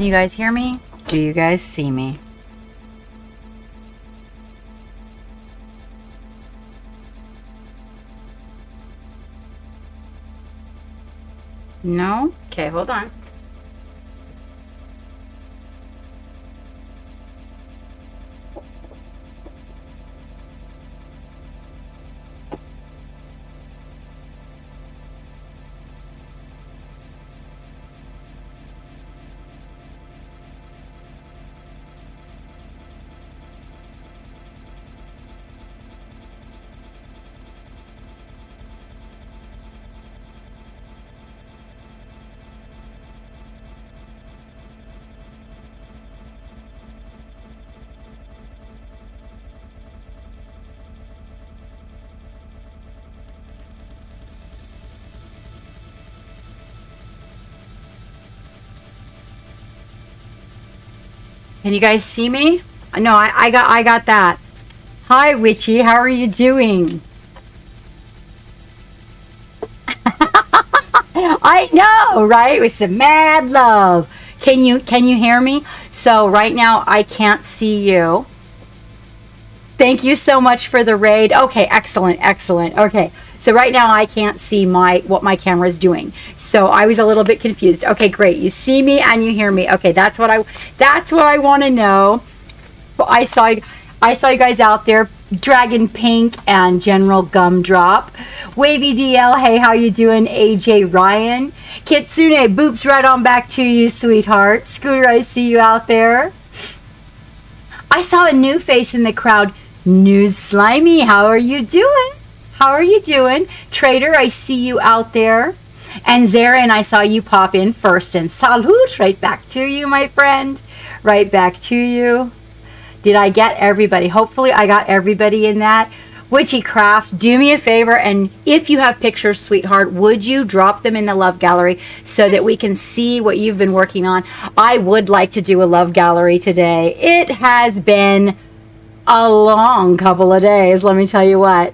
Can you guys hear me? Do you guys see me? No? Okay, hold on. Can you guys see me? No, I got that. Hi, Witchy. How are you doing? I know, right? With some mad love. Can you hear me? So right now I can't see you. Thank you so much for the raid. Okay, excellent. Okay. So right now I can't see what my camera is doing. So I was a little bit confused. Okay, great. You see me and you hear me. Okay, that's what I want to know. I saw you guys out there, Dragon Pink and General Gumdrop. Wavy DL, hey, how you doing? AJ Ryan. Kitsune, boops right on back to you, sweetheart. Scooter, I see you out there. I saw a new face in the crowd. News Slimy, how are you doing? Trader, I see you out there. And Zara, and I saw you pop in first. And salute, right back to you, my friend. Right back to you. Did I get everybody? Hopefully I got everybody in that. Witchy Craft, do me a favor, and if you have pictures, sweetheart, would you drop them in the love gallery so that we can see what you've been working on? I would like to do a love gallery today. It has been a long couple of days, let me tell you what.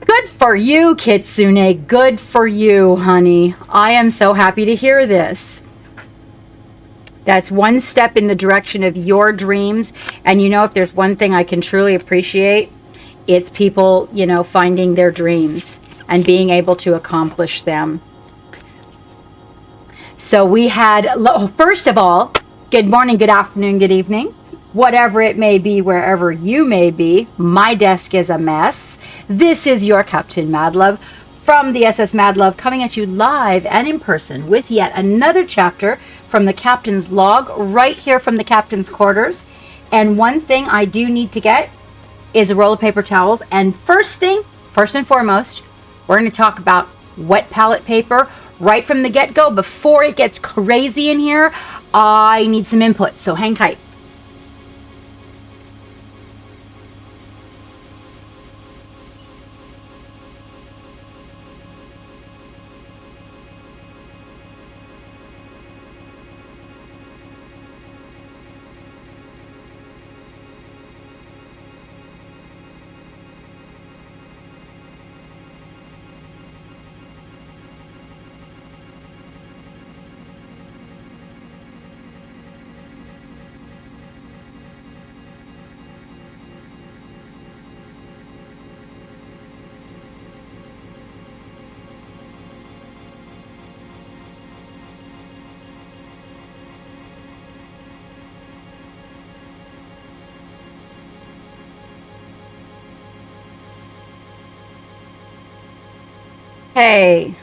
Good for you, Kitsune. Good for you, honey. I am so happy to hear this. That's one step in the direction of your dreams. And you know, if there's one thing I can truly appreciate, it's people, you know, finding their dreams and being able to accomplish them. So we had, first of all, good morning, good afternoon, good evening. Whatever it may be, wherever you may be, my desk is a mess. This is your Captain Madlove from the SS Madlove, coming at you live and in person with yet another chapter from the Captain's Log, right here from the Captain's Quarters. And one thing I do need to get is a roll of paper towels. And first and foremost, we're going to talk about wet palette paper right from the get-go. Before it gets crazy in here, I need some input, so hang tight. Hey,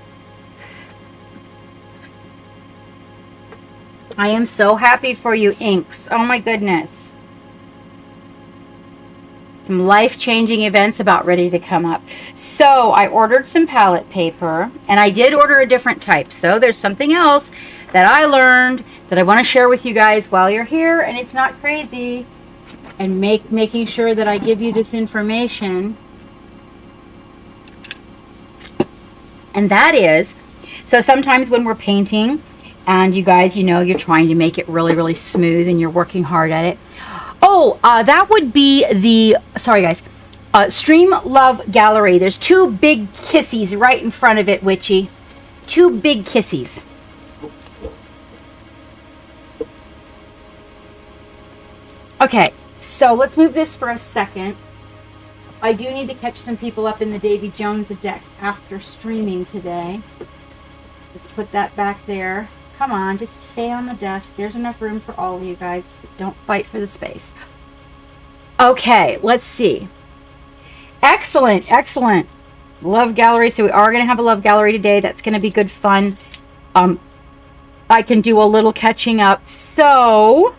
I am so happy for you, Inks. Oh my goodness. Some life-changing events about ready to come up. So I ordered some palette paper, and I did order a different type. So there's something else that I learned that I want to share with you guys while you're here, and it's not crazy. And making sure that I give you this information. And that is, so sometimes when we're painting, and you guys, you know, you're trying to make it really, really smooth, and you're working hard at it. Oh, that would be the, sorry guys, Stream Love Gallery. There's two big kissies right in front of it, Witchy. Two big kissies. Okay, so let's move this for a second. I do need to catch some people up in the Davy Jones deck after streaming today. Let's put that back there. Come on, just stay on the desk. There's enough room for all of you guys. Don't fight for the space. Okay, let's see. Excellent, excellent. Love gallery. So we are going to have a love gallery today. That's going to be good fun. I can do a little catching up. So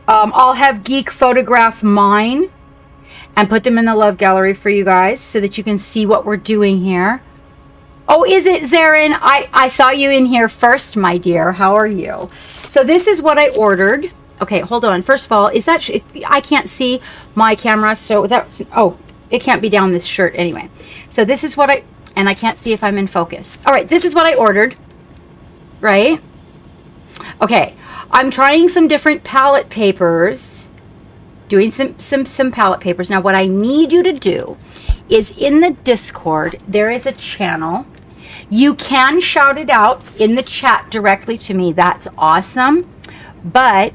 I'll have Geek photograph mine and put them in the love gallery for you guys so that you can see what we're doing here. Oh, is it, Zarin? I saw you in here first, my dear. How are you? So this is what I ordered. Okay, hold on. First of all, is that... I can't see my camera, so that's... Oh, it can't be down this shirt anyway. So this is what I... And I can't see if I'm in focus. All right, this is what I ordered. Right? Okay, I'm trying some different palette papers. Doing some palette papers. Now, what I need you to do is in the Discord, there is a channel. You can shout it out in the chat directly to me. That's awesome. But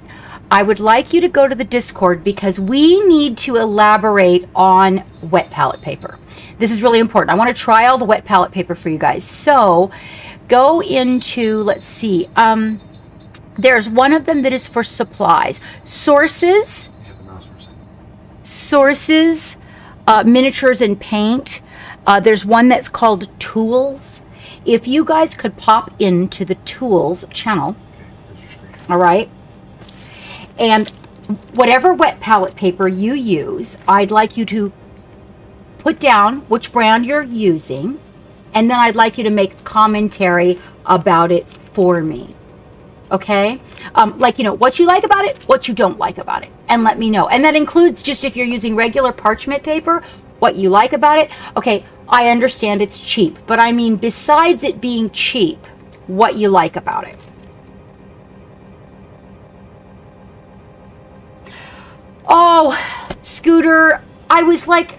I would like you to go to the Discord because we need to elaborate on wet palette paper. This is really important. I want to try all the wet palette paper for you guys. So go into, let's see, there's one of them that is for supplies. Sources, miniatures and paint. There's one that's called tools. If you guys could pop into the tools channel, all right, and whatever wet palette paper you use, I'd like you to put down which brand you're using, and then I'd like you to make commentary about it for me. Okay? Like, you know, what you like about it, what you don't like about it, and let me know. And that includes just if you're using regular parchment paper, what you like about it. Okay, I understand it's cheap, but I mean, besides it being cheap, what you like about it. Oh, Scooter, I was like,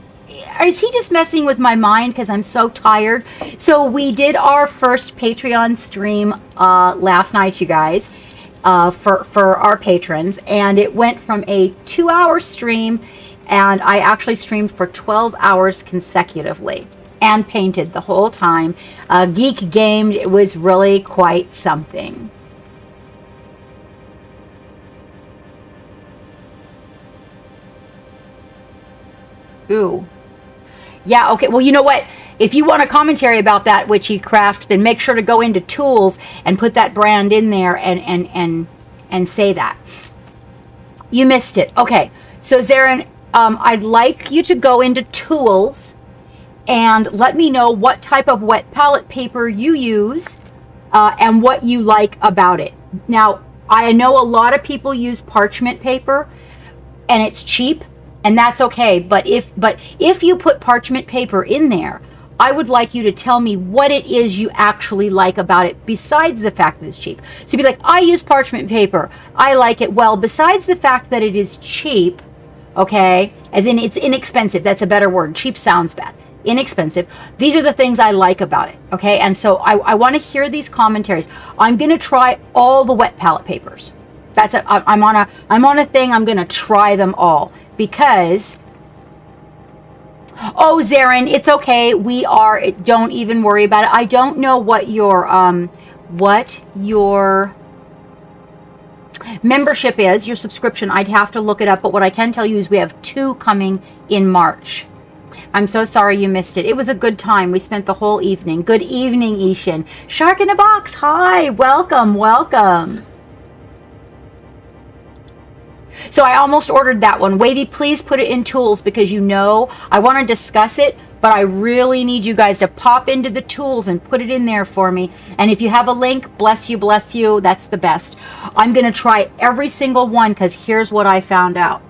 is he just messing with my mind because I'm so tired? So we did our first Patreon stream last night, you guys, for our patrons, and it went from a 2-hour stream, and I actually streamed for 12 hours consecutively and painted the whole time. Geek gamed. It was really quite something. Ooh. Yeah, okay. Well, you know what? If you want a commentary about that witchy craft, then make sure to go into tools and put that brand in there and say that. You missed it. Okay. So, Zarin, I'd like you to go into tools and let me know what type of wet palette paper you use and what you like about it. Now, I know a lot of people use parchment paper and it's cheap. And that's okay, but if you put parchment paper in there, I would like you to tell me what it is you actually like about it besides the fact that it's cheap. So be like, I use parchment paper. I like it. Well, besides the fact that it is cheap, okay, as in it's inexpensive. That's a better word. Cheap sounds bad. Inexpensive. These are the things I like about it, okay? And so I want to hear these commentaries. I'm going to try all the wet palette papers. That's it. I'm on a thing. I'm going to try them all. Because, oh, Zarin, it's okay. Don't even worry about it. I don't know what your membership is, your subscription. I'd have to look it up. But what I can tell you is we have 2 coming in March. I'm so sorry you missed it. It was a good time. We spent the whole evening. Good evening, Ishan. Shark in a Box. Hi. Welcome. Welcome. So I almost ordered that one. Wavy, please put it in tools because you know I want to discuss it, but I really need you guys to pop into the tools and put it in there for me. And if you have a link, bless you, that's the best. I'm going to try every single one because here's what I found out.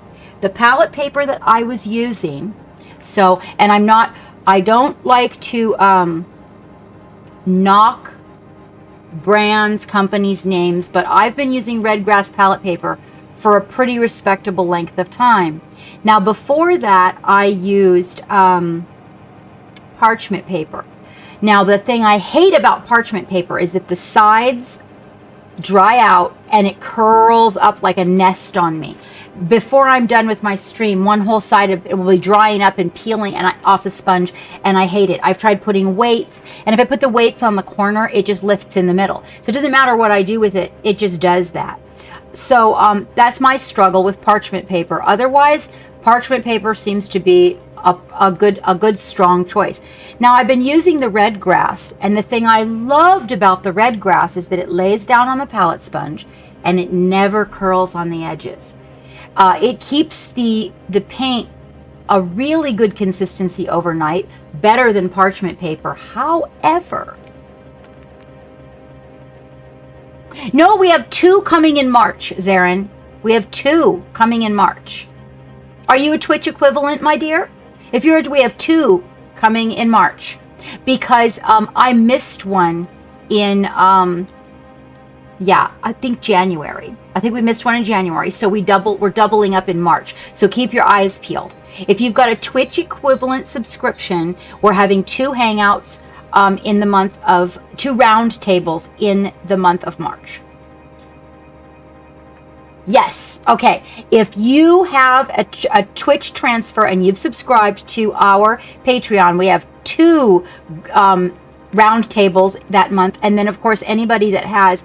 The palette paper that I was using, so, and I don't like to knock brands, companies' names, but I've been using Red Grass palette paper for a pretty respectable length of time. Now, before that, I used parchment paper. Now, the thing I hate about parchment paper is that the sides dry out, and it curls up like a nest on me. Before I'm done with my stream, one whole side of it will be drying up and peeling off the sponge, and I hate it. I've tried putting weights, and if I put the weights on the corner, it just lifts in the middle. So it doesn't matter what I do with it, it just does that. So that's my struggle with parchment paper. Otherwise, parchment paper seems to be a good strong choice. Now, I've been using the red grass, and the thing I loved about the red grass is that it lays down on the palette sponge and it never curls on the edges. It keeps the paint a really good consistency overnight, better than parchment paper. However, no, we have 2 coming in March, Zarin. We have 2 coming in March. Are you a Twitch equivalent, my dear? If you're, we have 2 coming in March, because I missed one in I think January. I think we missed one in January, so we're doubling up in March. So keep your eyes peeled. If you've got a Twitch equivalent subscription, we're having 2 hangouts in the month of 2 round tables in the month of March. Yes. Okay. If you have a Twitch transfer and you've subscribed to our Patreon, we have 2 round tables that month. And then, of course, anybody that has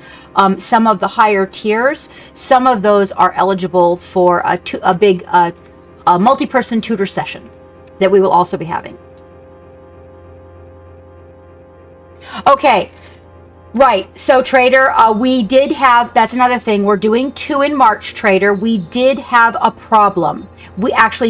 some of the higher tiers, some of those are eligible for a big multi-person tutor session that we will also be having. Okay. Right. So, Trader, we did have, that's another thing. We're doing 2 in March, Trader. We did have a problem.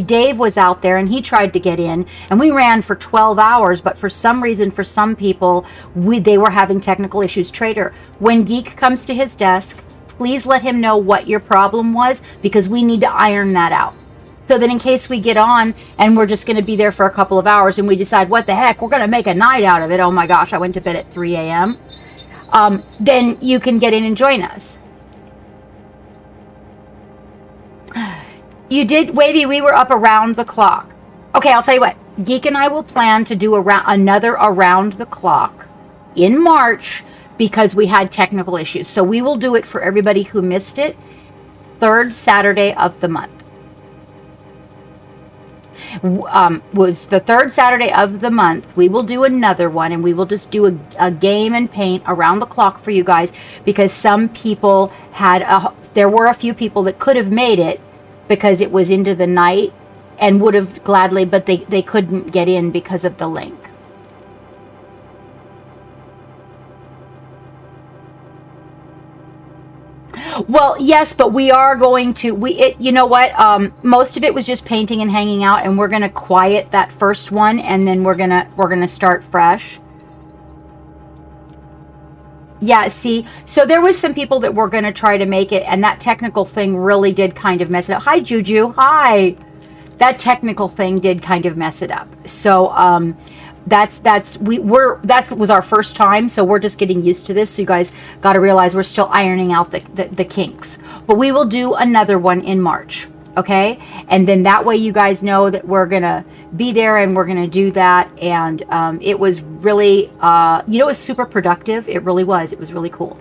Dave was out there and he tried to get in, and we ran for 12 hours, but for some reason, for some people, they were having technical issues. Trader, when Geek comes to his desk, please let him know what your problem was, because we need to iron that out. So that in case we get on and we're just going to be there for a couple of hours and we decide, what the heck, we're going to make a night out of it. Oh my gosh, I went to bed at 3 a.m. Then you can get in and join us. You did, Wavy, we were up around the clock. Okay, I'll tell you what. Geek and I will plan to do another around the clock in March, because we had technical issues. So we will do it for everybody who missed it, 3rd Saturday of the month. Was the 3rd Saturday of the month. We will do another one, and we will just do a game and paint around the clock for you guys, because some people there were a few people that could have made it because it was into the night and would have gladly, but they couldn't get in because of the link. Well, yes, but we are going to, you know what, most of it was just painting and hanging out, and we're going to quiet that first one, and then we're going to start fresh. Yeah, see, so there was some people that were going to try to make it, and that technical thing really did kind of mess it up. Hi, Juju. Hi. That technical thing did kind of mess it up. So, that was our first time, so we're just getting used to this. So you guys got to realize we're still ironing out the kinks. But we will do another one in March, okay? And then that way you guys know that we're gonna be there and we're gonna do that. And it was really, it was super productive. It really was. It was really cool.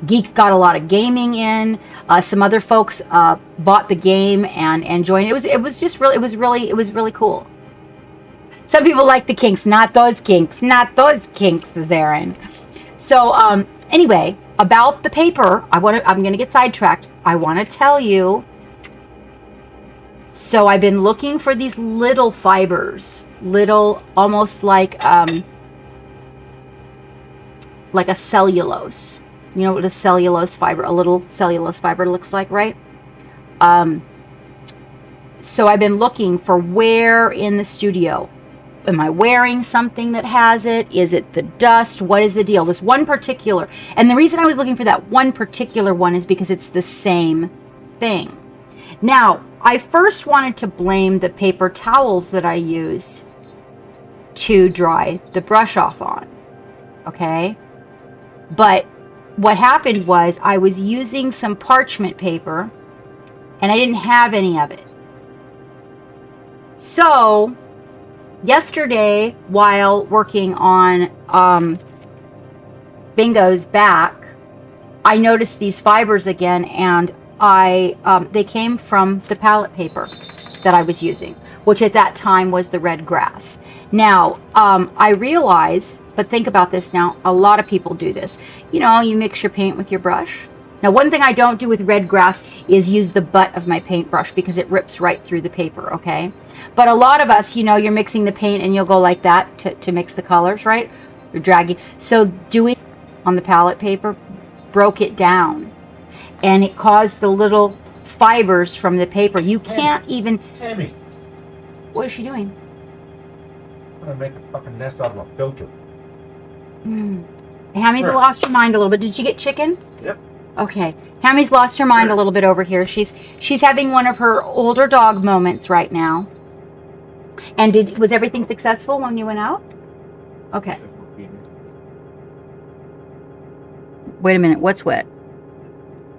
Geek got a lot of gaming in. Some other folks bought the game and joined. It was really cool. Some people like the kinks, not those kinks, Zarin. So, anyway, about the paper, I'm going to get sidetracked. I want to tell you. So I've been looking for these little fibers, almost like a cellulose. You know what a cellulose fiber, a little cellulose fiber looks like, right? So I've been looking for where in the studio. Am I wearing something that has it? Is it the dust? What is the deal? This one particular, and the reason I was looking for that one particular one is because it's the same thing. Now, I first wanted to blame the paper towels that I use to dry the brush off on, okay? But what happened was I was using some parchment paper and I didn't have any of it. So yesterday, while working on Bingo's back, I noticed these fibers again, and they came from the palette paper that I was using, which at that time was the red grass. Now, I realize, but think about this now, a lot of people do this. You know, you mix your paint with your brush. Now, one thing I don't do with red grass is use the butt of my paintbrush because it rips right through the paper, okay? But a lot of us, you know, you're mixing the paint and you'll go like that to mix the colors, right? You're dragging. So doing on the palette paper broke it down, and it caused the little fibers from the paper. You can't even... Hammy. What is she doing? I'm gonna make a fucking nest out of a filter. Hammy's lost her mind a little bit. Did she get chicken? Yep. Okay. Hammy's lost her mind a little bit over here. She's having one of her older dog moments right now. And was everything successful when you went out? Okay. Wait a minute. What's wet?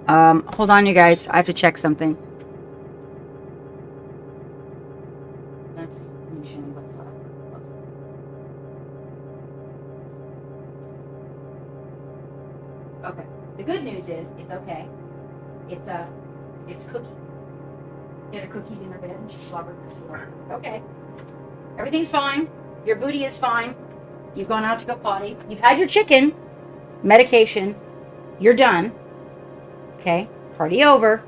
Hold on, you guys. I have to check something. Okay. The good news is it's okay. It's cookie. Get her cookies in her bed and she's slobbered. Okay. Everything's fine. Your booty is fine. You've gone out to go potty. You've had your chicken. Medication. You're done. Okay. Party over.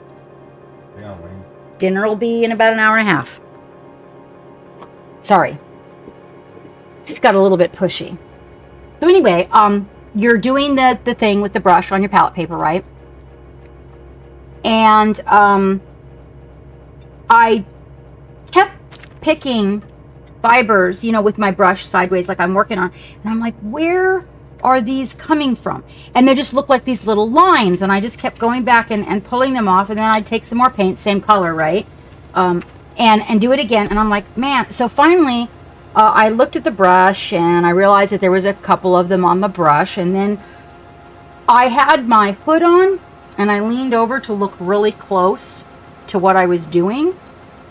Yeah, Wayne. Dinner will be in about an hour and a half. Sorry. She's got a little bit pushy. So anyway, you're doing the thing with the brush on your palette paper, right? And I kept picking fibers, you know, with my brush sideways like I'm working on. And I'm like, where are these coming from? And they just look like these little lines. And I just kept going back and pulling them off. And then I'd take some more paint, same color, right? And do it again. And I'm like, man. So finally, I looked at the brush and I realized that there was a couple of them on the brush. And then I had my hood on and I leaned over to look really close to what I was doing.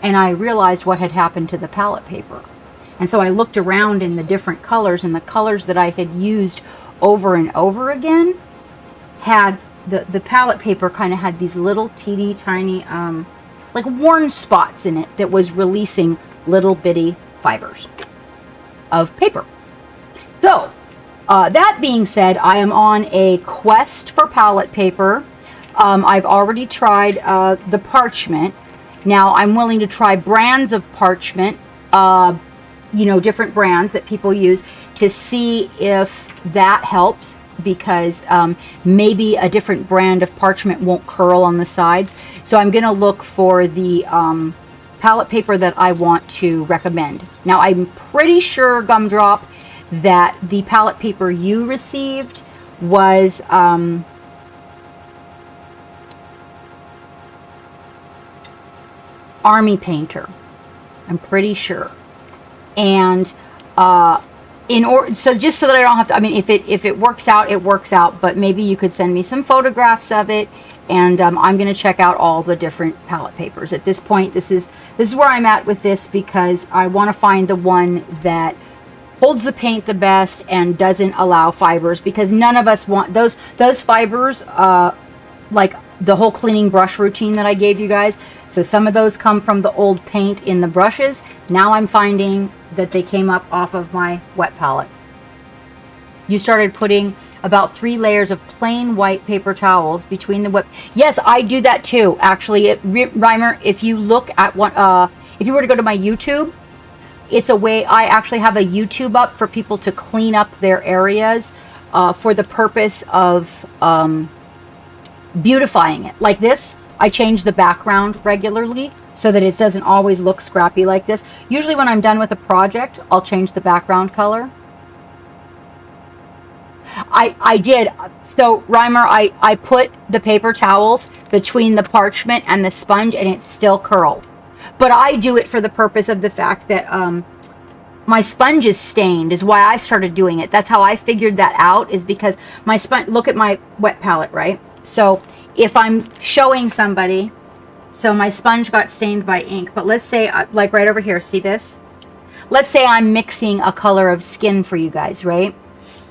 And I realized what had happened to the palette paper. And so I looked around in the different colors, and the colors that I had used over and over again had the palette paper kind of had these little teeny tiny like worn spots in it that was releasing little bitty fibers of paper. So that being said, I am on a quest for palette paper. I've already tried the parchment. Now I'm willing to try brands of parchment, you know, different brands that people use to see if that helps, because maybe a different brand of parchment won't curl on the sides. So I'm going to look for the palette paper that I want to recommend. Now I'm pretty sure, Gumdrop, that the palette paper you received was Army Painter. I'm pretty sure. And so just so that I don't have to, I mean, if it works out, it works out, but maybe you could send me some photographs of it, and I'm going to check out all the different palette papers. At this point, this is where I'm at with this, because I want to find the one that holds the paint the best and doesn't allow fibers, because none of us want those fibers, like the whole cleaning brush routine that I gave you guys. So some of those come from the old paint in the brushes. Now I'm finding that they came up off of my wet palette. You started putting about 3 layers of plain white paper towels between the wet. Yes, I do that too. Actually, Reimer, if you look at what, if you were to go to my YouTube, it's a way, I actually have a YouTube up for people to clean up their areas for the purpose of beautifying it. Like this, I change the background regularly so that it doesn't always look scrappy like this. Usually when I'm done with a project, I'll change the background color. I did. So, Reimer, I put the paper towels between the parchment and the sponge, and it's still curled. But I do it for the purpose of the fact that my sponge is stained, is why I started doing it. That's how I figured that out, is because my sponge, look at my wet palette, right? So if I'm showing somebody, so my sponge got stained by ink, but let's say, like right over here, see this? Let's say I'm mixing a color of skin for you guys, right?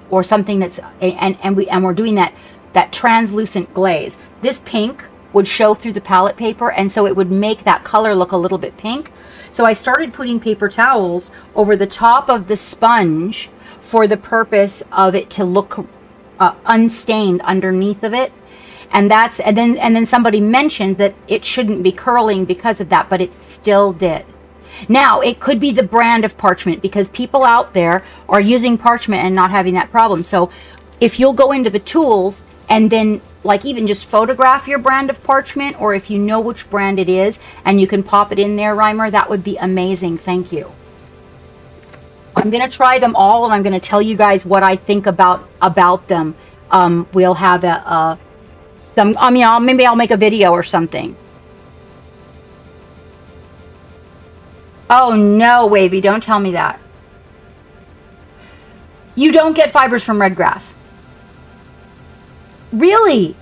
Or something that's, and we're doing that that translucent glaze. This pink would show through the palette paper, and so it would make that color look a little bit pink. So I started putting paper towels over the top of the sponge for the purpose of it to look unstained underneath of it. And then somebody mentioned that it shouldn't be curling because of that, but it still did. Now, it could be the brand of parchment, because people out there are using parchment and not having that problem. So if you'll go into the tools and then like even just photograph your brand of parchment, or if you know which brand it is and you can pop it in there, Reimer, that would be amazing. Thank you. I'm going to try them all, and I'm going to tell you guys what I think about them. We'll have maybe I'll make a video or something. Oh no, Wavy, don't tell me that. You don't get fibers from red grass. Really?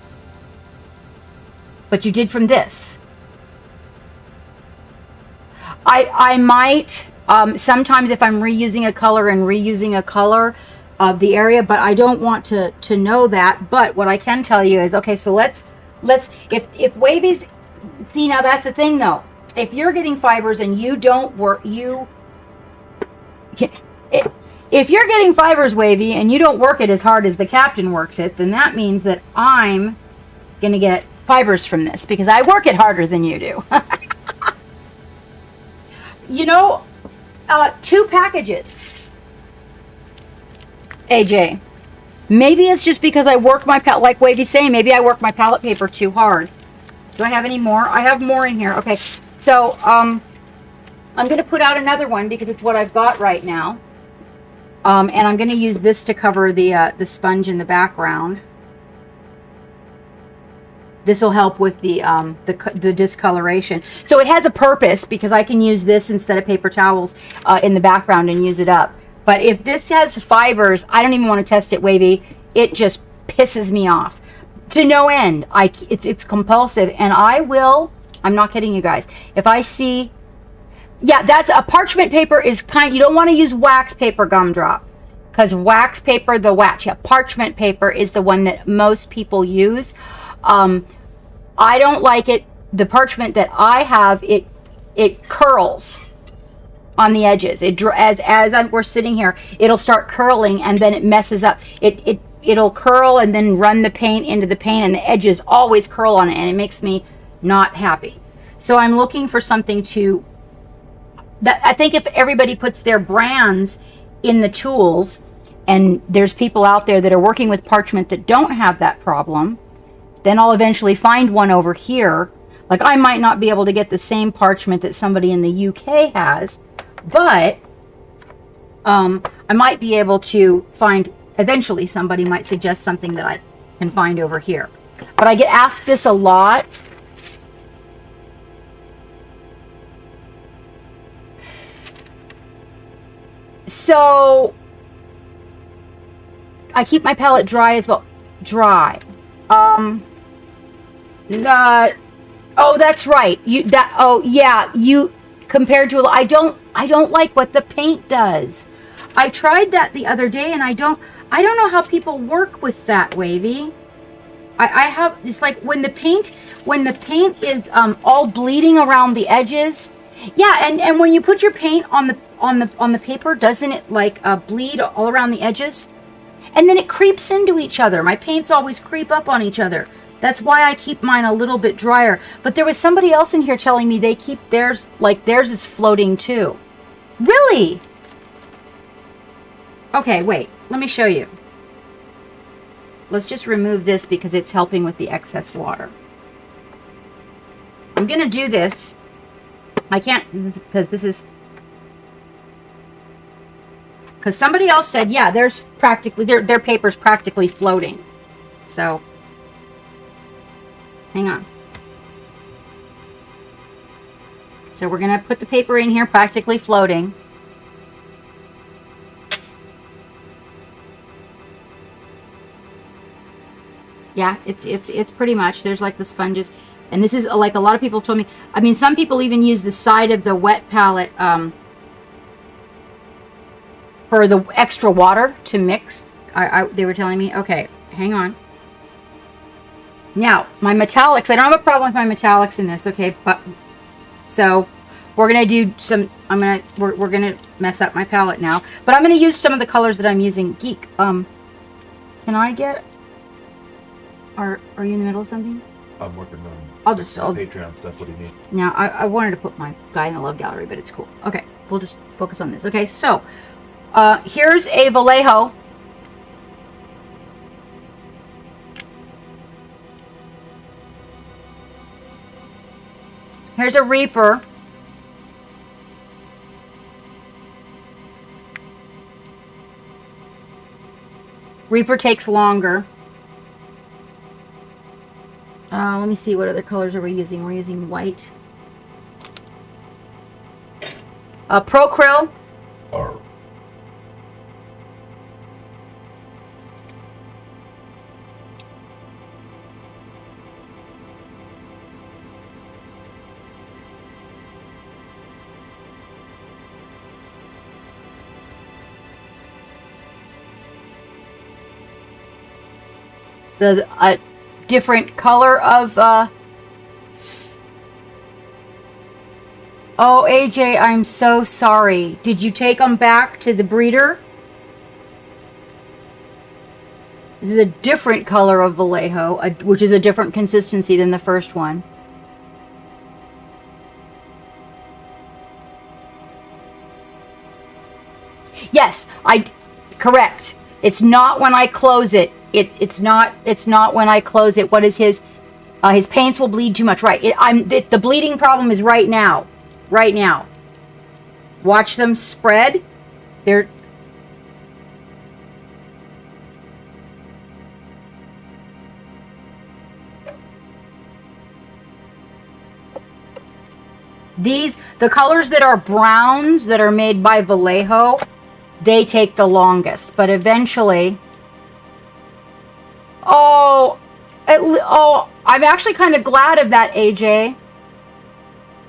But you did from this. I might, sometimes if I'm reusing a color of the area, but I don't want to know that. But what I can tell you is, okay, so let's if Wavy's, see, now that's the thing though. If you're getting fibers and you don't work, if you're getting fibers, Wavy, and you don't work it as hard as the captain works it, then that means that I'm going to get fibers from this, because I work it harder than you do. You know, 2 packages. AJ, maybe it's just because I work my palette, like Wavy's saying, maybe I work my palette paper too hard. Do I have any more? I have more in here. Okay, so I'm going to put out another one because it's what I've got right now. And I'm going to use this to cover the sponge in the background. This will help with the discoloration. So it has a purpose, because I can use this instead of paper towels in the background and use it up. But if this has fibers, I don't even want to test it, Wavy. It just pisses me off to no end. It's compulsive, and I'm not kidding you guys. If I see, yeah, that's a parchment paper is you don't want to use wax paper gumdrop, because wax paper, parchment paper is the one that most people use. I don't like it. The parchment that I have, it curls on the edges. We're sitting here, it'll start curling, and then it messes up. It'll curl and then run the paint into the paint, and the edges always curl on it, and it makes me not happy. So I'm looking for something I think if everybody puts their brands in the tools, and there's people out there that are working with parchment that don't have that problem, then I'll eventually find one over here. Like, I might not be able to get the same parchment that somebody in the UK has, but I might be able to find, eventually somebody might suggest something that I can find over here. But I get asked this a lot. So I keep my palette dry as well. Dry. Oh, that's right. Compared to, I don't like what the paint does. I tried that the other day, and I don't know how people work with that, Wavy. I have, it's like when the paint is all bleeding around the edges. Yeah, and when you put your paint on the paper, doesn't it like bleed all around the edges? And then it creeps into each other. My paints always creep up on each other. That's why I keep mine a little bit drier. But there was somebody else in here telling me they keep theirs, like theirs is floating too. Really? Okay, wait. Let me show you. Let's just remove this because it's helping with the excess water. I'm going to do this. I can't, because this is... Because somebody else said, yeah, there's practically, their paper's practically floating. So, hang on. So we're going to put the paper in here, practically floating. Yeah, it's pretty much, there's like the sponges. And this is like a lot of people told me, I mean, some people even use the side of the wet palette, for the extra water to mix. They were telling me, okay, hang on. Now, my metallics, I don't have a problem with my metallics in this, okay? But so we're gonna do some. We're gonna mess up my palette now, but I'm gonna use some of the colors that I'm using. Geek, can I get? Are you in the middle of something? I'm working on I'll Patreon stuff. What do you need? Now, I wanted to put my guy in the love gallery, but it's cool. Okay, we'll just focus on this. Okay, so here's a Vallejo. Here's a Reaper. Reaper takes longer. Let me see, what other colors are we using? We're using white. Pro Krill. The different color of oh, AJ, I'm so sorry. Did you take them back to the breeder? This is a different color of Vallejo, which is a different consistency than the first one. Yes, correct. It's not when I close it. It's not when I close it. What is his paints will bleed too much. Right. The bleeding problem is right now. Right now. Watch them spread. The colors that are browns that are made by Vallejo, they take the longest, but eventually. I'm actually kind of glad of that, AJ.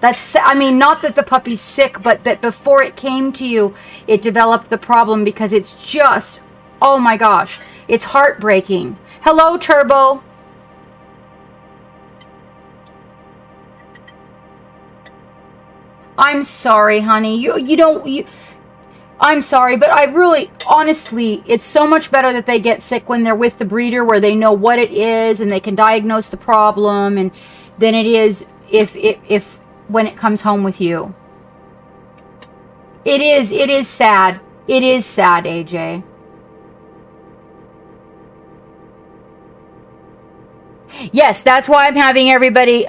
Not that the puppy's sick, but that before it came to you, it developed the problem, because it's just, oh my gosh, it's heartbreaking. Hello, Turbo. I'm sorry, honey. I'm sorry, but I really, honestly, it's so much better that they get sick when they're with the breeder, where they know what it is and they can diagnose the problem, and than it is if when it comes home with you. It is sad. It is sad, AJ. Yes, that's why I'm having everybody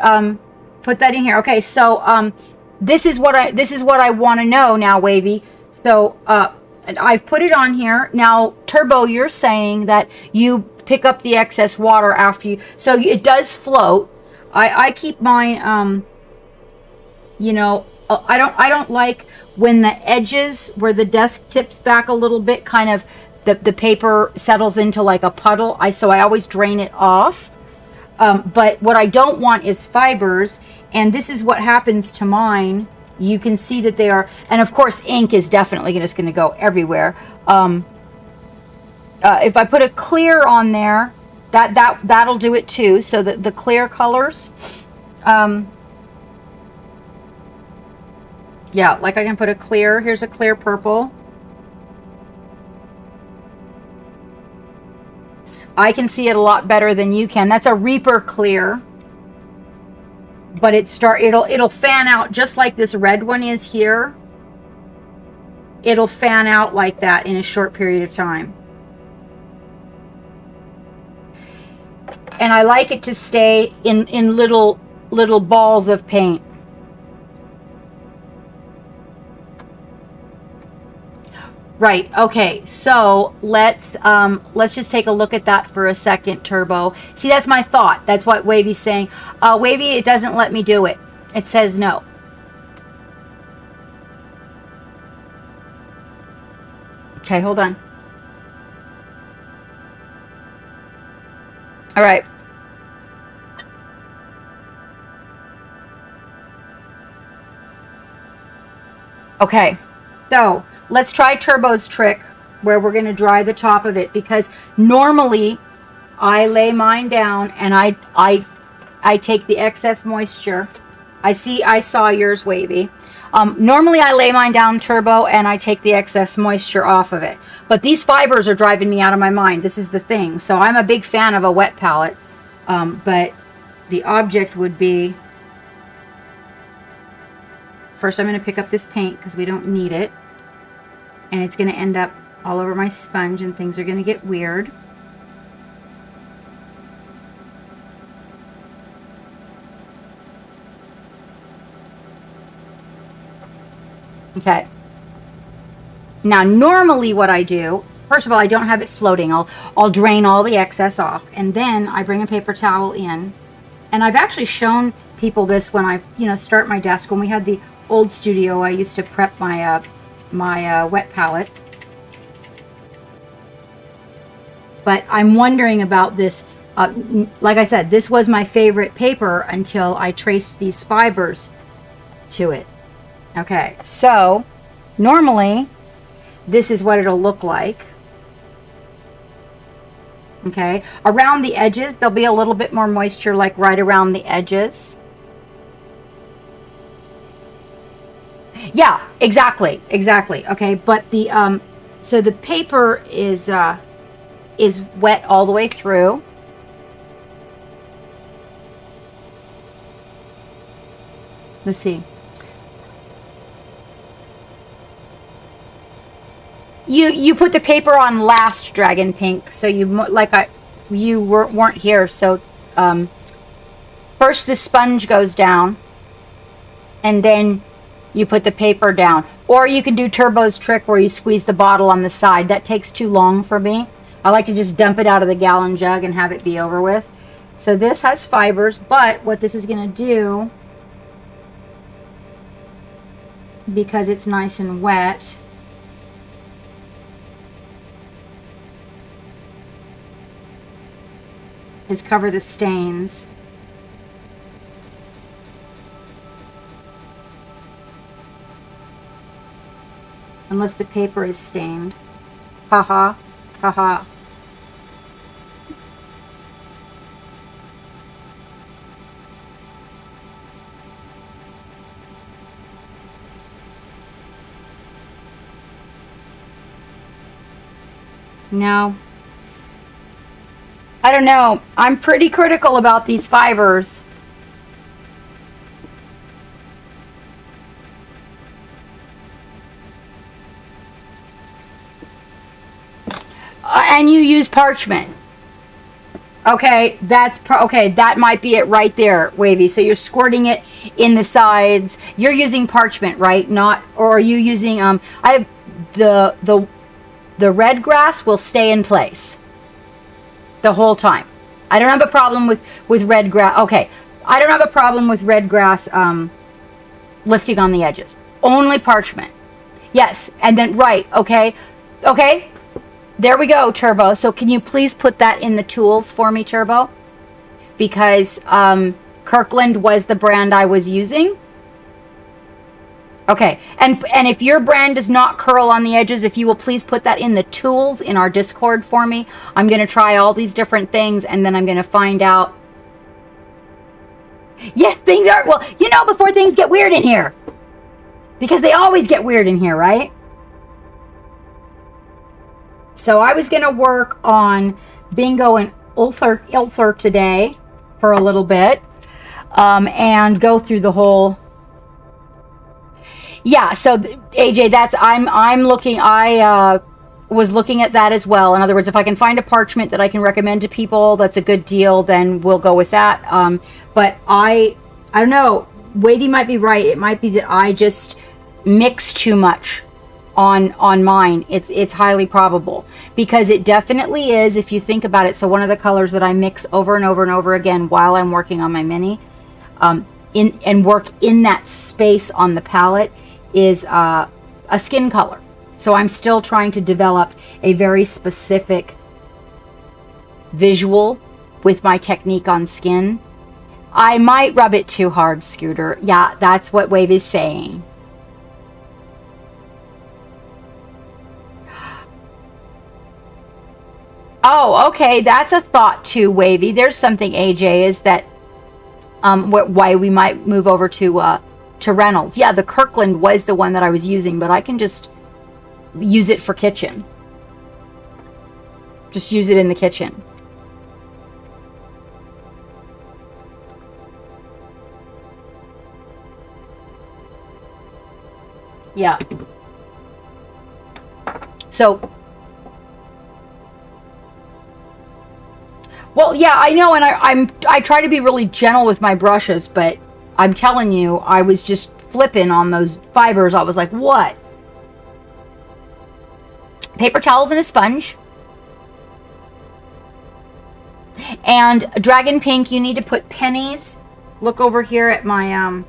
put that in here. Okay, so this is what I want to know now, Wavy. So I've put it on here. Now, Turbo, you're saying that you pick up the excess water after you, so it does float. I keep mine, I don't like when the edges where the desk tips back a little bit, kind of the paper settles into like a puddle. So I always drain it off. But what I don't want is fibers, and this is what happens to mine. You can see that they are, and of course ink is definitely just going to go everywhere. If I put a clear on there, that'll do it too. So the clear colors, yeah, like I can put a clear. Here's a clear purple. I can see it a lot better than you can. That's a Reaper clear. But it'll fan out just like this red one is here. It'll fan out like that in a short period of time. And I like it to stay in little balls of paint. Right. Okay. So let's just take a look at that for a second, Turbo. See, that's my thought. That's what Wavy's saying. Wavy, it doesn't let me do it. It says no. Okay, hold on. All right. Okay. So let's try Turbo's trick, where we're going to dry the top of it, because normally I lay mine down and I take the excess moisture. I saw yours, Wavy. Normally I lay mine down, Turbo, and I take the excess moisture off of it. But these fibers are driving me out of my mind. This is the thing. So I'm a big fan of a wet palette. But the object would be, first I'm going to pick up this paint because we don't need it. And it's going to end up all over my sponge and things are going to get weird. Okay. Now, normally what I do, first of all, I don't have it floating. I'll drain all the excess off, and then I bring a paper towel in. And I've actually shown people this when I, start my desk. When we had the old studio, I used to prep my my wet palette. But I'm wondering about this. Like I said, this was my favorite paper until I traced these fibers to it. Okay, so normally this is what it'll look like. Okay, around the edges there'll be a little bit more moisture, like right around the edges. Yeah, exactly. Okay, but the so the paper is wet all the way through. Let's see. You put the paper on last, Dragon Pink, so you weren't here. So first the sponge goes down, and then you put the paper down. Or you can do Turbo's trick where you squeeze the bottle on the side. That takes too long for me. I like to just dump it out of the gallon jug and have it be over with. So this has fibers, but what this is going to do, because it's nice and wet, is cover the stains. Unless the paper is stained. Haha, haha. No. I don't know. I'm pretty critical about these fibers. And you use parchment. Okay, okay, that might be it right there, Wavy. So you're squirting it in the sides. You're using parchment, right? Not, or are you using I have the red grass will stay in place the whole time. I don't have a problem with red grass. Okay, I don't have a problem with red grass lifting on the edges. Only parchment. Yes, and then right. Okay. There we go, Turbo. So can you please put that in the tools for me, Turbo? Because Kirkland was the brand I was using. Okay, and if your brand does not curl on the edges, if you will please put that in the tools in our Discord for me. I'm going to try all these different things, and then I'm going to find out. Yes, things are, well, before things get weird in here. Because they always get weird in here, right? So I was going to work on Bingo and Ilther today for a little bit, and go through the whole. Yeah. So AJ, I'm looking. I was looking at that as well. In other words, if I can find a parchment that I can recommend to people, that's a good deal. Then we'll go with that. But I don't know. Wavy might be right. It might be that I just mix too much on mine. It's highly probable, because it definitely is, if you think about it. So one of the colors that I mix over and over and over again while I'm working on my mini, and work in that space on the palette, is a skin color. So I'm still trying to develop a very specific visual with my technique on skin. I might rub it too hard, Scooter. Yeah, that's what Wave is saying. Oh, okay. That's a thought too, Wavy. There's something, AJ, is that why we might move over to Reynolds. Yeah, the Kirkland was the one that I was using, but I can just use it for kitchen. Just use it in the kitchen. Yeah. So, well, yeah, I know, and I try to be really gentle with my brushes, but I'm telling you, I was just flipping on those fibers. I was like, what? Paper towels and a sponge. And Dragon Pink, you need to put pennies. Look over here at my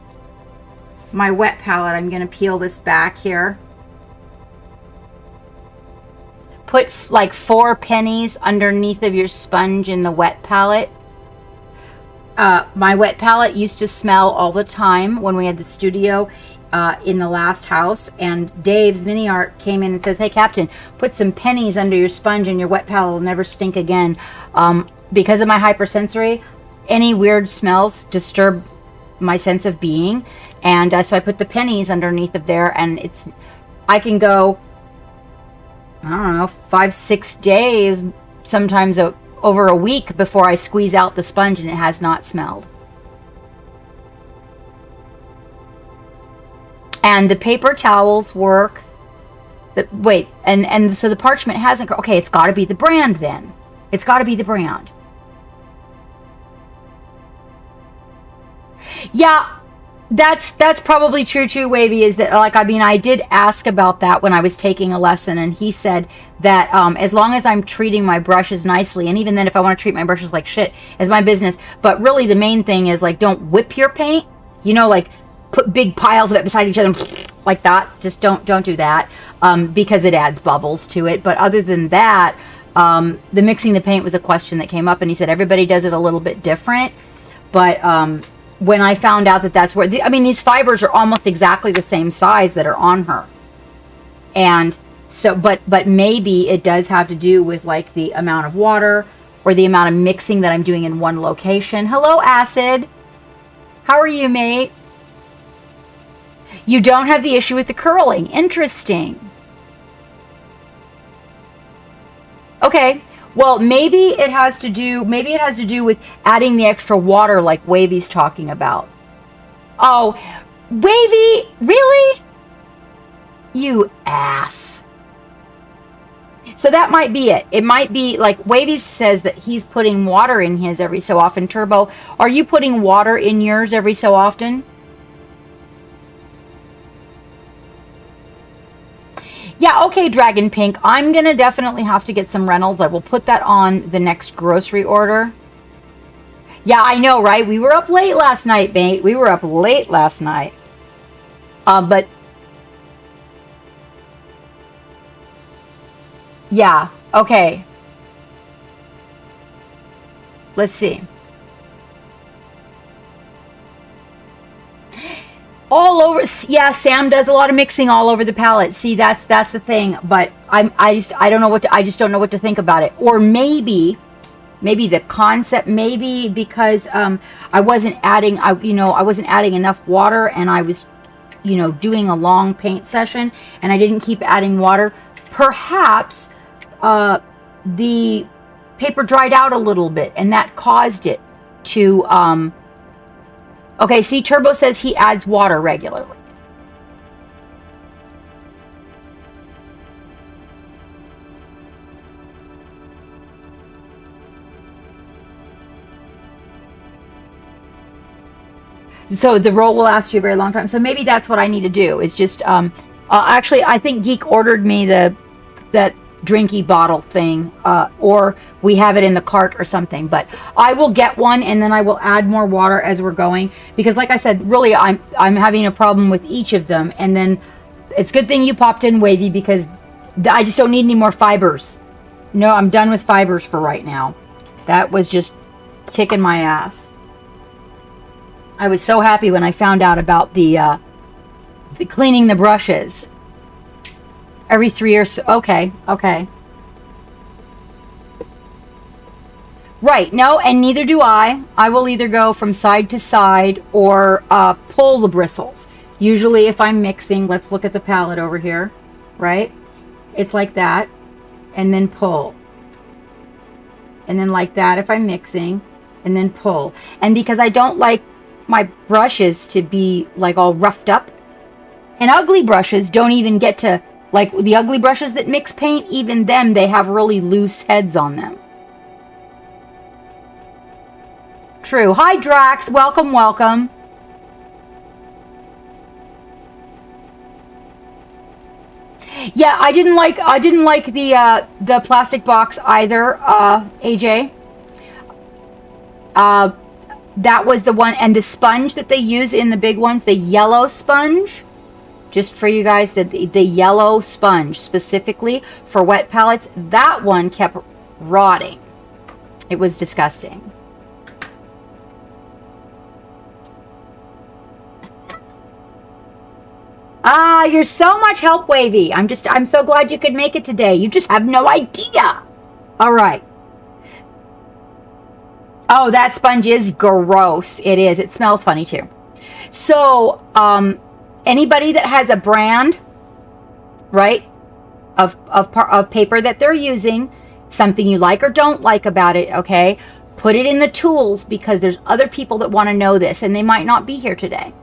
my wet palette. I'm going to peel this back here. Put like 4 pennies underneath of your sponge in the wet palette. My wet palette used to smell all the time when we had the studio in the last house, and Dave's Mini Art came in and says, hey Captain, put some pennies under your sponge and your wet palette will never stink again. Because of my hypersensory, any weird smells disturb my sense of being, and so I put the pennies underneath of there, and I can go, I don't know, 5-6 days, sometimes over a week before I squeeze out the sponge and it has not smelled. And the paper towels work. Wait, and so the parchment hasn't, okay, it's got to be the brand then. It's got to be the brand. Yeah, that's probably true too, Wavy, is that, like, I mean, I did ask about that when I was taking a lesson, and he said that as long as I'm treating my brushes nicely, and even then if I want to treat my brushes like shit, it's my business, but really the main thing is, like, don't whip your paint, you know, like, put big piles of it beside each other like that. Just don't do that, because it adds bubbles to it. But other than that, the mixing the paint was a question that came up, and he said everybody does it a little bit different, but when I found out that that's where, I mean, these fibers are almost exactly the same size that are on her. And so, but maybe it does have to do with, like, the amount of water or the amount of mixing that I'm doing in one location. Hello, Acid. How are you, mate? You don't have the issue with the curling. Interesting. Okay. Well, maybe it has to do with adding the extra water like Wavy's talking about. Oh, Wavy, really? You ass. So that might be it. It might be like Wavy says that he's putting water in his every so often. Turbo, are you putting water in yours every so often? Yeah, okay, Dragon Pink. I'm going to definitely have to get some Reynolds. I will put that on the next grocery order. Yeah, I know, right? We were up late last night, mate. We were up late last night. But... yeah, okay. Let's see. All over, yeah, Sam does a lot of mixing all over the palette. See, that's the thing. But I just don't know what to think about it. Or maybe the concept, maybe because I wasn't adding enough water, and I was, doing a long paint session, and I didn't keep adding water. Perhaps the paper dried out a little bit, and that caused it to. Okay, see, Turbo says he adds water regularly. So the roll will last you a very long time. So maybe that's what I need to do, is just, actually, I think Geek ordered me that drinky bottle thing, or we have it in the cart or something, but I will get one, and then I will add more water as we're going, because like I said, really I'm having a problem with each of them. And then it's a good thing you popped in, Wavy, because I just don't need any more fibers. No, I'm done with fibers for right now. That was just kicking my ass. I was so happy when I found out about the cleaning the brushes every 3 years. Okay. Right, no, and neither do I. I will either go from side to side or pull the bristles. Usually if I'm mixing, let's look at the palette over here, right? It's like that, and then pull. And then like that if I'm mixing, and then pull. And because I don't like my brushes to be like all roughed up, and ugly brushes don't even get to, like the ugly brushes that mix paint, even them, they have really loose heads on them. True. Hi, Drax. Welcome, welcome. Yeah, I didn't like the plastic box either, AJ. That was the one, and the sponge that they use in the big ones, the yellow sponge, just for you guys, the yellow sponge specifically for wet palettes, that one kept rotting. It was disgusting. Ah, you're so much help, Wavy. I'm so glad you could make it today. You just have no idea. All right. Oh, that sponge is gross. It is. It smells funny too. So, anybody that has a brand, right, of paper that they're using, something you like or don't like about it, okay, put it in the tools, because there's other people that want to know this and they might not be here today.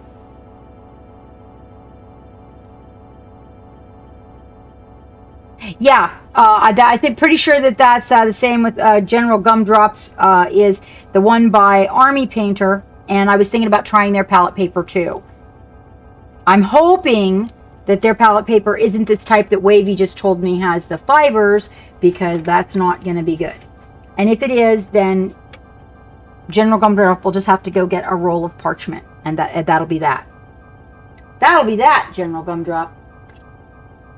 Yeah, I think pretty sure that that's the same with General Gumdrops, is the one by Army Painter, and I was thinking about trying their palette paper too. I'm hoping that their palette paper isn't this type that Wavy just told me has the fibers, because that's not going to be good. And if it is, then General Gumdrop will just have to go get a roll of parchment, and that'll be that. That'll be that, General Gumdrop.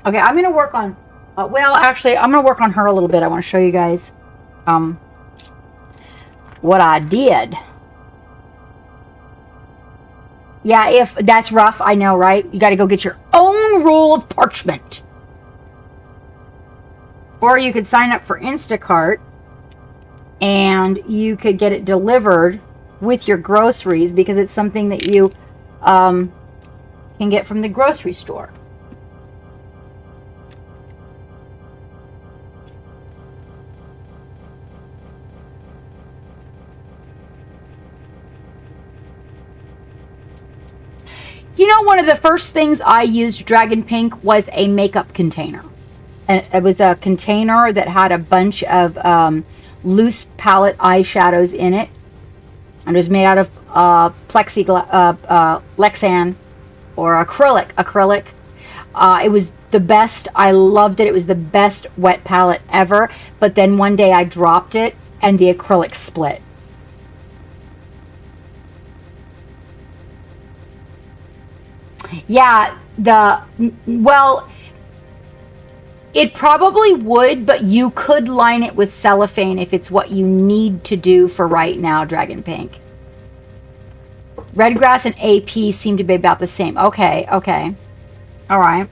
Okay, I'm going to work on... well, actually, I'm going to work on her a little bit. I want to show you guys what I did. Yeah, if that's rough, I know, right? You got to go get your own roll of parchment. Or you could sign up for Instacart, and you could get it delivered with your groceries, because it's something that you can get from the grocery store. You know, one of the first things I used Dragon Pink was a makeup container. And it was a container that had a bunch of loose palette eyeshadows in it. And it was made out of Lexan or acrylic. It was the best. I loved it. It was the best wet palette ever. But then one day I dropped it and the acrylic split. Yeah, well, it probably would, but you could line it with cellophane if it's what you need to do for right now, Dragon Pink. Redgrass and AP seem to be about the same. Okay. All right.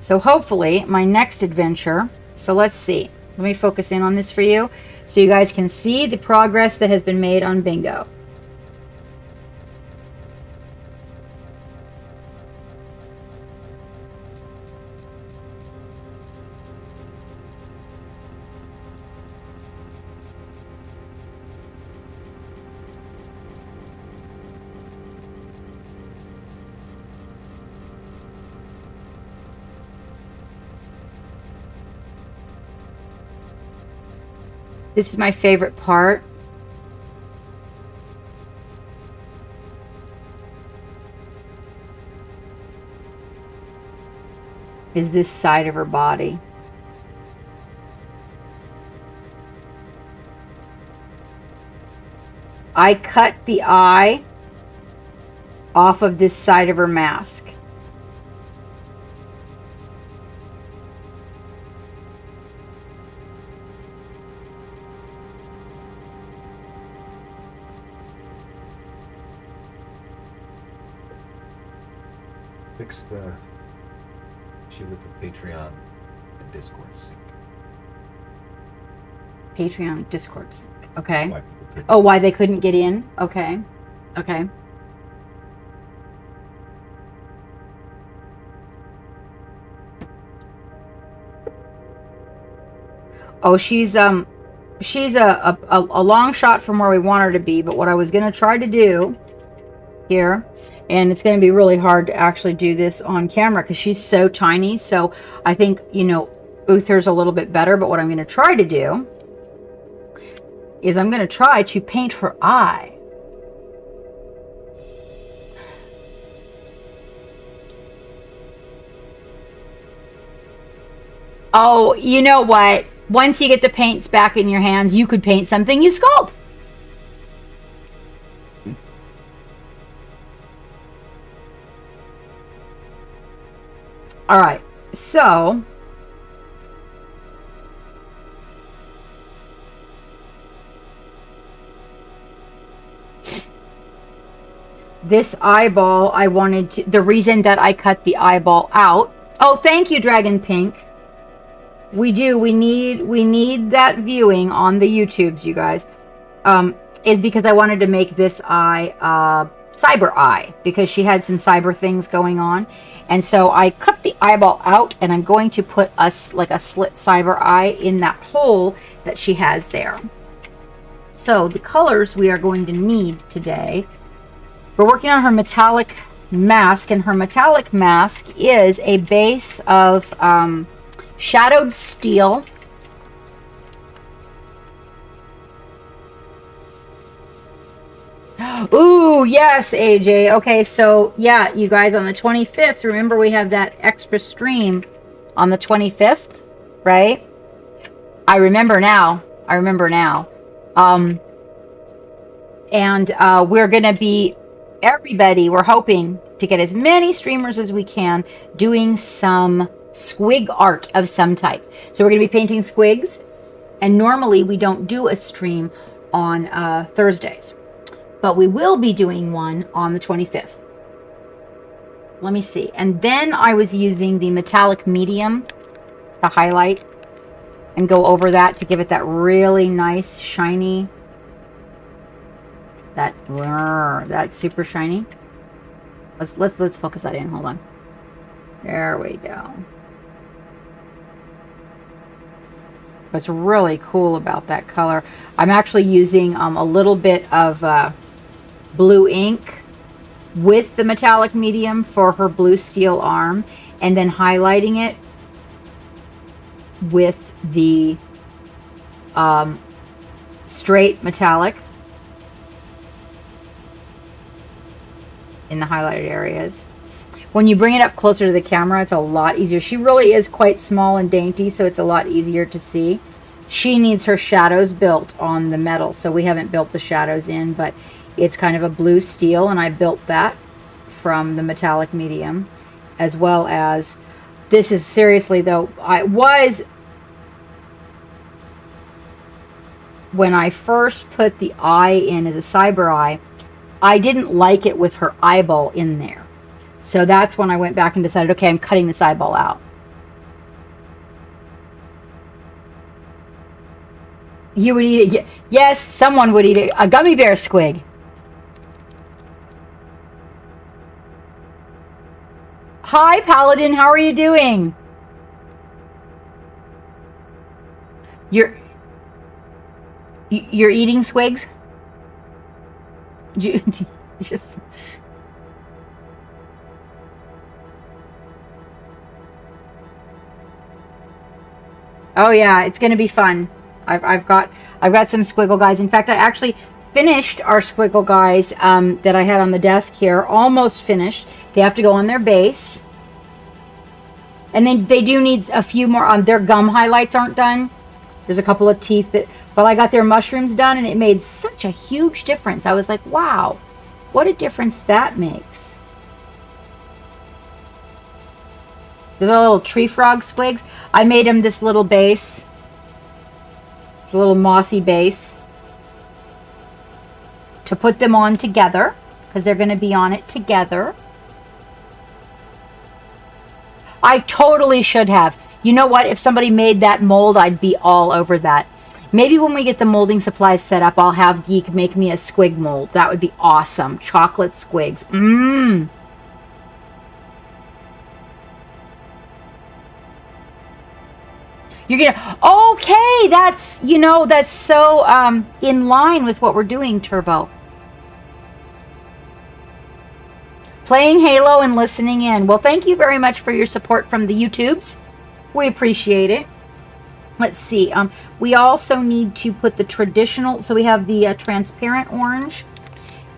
So hopefully my next adventure, so let's see. Let me focus in on this for you so you guys can see the progress that has been made on Bingo. This is my favorite part. Is this side of her body. I cut the eye off of this side of her mask. Fix the issue with the Patreon and Discord sync. Patreon Discords. Okay. Like, Oh, why they couldn't get in? Okay. Okay. Oh, she's a long shot from where we want her to be, but what I was going to try to do here, and it's going to be really hard to actually do this on camera because she's so tiny, so I think, you know, Uther's a little bit better, but what I'm going to try to do is I'm going to try to paint her eye. Oh, you know what? Once you get the paints back in your hands, you could paint something you sculpt. All right, so this eyeball, I wanted to, the reason that I cut the eyeball out. Oh, thank you, Dragon Pink. We need that viewing on the YouTubes, you guys. Is because I wanted to make this eye cyber eye because she had some cyber things going on, and so I cut the eyeball out, and I'm going to put like a slit cyber eye in that hole that she has there. So the colors we are going to need today. We're working on her metallic mask, and her metallic mask is a base of shadowed steel. Ooh, yes, AJ. Okay, so yeah, you guys, on the 25th, remember we have that extra stream on the 25th, right? I remember now. And we're going to be, everybody, we're hoping to get as many streamers as we can doing some squig art of some type. So we're going to be painting squigs, and normally we don't do a stream on Thursdays, but we will be doing one on the 25th. Let me see. And then I was using the metallic medium to highlight and go over that to give it that really nice shiny, that's super shiny. Let's focus that in. Hold on. There we go. What's really cool about that color, I'm actually using a little bit of blue ink with the metallic medium for her blue steel arm, and then highlighting it with the straight metallic in the highlighted areas. When you bring it up closer to the camera, it's a lot easier. She really is quite small and dainty, so it's a lot easier to see. She needs her shadows built on the metal, so we haven't built the shadows in, but it's kind of a blue steel, and I built that from the metallic medium, as well as, this is seriously though, when I first put the eye in as a cyber eye, I didn't like it with her eyeball in there. So that's when I went back and decided, okay, I'm cutting this eyeball out. You would eat it. Yes, someone would eat it. A gummy bear squig. Hi, Paladin. How are you doing? You're eating squigs? Just... Oh yeah, it's gonna be fun. I've got some squiggle guys. In fact, I actually finished our squiggle guys that I had on the desk here. Almost finished. They have to go on their base, and then they do need a few more. Their gum highlights aren't done. There's a couple of teeth but I got their mushrooms done, and it made such a huge difference. I was like, wow, what a difference that makes. There's a little tree frog squigs. I made them this little base. A little mossy base. To put them on together. Because they're going to be on it together. I totally should have. You know what? If somebody made that mold, I'd be all over that. Maybe when we get the molding supplies set up, I'll have Geek make me a squig mold. That would be awesome. Chocolate squigs. Mmm. You're gonna, okay, that's, you know, that's so in line with what we're doing, Turbo. Playing Halo and listening in. Well, thank you very much for your support from the YouTubes. We appreciate it. Let's see. We also need to put the traditional, so we have the transparent orange.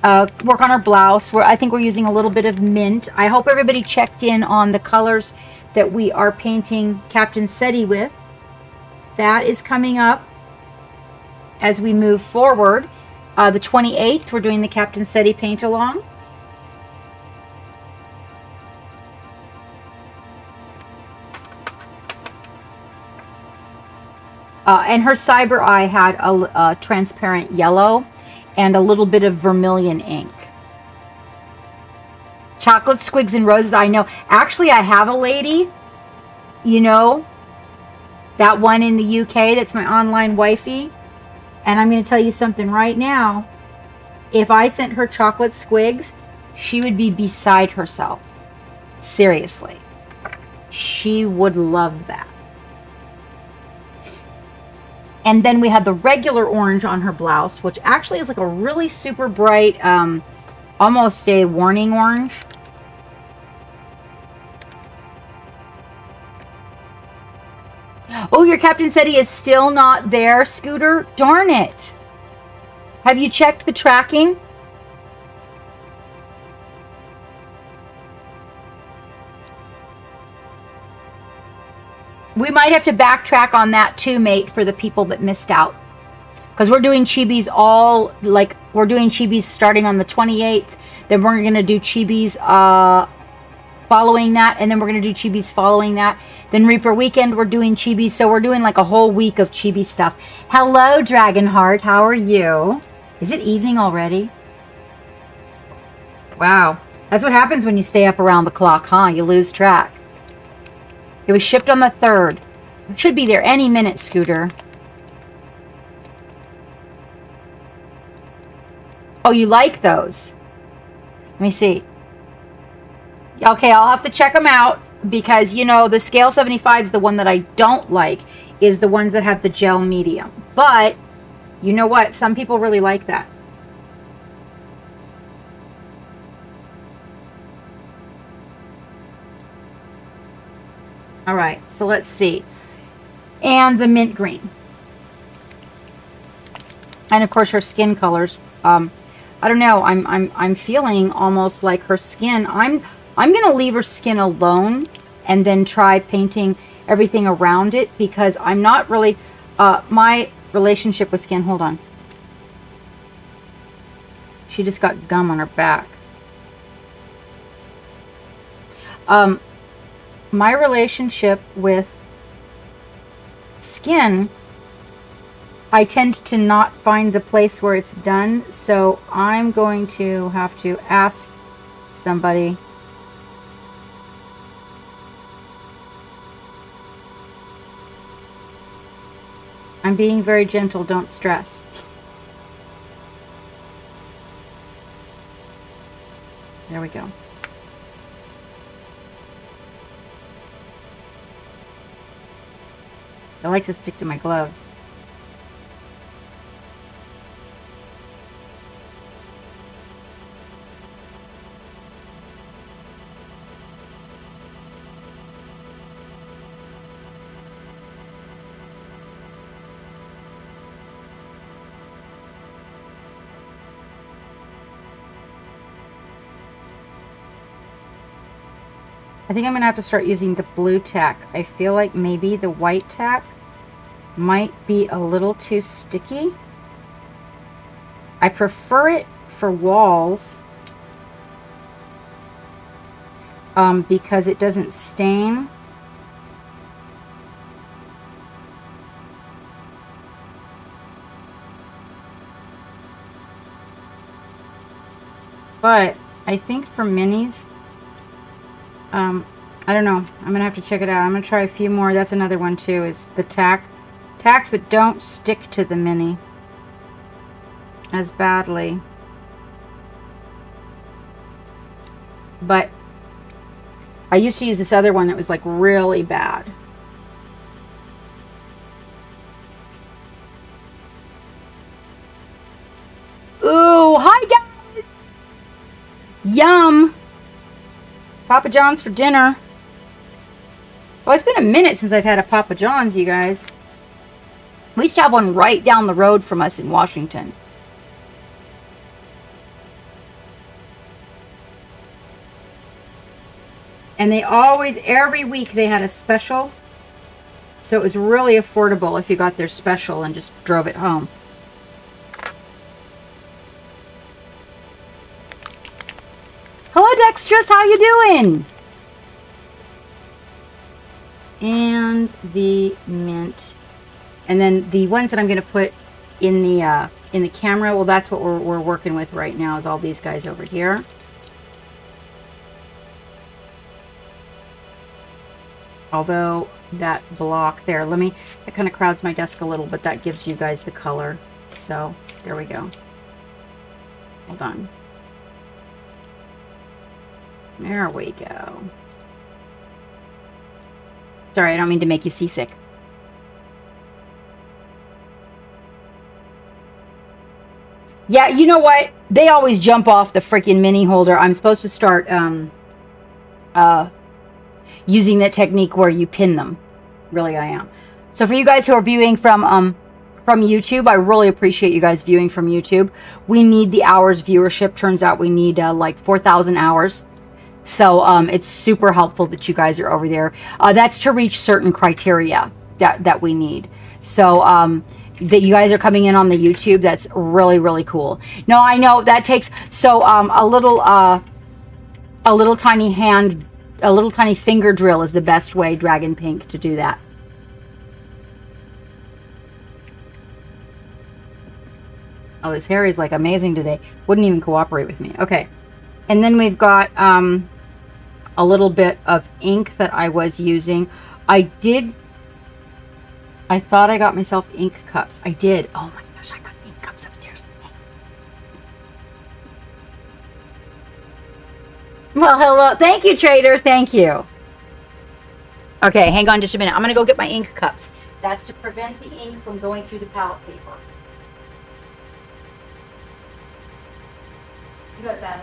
Work on our blouse. I think we're using a little bit of mint. I hope everybody checked in on the colors that we are painting Captain SETI with. That is coming up as we move forward. The 28th, we're doing the Captain SETI paint along. And her Cyber Eye had a transparent yellow and a little bit of vermilion ink. Chocolate squigs and roses, I know. Actually, I have a lady, you know, that one in the UK that's my online wifey. And I'm going to tell you something right now. If I sent her chocolate squigs, she would be beside herself. Seriously. She would love that. And then we have the regular orange on her blouse, which actually is like a really super bright, almost a warning orange. Oh, your Captain SETI is still not there, Scooter? Darn it. Have you checked the tracking? We might have to backtrack on that too, mate, for the people that missed out. Because we're doing chibis all, like, we're doing chibis starting on the 28th. Then we're going to do chibis following that. And then we're going to do chibis following that. Then Reaper Weekend, we're doing chibis. So we're doing like a whole week of chibi stuff. Hello, Dragonheart. How are you? Is it evening already? Wow. That's what happens when you stay up around the clock, huh? You lose track. It was shipped on the 3rd. It should be there any minute, Scooter. Oh, you like those? Let me see. Okay, I'll have to check them out because, you know, the Scale 75 is the one that I don't like, is the ones that have the gel medium. But, you know what? Some people really like that. All right, so let's see. And the mint green. And of course her skin colors. I don't know. I'm feeling almost like her skin. I'm gonna leave her skin alone and then try painting everything around it because I'm not really my relationship with skin. Hold on. She just got gum on her back. My relationship with skin, I tend to not find the place where it's done, so I'm going to have to ask somebody. I'm being very gentle, don't stress. There we go. I like to stick to my gloves. I think I'm going to have to start using the blue tack. I feel like maybe the white tack might be a little too sticky. I prefer it for walls because it doesn't stain. But I think for minis, I don't know. I'm going to have to check it out. I'm going to try a few more. That's another one too, is the tack Tacks that don't stick to the mini as badly. But I used to use this other one that was like really bad. Ooh, hi guys! Yum! Papa John's for dinner. Well, it's been a minute since I've had a Papa John's, you guys. We used to have one right down the road from us in Washington. And they always, every week, they had a special. So it was really affordable if you got their special and just drove it home. Hello, Dextrous. How you doing? And the mint. And then the ones that I'm going to put in the camera, well, that's what we're working with right now, is all these guys over here. Although that block there, it kind of crowds my desk a little, but that gives you guys the color. So there we go. Hold on. There we go. Sorry, I don't mean to make you seasick. Yeah, you know what? They always jump off the freaking mini holder. I'm supposed to start using that technique where you pin them. Really, I am. So for you guys who are viewing from YouTube, I really appreciate you guys viewing from YouTube. We need the hours viewership. Turns out we need like 4,000 hours. So it's super helpful that you guys are over there. That's to reach certain criteria that we need. So that you guys are coming in on the YouTube, that's really, really cool. No, I know that takes, so a little tiny finger drill is the best way, Dragon Pink, to do that. Oh, this hair is like amazing today. Wouldn't even cooperate with me. Okay. And then we've got a little bit of ink that I was using. I thought I got myself ink cups. I did. Oh my gosh, I got ink cups upstairs. Well, hello. Thank you, Trader. Thank you. Okay, hang on just a minute. I'm going to go get my ink cups. That's to prevent the ink from going through the palette paper. You got that.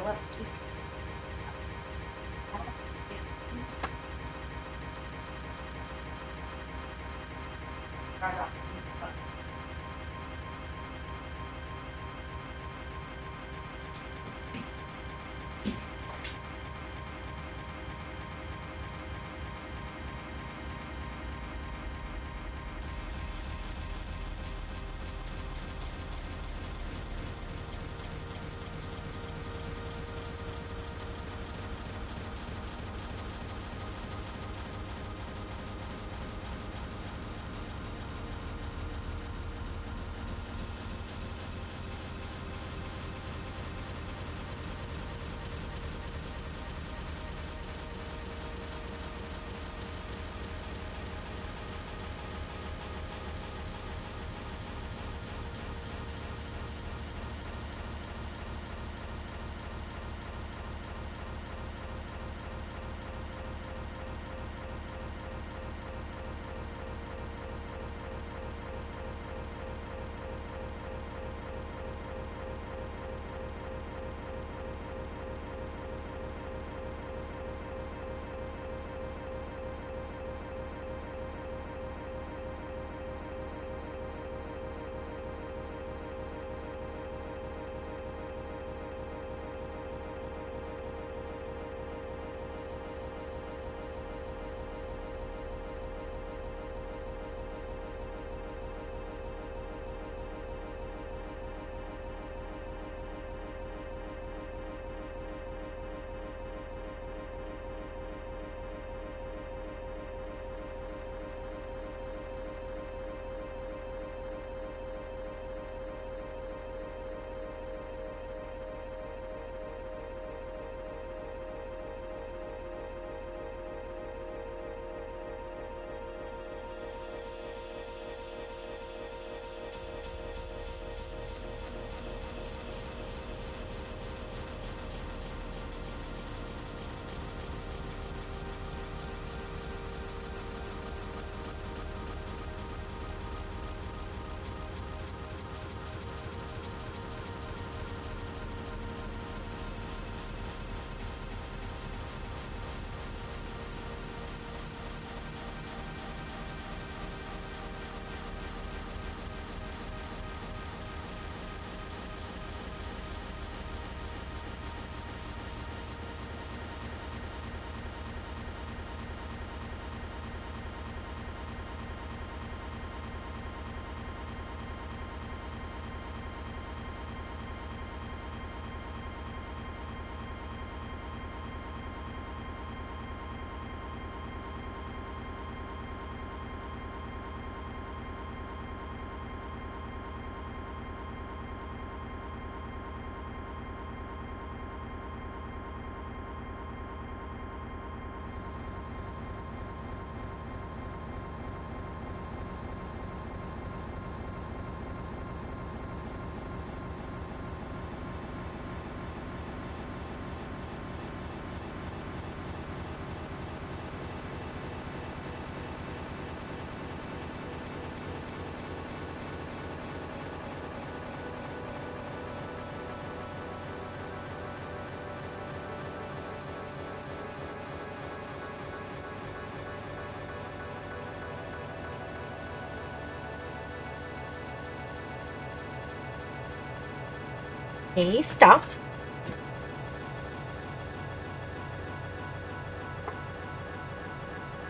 Okay, stuff.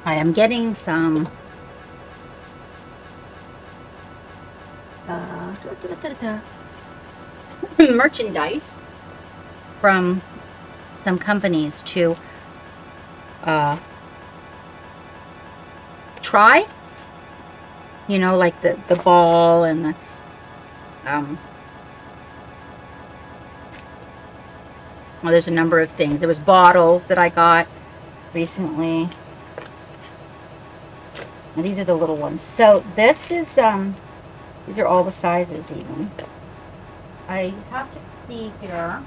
I am getting some merchandise from some companies to try, you know, like the ball and the well, there's a number of things. There was bottles that I got recently. And these are the little ones. So this is these are all the sizes even. I have to see here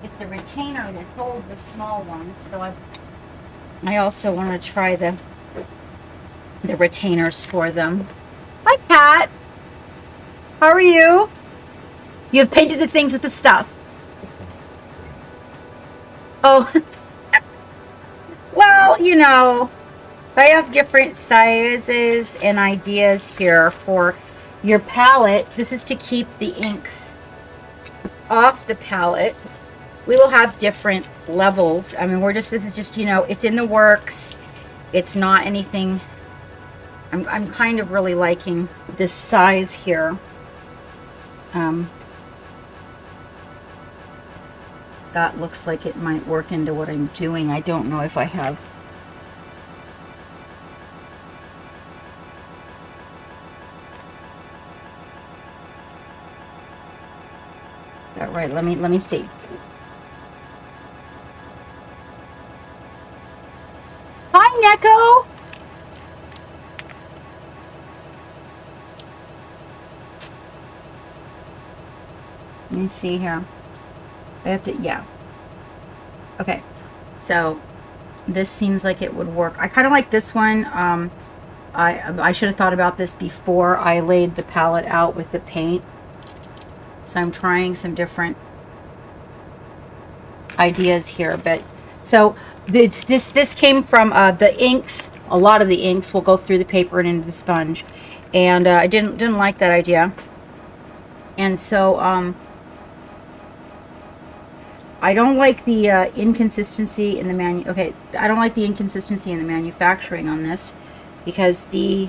if the retainer that holds the small ones. So I also want to try the retainers for them. Hi, Pat. How are you? You have painted the things with the stuff. Oh, well, you know, I have different sizes and ideas here for your palette. This is to keep the inks off the palette. We will have different levels. I mean, this is just, you know, it's in the works. It's not anything. I'm kind of really liking this size here. That looks like it might work into what I'm doing. I don't know if I have. All right, let me see. Hi, Neko. Let me see here. I have to, yeah. Okay, so this seems like it would work. I kind of like this one. I should have thought about this before I laid the palette out with the paint. So I'm trying some different ideas here. But so this came from the inks. A lot of the inks will go through the paper and into the sponge, and I didn't like that idea. And so I don't like the inconsistency in the I don't like the inconsistency in the manufacturing on this, because the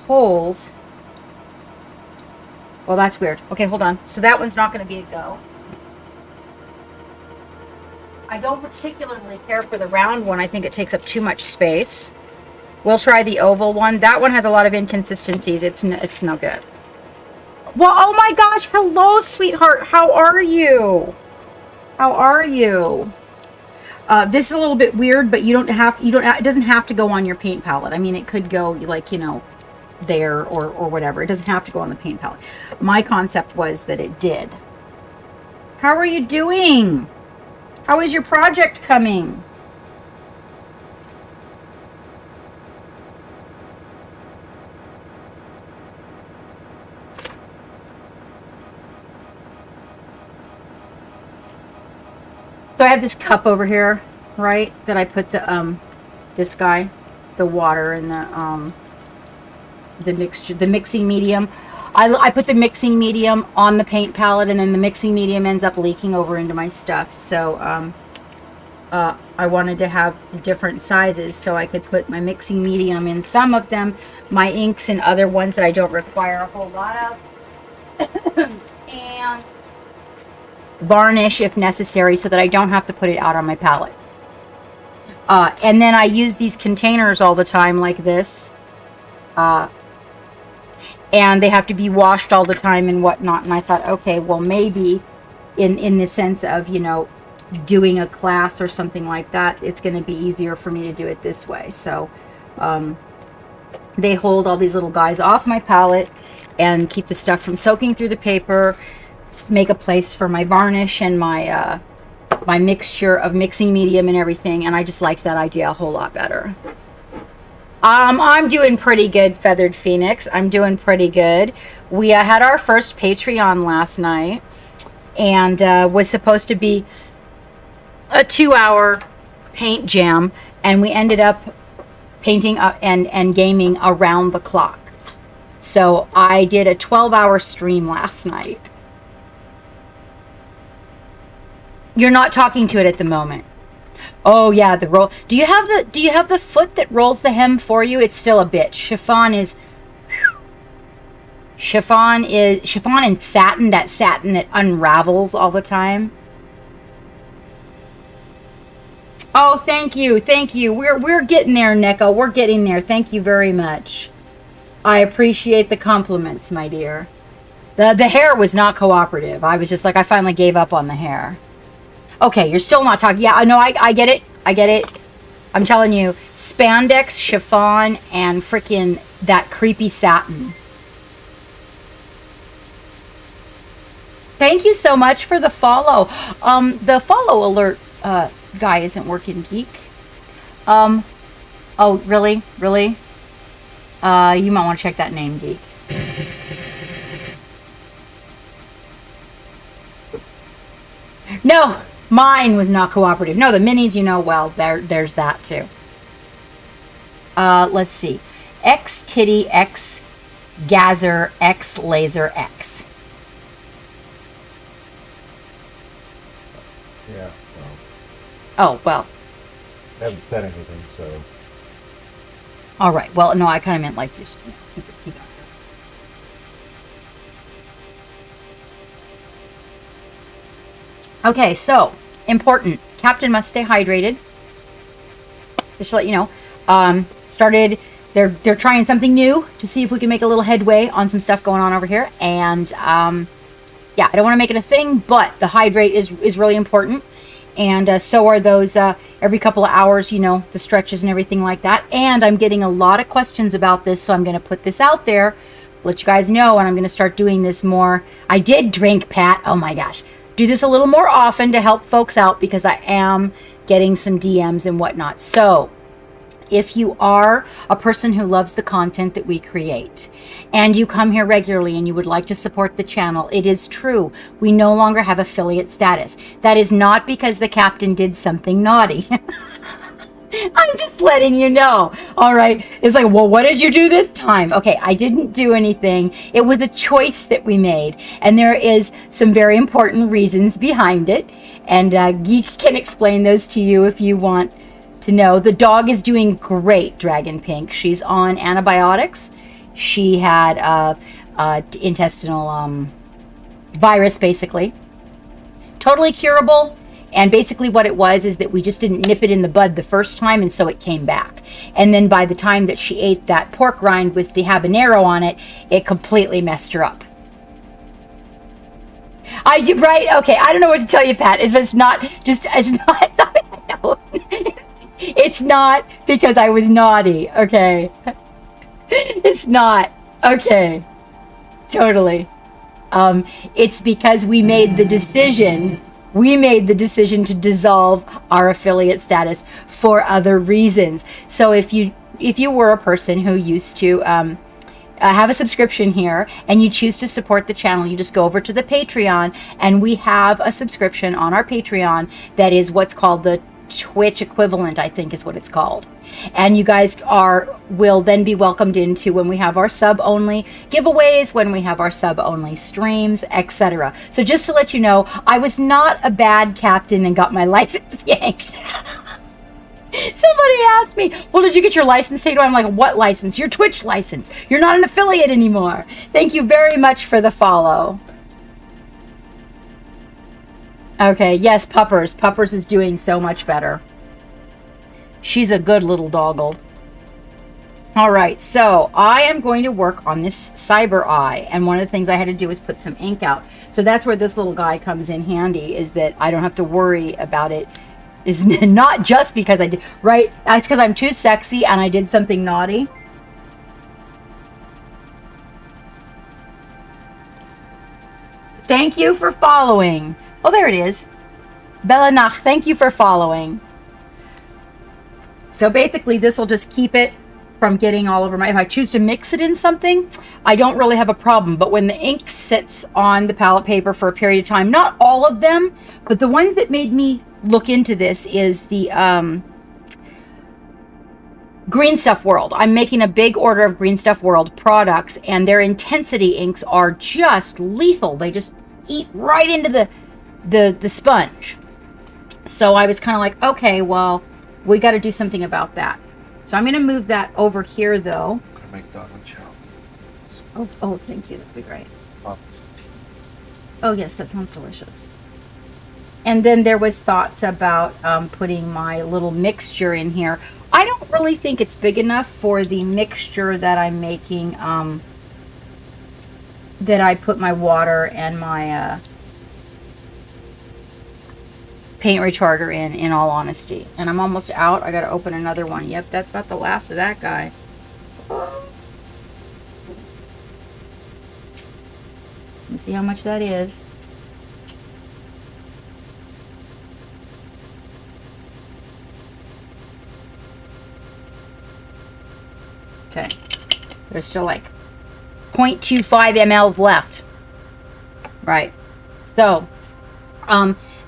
holes. Well, that's weird. Okay, hold on. So that one's not going to be a go. I don't particularly care for the round one. I think it takes up too much space. We'll try the oval one. That one has a lot of inconsistencies. It's no good. Well, oh my gosh, hello, sweetheart. How are you? How are you? This is a little bit weird, but it doesn't have to go on your paint palette. I mean, it could go, like, you know, there or whatever. It doesn't have to go on the paint palette. My concept was that it did. How are you doing? How is your project coming? So I have this cup over here, right, that I put the this guy, the water and the mixture, the mixing medium. I put the mixing medium on the paint palette, and then the mixing medium ends up leaking over into my stuff. So I wanted to have the different sizes so I could put my mixing medium in some of them, my inks in other ones that I don't require a whole lot of, and varnish if necessary, so that I don't have to put it out on my palette. And then I use these containers all the time like this, and they have to be washed all the time and whatnot. And I thought, okay, well, maybe in the sense of, you know, doing a class or something like that, it's going to be easier for me to do it this way. So they hold all these little guys off my palette and keep the stuff from soaking through the paper, make a place for my varnish and my my mixture of mixing medium and everything. And I just liked that idea a whole lot better. I'm doing pretty good, Feathered Phoenix. I'm doing pretty good. We had our first Patreon last night, and was supposed to be a 2-hour paint jam, and we ended up painting and gaming around the clock. So I did a 12-hour stream last night. You're not talking to it at the moment. Oh yeah, the roll. Do you have the foot that rolls the hem for you? It's still a bit. Chiffon and satin, that satin that unravels all the time. Oh, thank you. We're getting there, Neko. We're getting there. Thank you very much. I appreciate the compliments, my dear. The hair was not cooperative. I was just like, I finally gave up on the hair. Okay, you're still not talking. Yeah, no, I get it. I'm telling you, spandex, chiffon, and freaking that creepy satin. Thank you so much for the follow. The follow alert guy isn't working, Geek. Oh, really? You might want to check that name, Geek. No, mine was not cooperative. No, the minis, you know, well, there's that too. Let's see. X titty, X gazer, X laser, X. Yeah. Oh, well. I haven't said anything, so. All right. Well, no, I kind of meant like just keep on. Okay, so important. Captain must stay hydrated. Just to let you know, they're trying something new to see if we can make a little headway on some stuff going on over here. And yeah, I don't want to make it a thing, but the hydrate is really important. And so are those every couple of hours, you know, the stretches and everything like that. And I'm getting a lot of questions about this, so I'm going to put this out there, let you guys know, and I'm going to start doing this more. I did drink, Pat. Oh my gosh. Do this a little more often to help folks out because I am getting some DMs and whatnot. So if you are a person who loves the content that we create and you come here regularly and you would like to support the channel, it is true. We no longer have affiliate status. That is not because the captain did something naughty. I'm just letting you know. All right. It's like, well, what did you do this time? Okay, I didn't do anything. It was a choice that we made. And there is some very important reasons behind it. And Geek can explain those to you if you want to know. The dog is doing great, Dragon Pink. She's on antibiotics. She had intestinal virus, basically. Totally curable. And basically what it was is that we just didn't nip it in the bud the first time, and so it came back. And then by the time that she ate that pork rind with the habanero on it, it completely messed her up. Right? Okay, I don't know what to tell you, Pat. It's not it's not because I was naughty, okay? It's not. Okay. Totally. It's because we made the decision to dissolve our affiliate status for other reasons. So if you were a person who used to have a subscription here and you choose to support the channel, you just go over to the Patreon, and we have a subscription on our Patreon that is what's called the Twitch equivalent, I think is what it's called. And you guys will then be welcomed into when we have our sub-only giveaways, when we have our sub-only streams, etc. So just to let you know, I was not a bad captain and got my license yanked. Somebody asked me, well, did you get your license taken away? I'm like, what license? Your Twitch license. You're not an affiliate anymore. Thank you very much for the follow. Okay, yes, Puppers. Puppers is doing so much better. She's a good little doggle. All right, so I am going to work on this cyber eye, and one of the things I had to do is put some ink out. So that's where this little guy comes in handy, is that I don't have to worry about it. Is not just because I did, right? That's because I'm too sexy and I did something naughty. Thank you for following. Oh, there it is. Belanach, thank you for following. So basically, this will just keep it from getting all over if I choose to mix it in something, I don't really have a problem. But when the ink sits on the palette paper for a period of time, not all of them, but the ones that made me look into this is the Green Stuff World. I'm making a big order of Green Stuff World products, and their intensity inks are just lethal. They just eat right into the sponge. So I was kind of like, okay, well, we got to do something about that. So I'm going to move that over here, though. I'm gonna make that one chow. Oh, thank you. That'd be great. Some tea. Oh, yes, that sounds delicious. And then there was thoughts about putting my little mixture in here. I don't really think it's big enough for the mixture that I'm making, that I put my water and my paint retarder in all honesty. And I'm almost out. I got to open another one. Yep, that's about the last of that guy. Let me see how much that is. Okay, there's still like 0.25 mLs left. Right. So,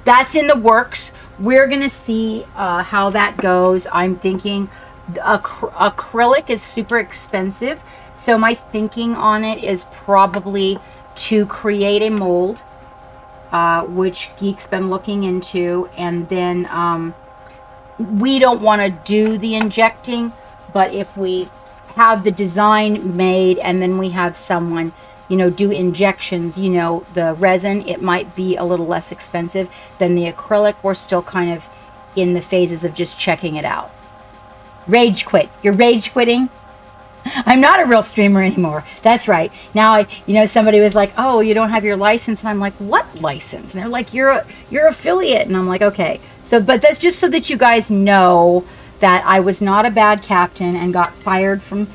that's in the works. We're going to see how that goes. I'm thinking acrylic is super expensive. So my thinking on it is probably to create a mold, which Geek's been looking into. And then we don't want to do the injecting, but if we have the design made and then we have someone, you know, do injections, you know, the resin, it might be a little less expensive than the acrylic. We're still kind of in the phases of just checking it out. Rage quit. You're rage quitting? I'm not a real streamer anymore. That's right. Now, somebody was like, oh, you don't have your license. And I'm like, what license? And they're like, you're affiliate. And I'm like, okay. So, but that's just so that you guys know that I was not a bad captain and got fired from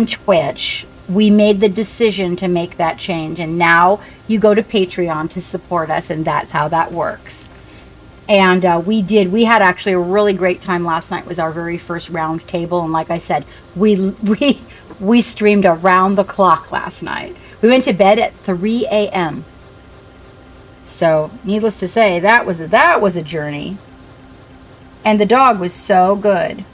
Twitch. We made the decision to make that change, and now you go to Patreon to support us, and that's how that works. And we had actually a really great time last night. It was our very first round table, and like I said, we streamed around the clock last night. We went to bed at 3 a.m. So, needless to say, that was a journey. And the dog was so good.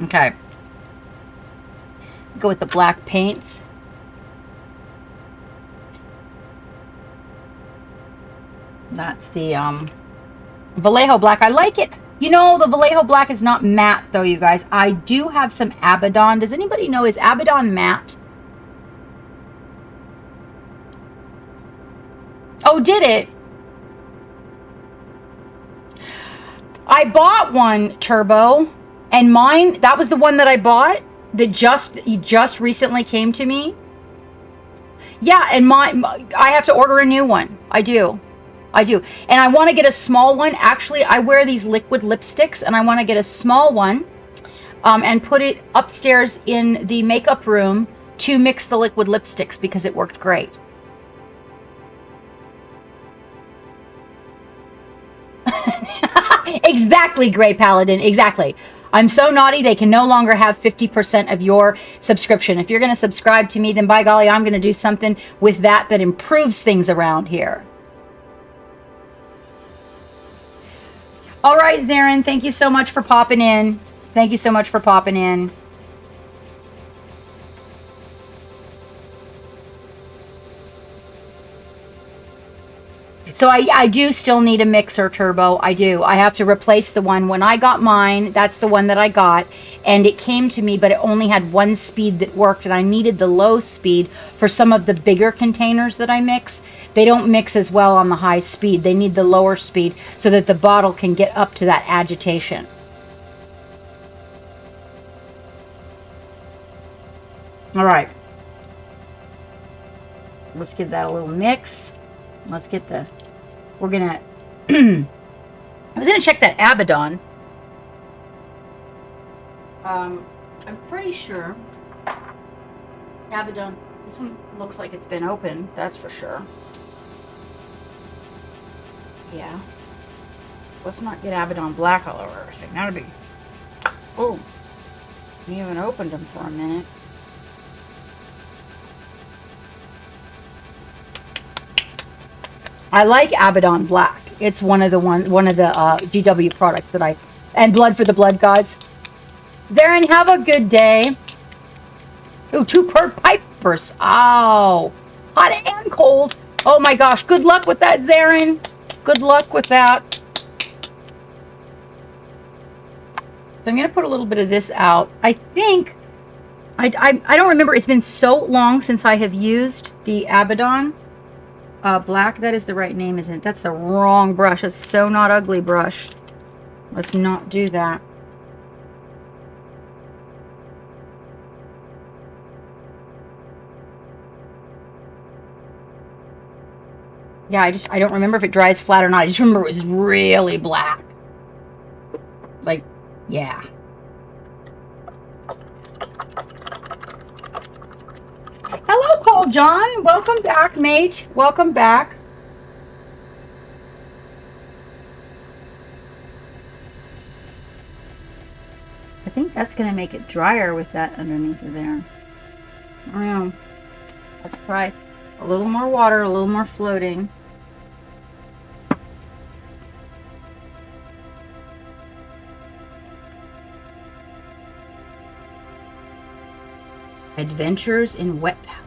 Okay. Go with the black paints. That's the Vallejo black. I like it. You know, the Vallejo black is not matte, though, you guys. I do have some Abaddon. Does anybody know, is Abaddon matte? Oh, did it? I bought one, Turbo, and mine, that was the one that I bought that just recently came to me. Yeah, and I have to order a new one. I do. And I want to get a small one. Actually, I wear these liquid lipsticks, and I want to get a small one and put it upstairs in the makeup room to mix the liquid lipsticks because it worked great. Exactly, Gray Paladin. Exactly. I'm so naughty, they can no longer have 50% of your subscription. If you're going to subscribe to me, then by golly, I'm going to do something with that improves things around here. All right, Zarin, thank you so much for popping in. Thank you so much for popping in. So I do still need a mixer, Turbo. I do. I have to replace the one. When I got mine, that's the one that I got. And it came to me, but it only had one speed that worked. And I needed the low speed for some of the bigger containers that I mix. They don't mix as well on the high speed. They need the lower speed so that the bottle can get up to that agitation. All right. Let's give that a little mix. Let's get the... We're gonna... I was gonna check that Abaddon. I'm pretty sure... Abaddon... This one looks like it's been opened, that's for sure. Yeah. Let's not get Abaddon black all over everything. That'd be... Oh. We haven't opened them for a minute. I like Abaddon Black. It's one of the GW products that and Blood for the Blood Gods. Darren, have a good day. Ooh, 2 per pipers. Ow. Hot and cold. Oh my gosh. Good luck with that, Zarin. Good luck with that. So I'm going to put a little bit of this out. I think, I don't remember. It's been so long since I have used the Abaddon Black. That is the right name, isn't it? That's the wrong brush. It's so not ugly brush. Let's not do that. Yeah, I don't remember if it dries flat or not. I just remember it was really black. Like, yeah. Hello, Paul John. Welcome back, mate. Welcome back. I think that's going to make it drier with that underneath of there. I don't know. Let's try a little more water, a little more floating. Adventures in Wet Powder.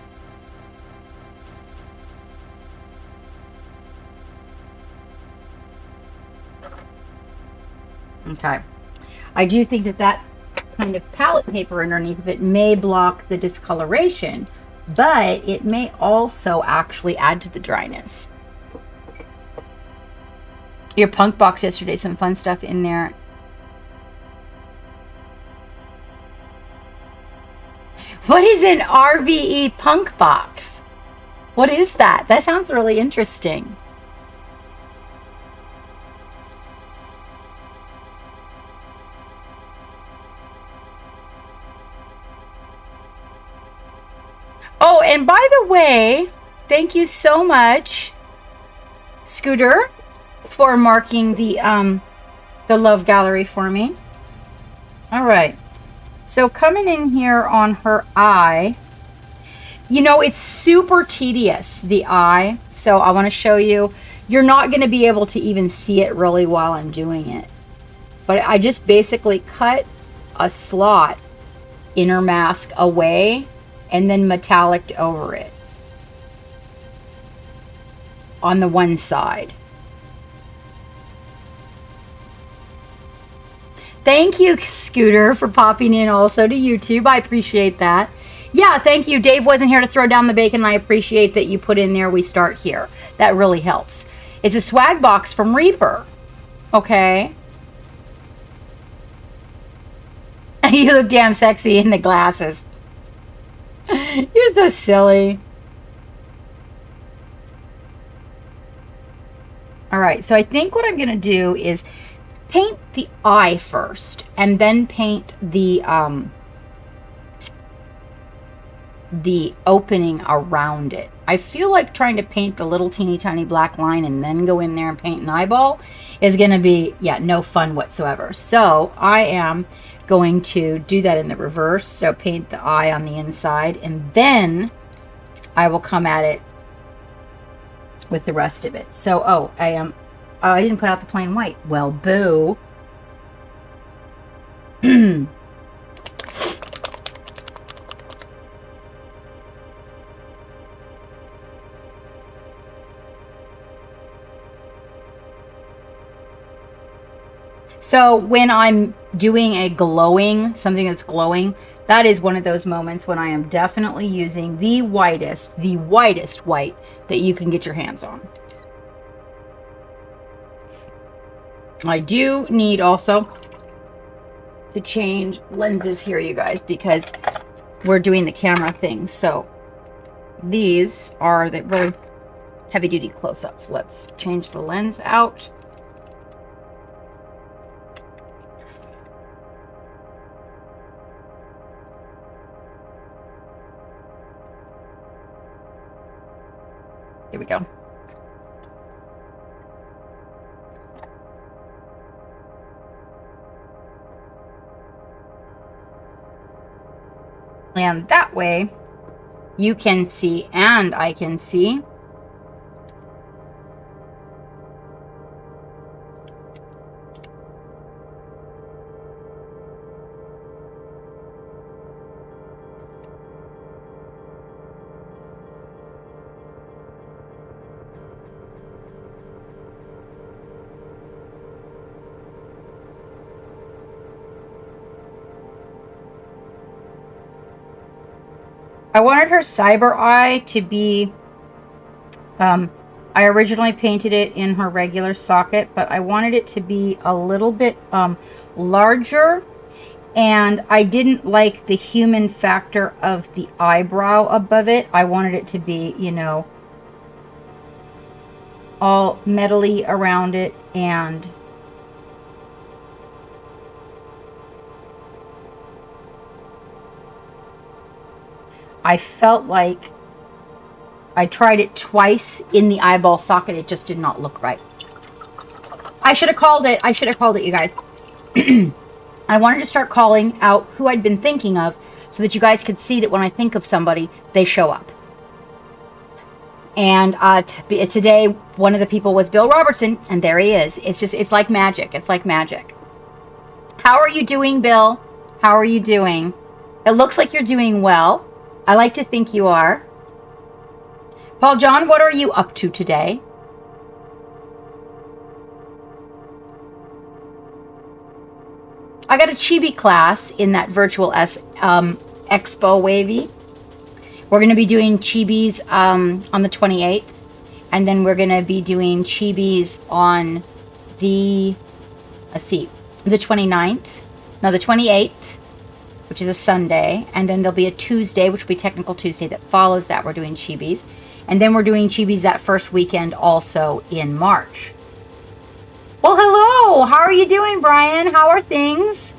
Okay. I do think that kind of palette paper underneath of it may block the discoloration, but it may also actually add to the dryness. Your punk box yesterday, some fun stuff in there. What is an RVE punk box? What is that? That sounds really interesting. Oh, and by the way, thank you so much, Scooter, for marking the love gallery for me. All right. So coming in here on her eye, you know, it's super tedious, the eye. So I want to show you. You're not going to be able to even see it really while I'm doing it. But I just basically cut a slot inner mask away and then metalliced over it on the one side. Thank you, Scooter, for popping in also to YouTube. I appreciate that. Yeah, thank you. Dave wasn't here to throw down the bacon. I appreciate that you put in there, we start here. That really helps. It's a swag box from Reaper. Okay. You look damn sexy in the glasses. You're so silly. All right, so I think what I'm going to do is paint the eye first and then paint the opening around it. I feel like trying to paint the little teeny tiny black line and then go in there and paint an eyeball is going to be, yeah, no fun whatsoever. So I am going to do that in the reverse. So paint the eye on the inside and then I will come at it with the rest of it. So, oh, I didn't put out the plain white. Well, boo. So when I'm doing something that's glowing, that is one of those moments when I am definitely using the whitest white that you can get your hands on. I do need also to change lenses here, you guys, because we're doing the camera thing. So these are the really heavy duty close-ups. Let's change the lens out. Here we go. And that way you can see and I can see I wanted her cyber eye to be, I originally painted it in her regular socket, but I wanted it to be a little bit larger, and I didn't like the human factor of the eyebrow above it. I wanted it to be, you know, all metally around it, and I felt like I tried it twice in the eyeball socket. It just did not look right. I should have called it. I should have called it, you guys. I wanted to start calling out who I'd been thinking of so that you guys could see that when I think of somebody, they show up. And today, one of the people was Bill Robertson, and there he is. It's like magic. It's like magic. How are you doing, Bill? How are you doing? It looks like you're doing well. I like to think you are. Paul John, what are you up to today? I got a chibi class in that virtual expo, Wavy. We're going to be doing chibis on the 28th. And then we're going to be doing chibis on the, let's see, the 29th. No, the 28th, which is a Sunday. And then there'll be a Tuesday, which will be Technical Tuesday that follows that. We're doing chibis. And then we're doing chibis that first weekend also in March. Well, hello. How are you doing, Brian? How are things?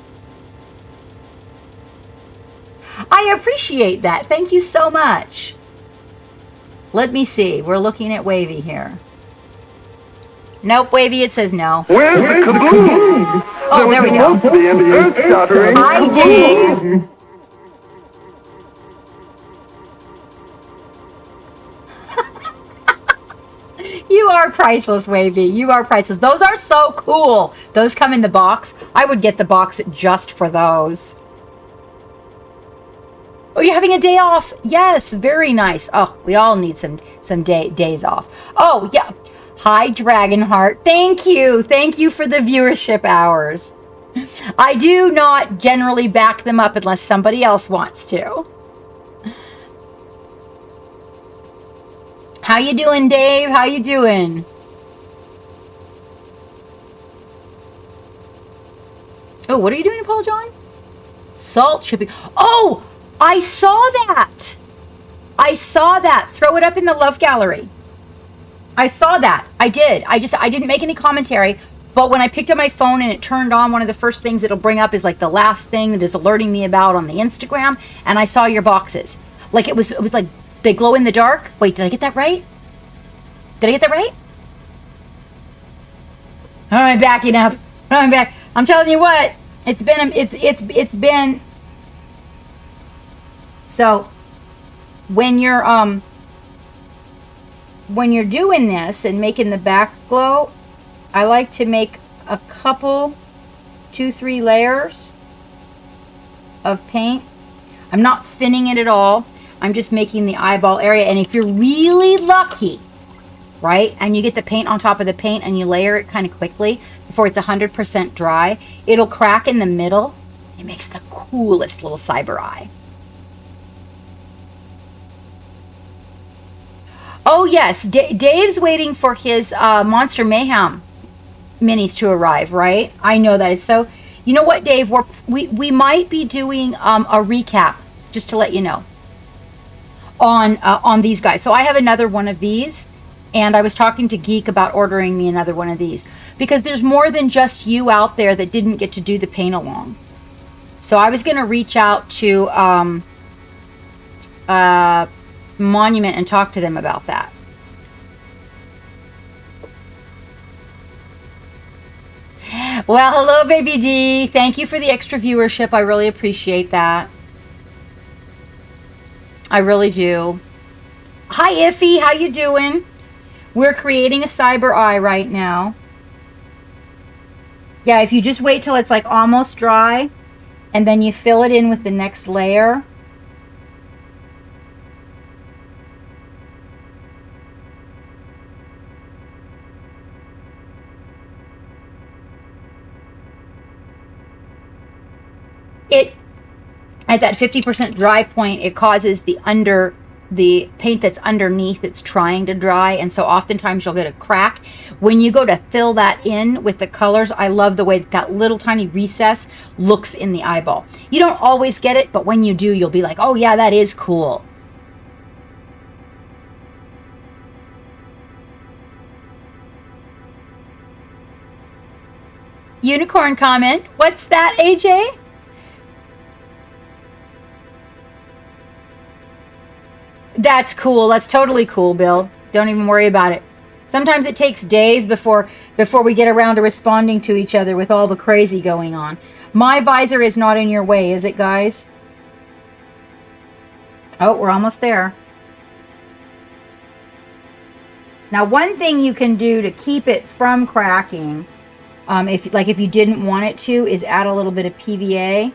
I appreciate that. Thank you so much. Let me see. We're looking at Wavy here. Nope, Wavy, it says no. Where's the kaboom? Oh, there we go. Hi, Dave. You are priceless, Wavy. You are priceless. Those are so cool. Those come in the box. I would get the box just for those. Oh, you're having a day off? Yes, very nice. Oh, we all need some days off. Oh, yeah. Hi, Dragonheart. Thank you. Thank you for the viewership hours. I do not generally back them up unless somebody else wants to. How you doing, Dave? How you doing? Oh, what are you doing, Paul John? Salt shipping. Oh, I saw that. I saw that. Throw it up in the love gallery. I saw that. I did. I didn't make any commentary, but when I picked up my phone and it turned on, one of the first things it'll bring up is like the last thing that is alerting me about on the Instagram, and I saw your boxes. Like it was like they glow in the dark. Wait, did I get that right? Did I get that right? All right, backing up. I'm back. I'm telling you what, it's been so when you're doing this and making the back glow, I like to make a couple 2-3 layers of paint. I'm not thinning it at all. I'm just making the eyeball area. And if you're really lucky, right, and you get the paint on top of the paint and you layer it kind of quickly before it's 100% dry, it'll crack in the middle. It makes the coolest little cyber eye. Oh, yes. Dave's waiting for his Monster Mayhem minis to arrive, right? I know that. So, you know what, Dave? We might be doing a recap, just to let you know, on these guys. So I have another one of these, and I was talking to Geek about ordering me another one of these, because there's more than just you out there that didn't get to do the paint along. So I was going to reach out to Monument and talk to them about that. Well, hello, Baby D. Thank you for the extra viewership. I really appreciate that. I really do. Hi, Iffy. How you doing? We're creating a cyber eye right now. Yeah, if you just wait till it's like almost dry, and then you fill it in with the next layer. At that 50% dry point, it causes the paint that's underneath it's trying to dry, and so oftentimes you'll get a crack. When you go to fill that in with the colors, I love the way that little tiny recess looks in the eyeball. You don't always get it, but when you do, you'll be like, oh yeah, that is cool. Unicorn comment. What's that, AJ? That's cool. That's totally cool, Bill. Don't even worry about it. Sometimes it takes days before we get around to responding to each other with all the crazy going on. My visor is not in your way, is it, guys? Oh, we're almost there. Now, one thing you can do to keep it from cracking, if you didn't want it to, is add a little bit of PVA.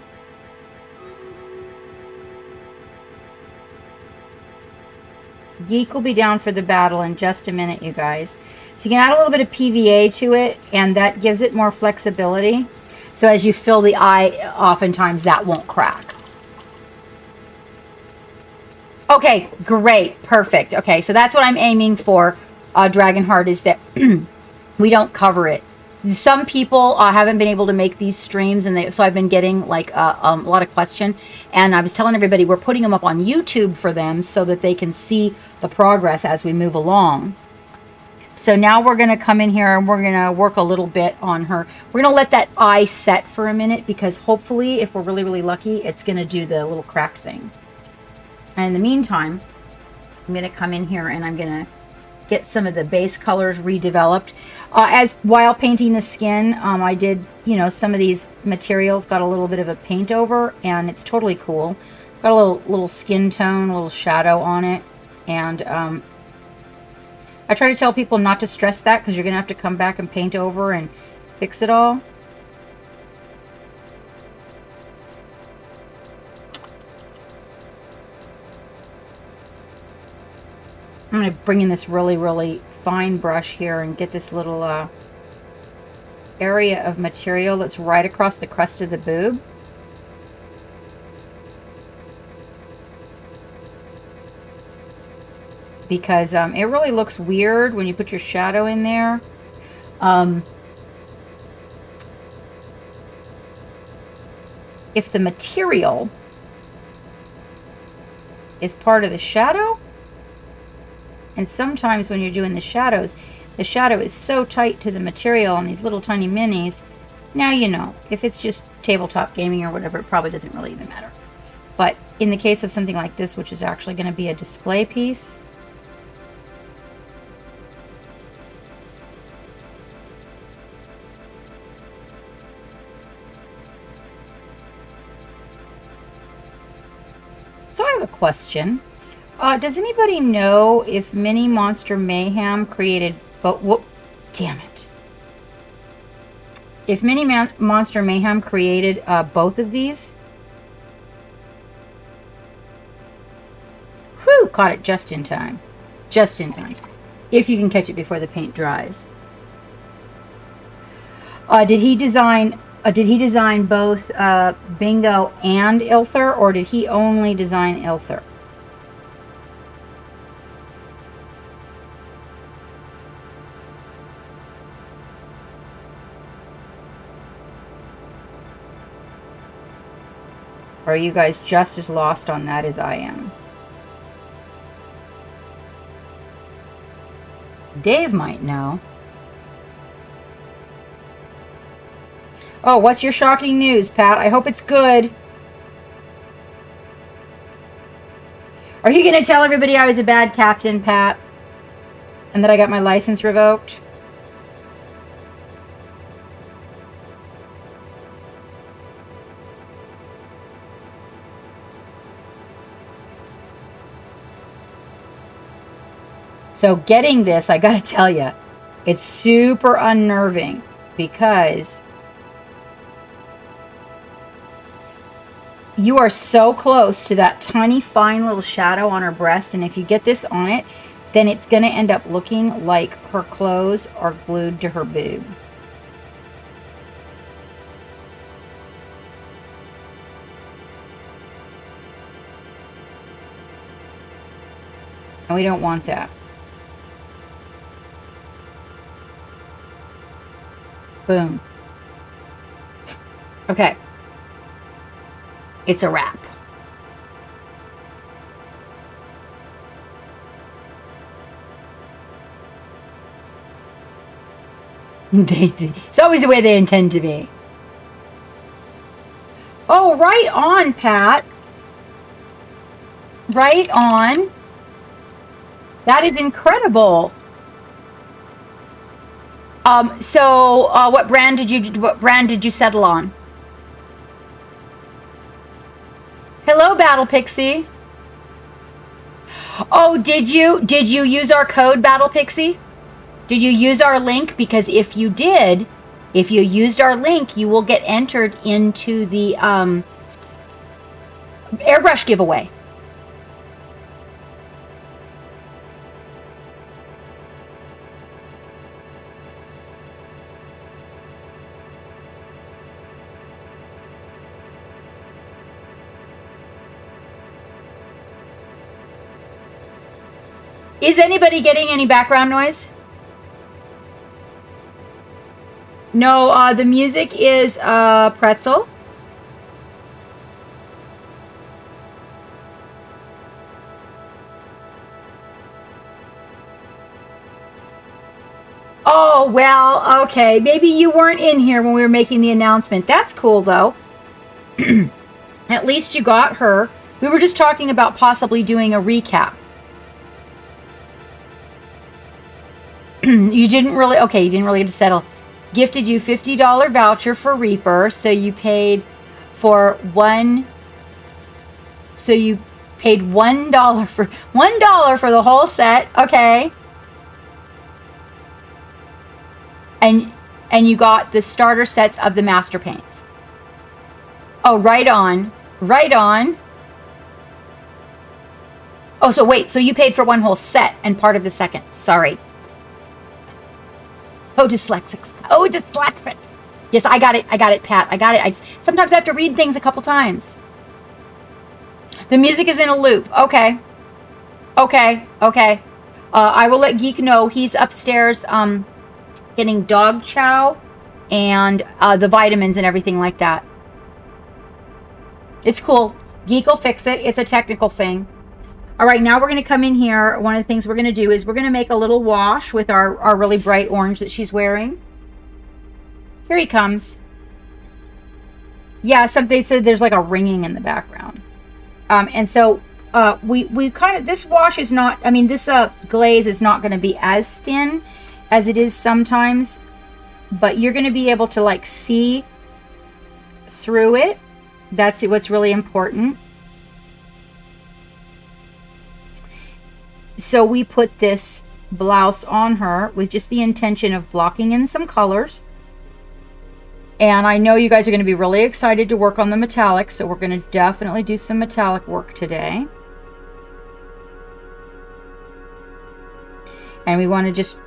Geek will be down for the battle in just a minute, you guys. So you can add a little bit of PVA to it, and that gives it more flexibility. So as you fill the eye, oftentimes that won't crack. Okay, great, perfect. Okay, so that's what I'm aiming for, Dragonheart, is that we don't cover it. Some people haven't been able to make these streams, and so I've been getting like a lot of question. And I was telling everybody we're putting them up on YouTube for them so that they can see the progress as we move along. So now we're going to come in here and we're going to work a little bit on her. We're going to let that eye set for a minute, because hopefully, if we're really, really lucky, it's going to do the little crack thing. And in the meantime, I'm going to come in here and I'm going to get some of the base colors redeveloped. While painting the skin, I did, some of these materials got a little bit of a paint over, and it's totally cool. Got a little skin tone, a little shadow on it, and I try to tell people not to stress that, because you're going to have to come back and paint over and fix it all. I'm going to bring in this really, really fine brush here and get this little area of material that's right across the crest of the boob. Because it really looks weird when you put your shadow in there. If the material is part of the shadow, and sometimes when you're doing the shadows, the shadow is so tight to the material on these little tiny minis. Now, if it's just tabletop gaming or whatever, it probably doesn't really even matter. But in the case of something like this, which is actually going to be a display piece, so I have a question. Does anybody know if Mini Monster Mayhem created damn it. If Mini Monster Mayhem created both of these? Whew, caught it just in time. Just in time. If you can catch it before the paint dries. Did he design both Bingo and Ilther, or did he only design Ilther? Or are you guys just as lost on that as I am? Dave might know. Oh, what's your shocking news, Pat? I hope it's good. Are you going to tell everybody I was a bad captain, Pat? And that I got my license revoked? So getting this, I gotta tell you, it's super unnerving, because you are so close to that tiny fine little shadow on her breast, and if you get this on it, then it's gonna end up looking like her clothes are glued to her boob. And we don't want that. Boom. Okay. It's a wrap. It's always the way they intend to be. Oh, right on, Pat. Right on. That is incredible. So what brand did you settle on? Hello, Battle Pixie. Oh, did you use our code, Battle Pixie? Did you use our link? Because if you did, if you used our link, you will get entered into the airbrush giveaway. Is anybody getting any background noise? No, the music is Pretzel. Oh, well, okay. Maybe you weren't in here when we were making the announcement. That's cool, though. At least you got her. We were just talking about possibly doing a recap. You didn't really get to settle. Gifted you $50 voucher for Reaper, so you paid for $1 for the whole set, okay? And you got the starter sets of the master paints. Oh, right on. Right on. Oh, so wait, so you paid for one whole set and part of the second. Sorry. Oh, dyslexic. Oh, dyslexic. Yes, I got it, Pat. I got it. Sometimes I have to read things a couple times. The music is in a loop. Okay. Okay. I will let Geek know he's upstairs getting dog chow and the vitamins and everything like that. It's cool. Geek will fix it. It's a technical thing. All right, now we're going to come in here. One of the things we're going to do is we're going to make a little wash with our really bright orange that she's wearing. Here he comes. Yeah, they said there's like a ringing in the background. And so we kind of, this wash is not, I mean, this glaze is not going to be as thin as it is sometimes, but you're going to be able to like see through it. That's what's really important. So we put this blouse on her with just the intention of blocking in some colors. And I know you guys are going to be really excited to work on the metallic, so we're going to definitely do some metallic work today. And we want to just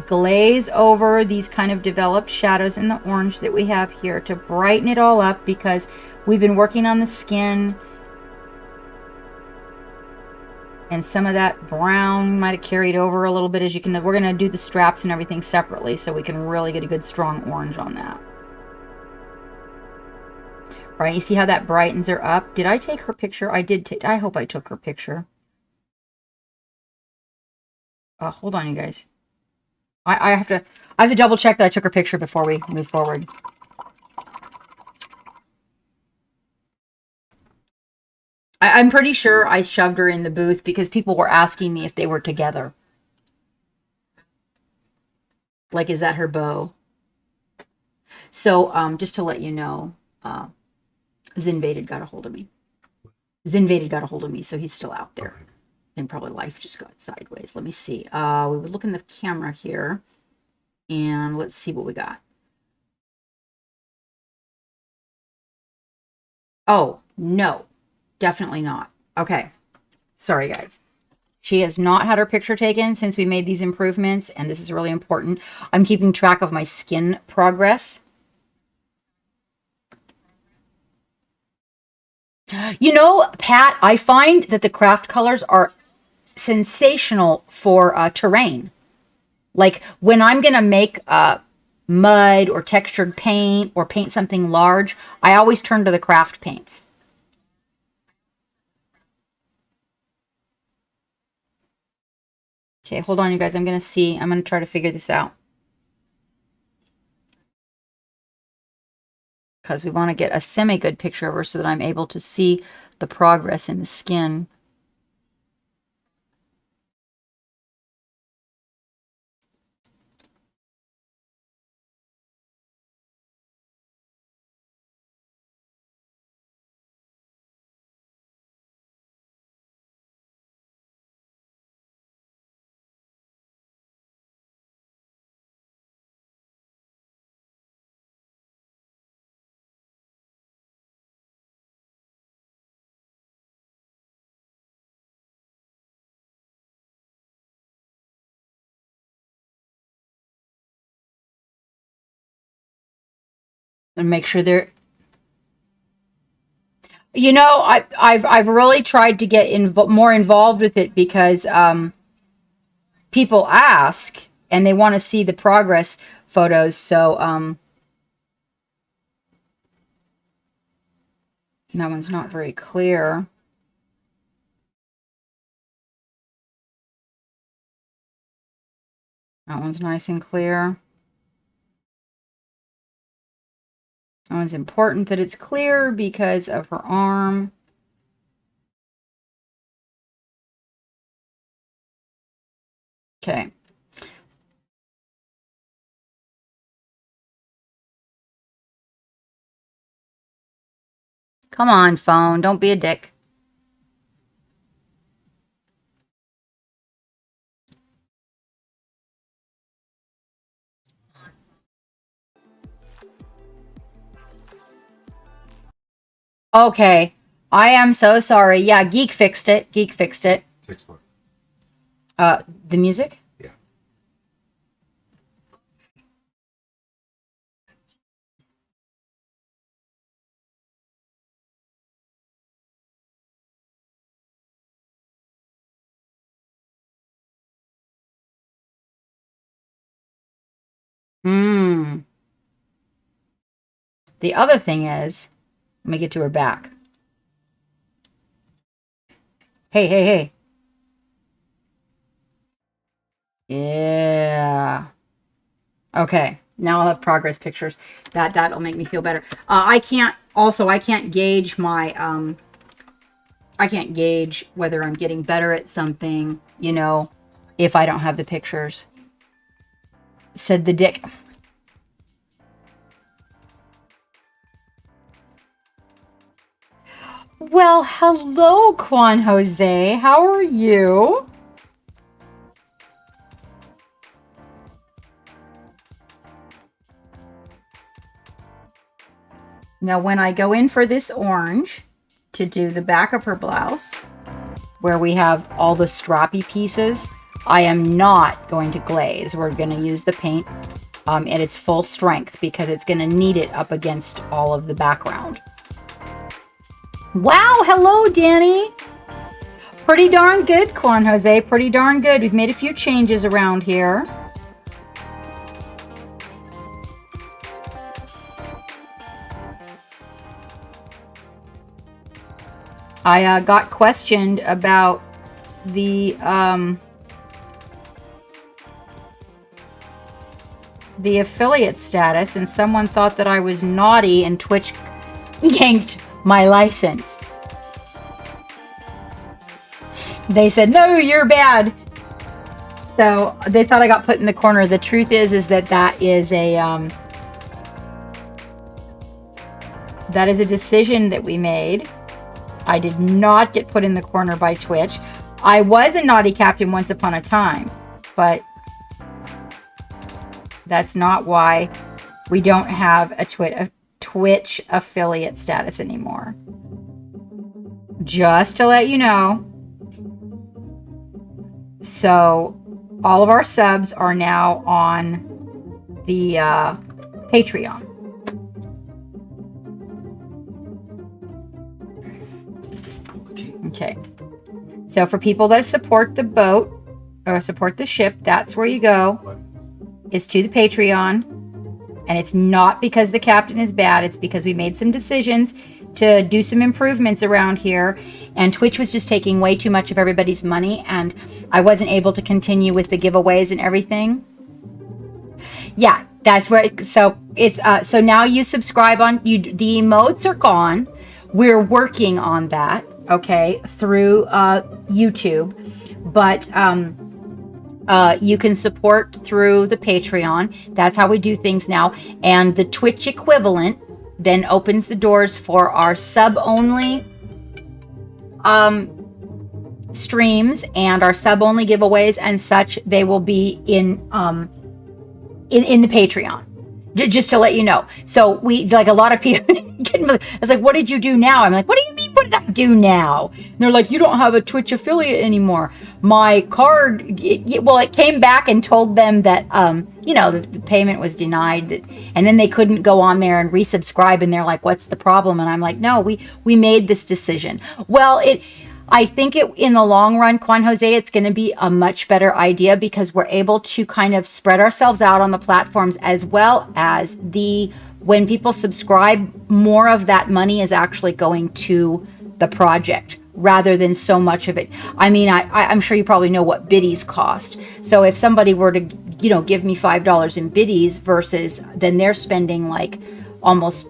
glaze over these kind of developed shadows in the orange that we have here to brighten it all up, because we've been working on the skin. And some of that brown might have carried over a little bit. As you can, we're going to do the straps and everything separately so we can really get a good strong orange on that. Right, you see how that brightens her up? Did I take her picture? I did. I hope I took her picture. Hold on, you guys. I have to double check that I took her picture before we move forward. I'm pretty sure I shoved her in the booth because people were asking me if they were together. Like, is that her beau? So, just to let you know, Zinvaded got a hold of me. So he's still out there. And probably life just got sideways. Let me see. We would look in the camera here. And let's see what we got. Oh, no. Definitely not. Okay. Sorry, guys. She has not had her picture taken since we made these improvements, and this is really important. I'm keeping track of my skin progress. You know, Pat, I find that the craft colors are sensational for terrain. Like when I'm going to make mud or textured paint or paint something large, I always turn to the craft paints. Okay, hold on, you guys. I'm going to try to figure this out. Because we want to get a semi-good picture of her so that I'm able to see the progress in the skin. And make sure they're, you know, I've really tried to get more involved with it because people ask and they want to see the progress photos. So that one's not very clear. That one's nice and clear. That one's important that it's clear because of her arm. Okay. Come on, phone. Don't be a dick. Okay. I am so sorry. Yeah, Geek fixed it. Geek fixed it. Fix what? The music? Yeah. Hmm. The other thing is, let me get to her back. Hey, hey, hey. Yeah. Okay. Now I'll have progress pictures. That'll make me feel better. I can't gauge my I can't gauge whether I'm getting better at something, you know, if I don't have the pictures. Said the dick. Well, hello, Juan Jose. How are you? Now, when I go in for this orange to do the back of her blouse, where we have all the strappy pieces, I am not going to glaze. We're going to use the paint at its full strength because it's going to need it up against all of the background. Wow, hello, Danny. Pretty darn good, Juan Jose. Pretty darn good. We've made a few changes around here. I got questioned about the affiliate status, and someone thought that I was naughty and Twitch yanked my license. They said, no, you're bad. So they thought I got put in the corner. The truth is that that is a decision that we made. I did not get put in the corner by Twitch. I was a naughty captain once upon a time, but that's not why we don't have a Twitch affiliate status anymore. Just to let you know. So all of our subs are now on the Patreon. Okay. So for people that support the boat or support the ship, that's where you go, is to the Patreon. And it's not because the captain is bad. It's because we made some decisions to do some improvements around here. And Twitch was just taking way too much of everybody's money. And I wasn't able to continue with the giveaways and everything. Yeah, that's where. So it's so now you subscribe on you. The emotes are gone. We're working on that. Okay, through YouTube, but you can support through the Patreon. That's how we do things now. And the Twitch equivalent then opens the doors for our sub-only streams and our sub-only giveaways and such. They will be in the Patreon. Just to let you know. So we, like a lot of people, I was like, what did you do now? I'm like, what do you mean, what did I do now? And they're like, you don't have a Twitch affiliate anymore. My card, it came back and told them that, the payment was denied. And then they couldn't go on there and resubscribe. And they're like, what's the problem? And I'm like, no, we made this decision. Well, I think in the long run, Juan Jose, it's going to be a much better idea because we're able to kind of spread ourselves out on the platforms, as well as when people subscribe, more of that money is actually going to the project rather than so much of it. I mean, I'm sure you probably know what biddies cost. So if somebody were to, give me $5 in biddies versus then they're spending like almost,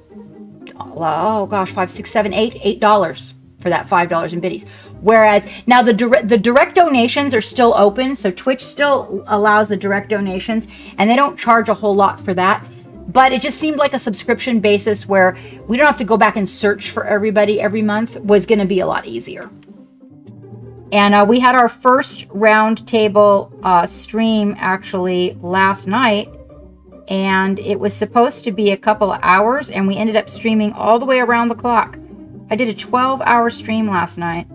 $5, $6, $7, $8 for that $5 in biddies. Whereas now the direct donations are still open. So Twitch still allows the direct donations and they don't charge a whole lot for that. But it just seemed like a subscription basis where we don't have to go back and search for everybody every month was going to be a lot easier. And we had our first round table stream actually last night. And it was supposed to be a couple of hours. And we ended up streaming all the way around the clock. I did a 12-hour stream last night.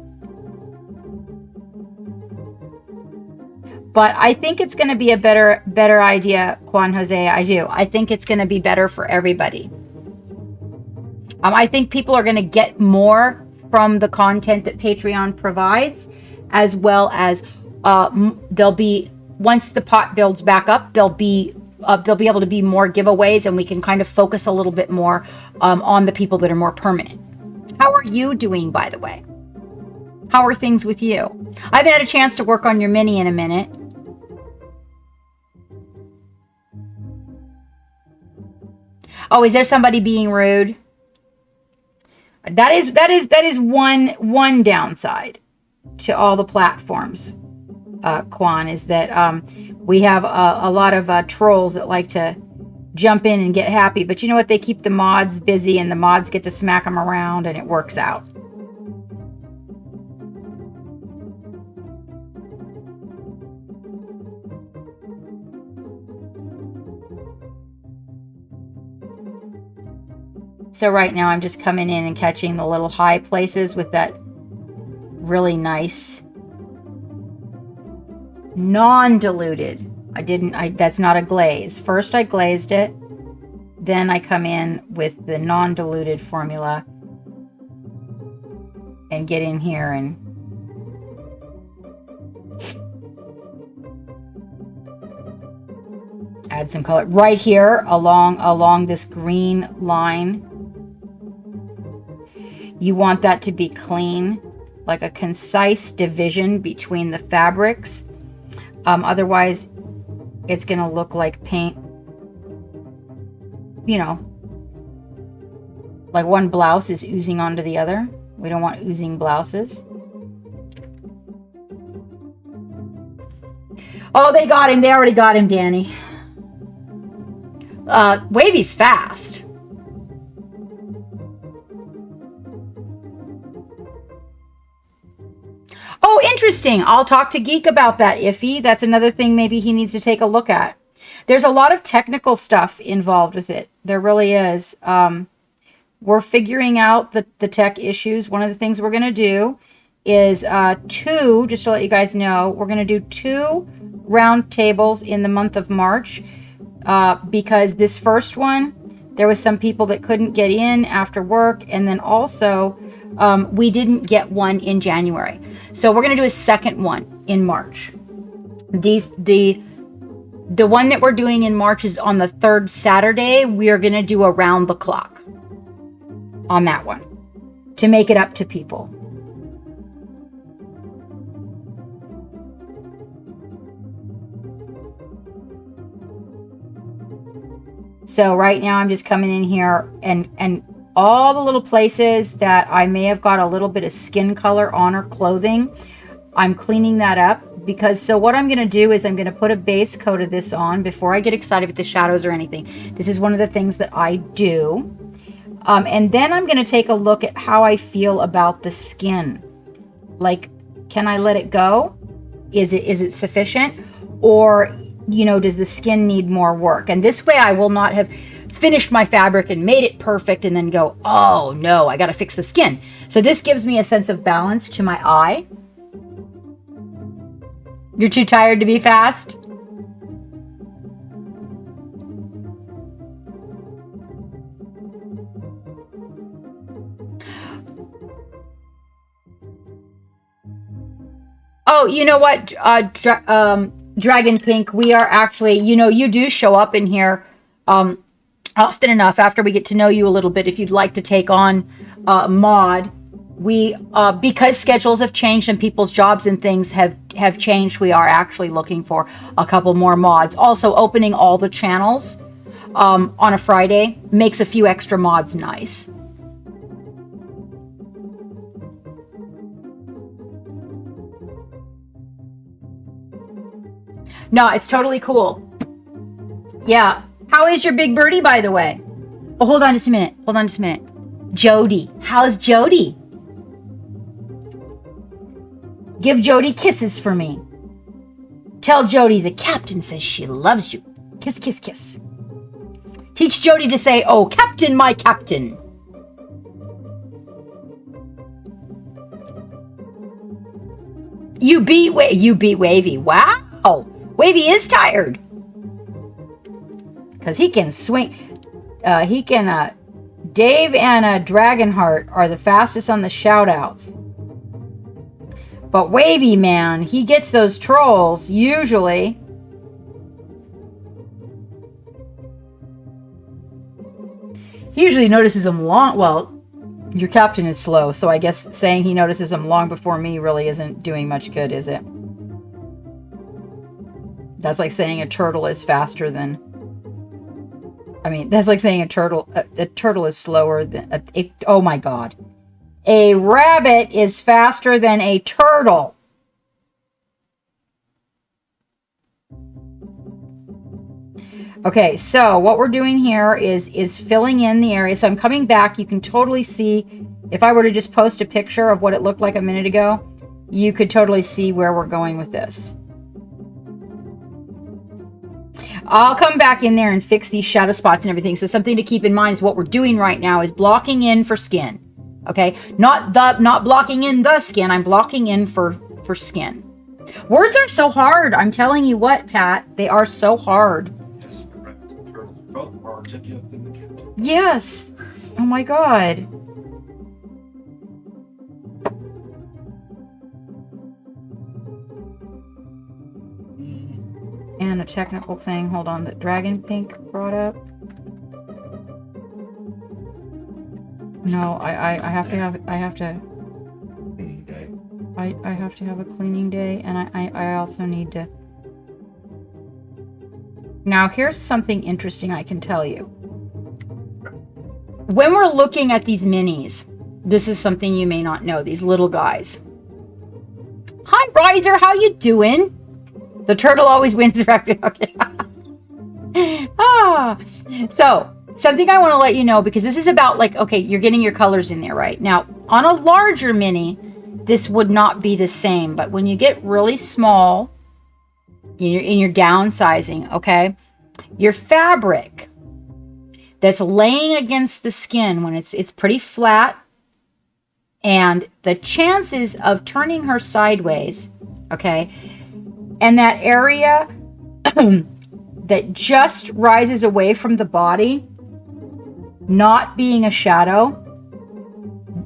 But I think it's going to be a better idea, Juan Jose. I do. I think it's going to be better for everybody. I think people are going to get more from the content that Patreon provides, as well as there'll be, once the pot builds back up, they'll be able to be more giveaways, and we can kind of focus a little bit more on the people that are more permanent. How are you doing, by the way? How are things with you? I haven't had a chance to work on your mini in a minute. Oh, is there somebody being rude? That is one downside to all the platforms, Quan, is that we have a lot of trolls that like to jump in and get happy. But you know what? They keep the mods busy and the mods get to smack them around and it works out. So right now I'm just coming in and catching the little high places with that really nice non-diluted. That's not a glaze. First I glazed it. Then I come in with the non-diluted formula and get in here and add some color right here along this green line. You want that to be clean, like a concise division between the fabrics. Otherwise, it's going to look like paint, like one blouse is oozing onto the other. We don't want oozing blouses. Oh, they got him. They already got him, Danny. Wavy's fast. Oh, interesting. I'll talk to Geek about that, Iffy. That's another thing maybe he needs to take a look at. There's a lot of technical stuff involved with it. There really is. We're figuring out the tech issues. One of the things we're going to do is just to let you guys know, we're going to do 2 round tables in the month of March because this first one, There was some people that couldn't get in after work, and then also we didn't get one in January. So we're going to do a second one in March. The one that we're doing in March is on the third Saturday. We are going to do around the clock on that one to make it up to people. So right now I'm just coming in here and all the little places that I may have got a little bit of skin color on her clothing, I'm cleaning that up, because so what I'm going to do is I'm going to put a base coat of this on before I get excited with the shadows or anything. This is one of the things that I do. And then I'm going to take a look at how I feel about the skin. Like, can I let it go? Is it sufficient? Or, you know, does the skin need more work? And this way I will not have finished my fabric and made it perfect and then go, oh no, I got to fix the skin. So this gives me a sense of balance to my eye. You're too tired to be fast? Oh, you know what, Dragon Pink, we are actually, you know, you do show up in here often enough after we get to know you a little bit. If you'd like to take on mod, we because schedules have changed and people's jobs and things have changed, we are actually looking for a couple more mods. Also, opening all the channels on a Friday makes a few extra mods nice. No, it's totally cool. Yeah. How is your big birdie, by the way? Oh, hold on just a minute. Hold on just a minute. Jody. How's Jody? Give Jody kisses for me. Tell Jody the captain says she loves you. Kiss, kiss, kiss. Teach Jody to say, oh, captain, my captain. You beat Wavy. Wow. Wavy is tired. Because he can swing. Dave and Dragonheart are the fastest on the shout-outs. But Wavy, man, he gets those trolls, usually. He usually notices them long. Well, your captain is slow, so I guess saying he notices them long before me really isn't doing much good, is it? That's like saying a turtle is faster than... I mean, that's like saying a turtle is slower than... oh my god. A rabbit is faster than a turtle. Okay, so what we're doing here is filling in the area. So I'm coming back. You can totally see, if I were to just post a picture of what it looked like a minute ago, you could totally see where we're going with this. I'll come back in there and fix these shadow spots and everything. So something to keep in mind is what we're doing right now is blocking in for skin. Okay, not blocking in the skin. I'm blocking in for skin. Words are so hard. I'm telling you what, Pat, they are so hard. Yes. Oh my god. And a technical thing, hold on, that Dragon Pink brought up. No, I have to have a cleaning day, and I also need to. Now here's something interesting I can tell you. When we're looking at these minis, this is something you may not know, these little guys. Hi Riser, how you doing? The turtle always wins. Okay. So something I want to let you know, because this is about like, okay, you're getting your colors in there, right? Now, on a larger mini, this would not be the same. But when you get really small, in your downsizing, okay, your fabric that's laying against the skin when it's pretty flat, and the chances of turning her sideways, okay, and that area that just rises away from the body, not being a shadow,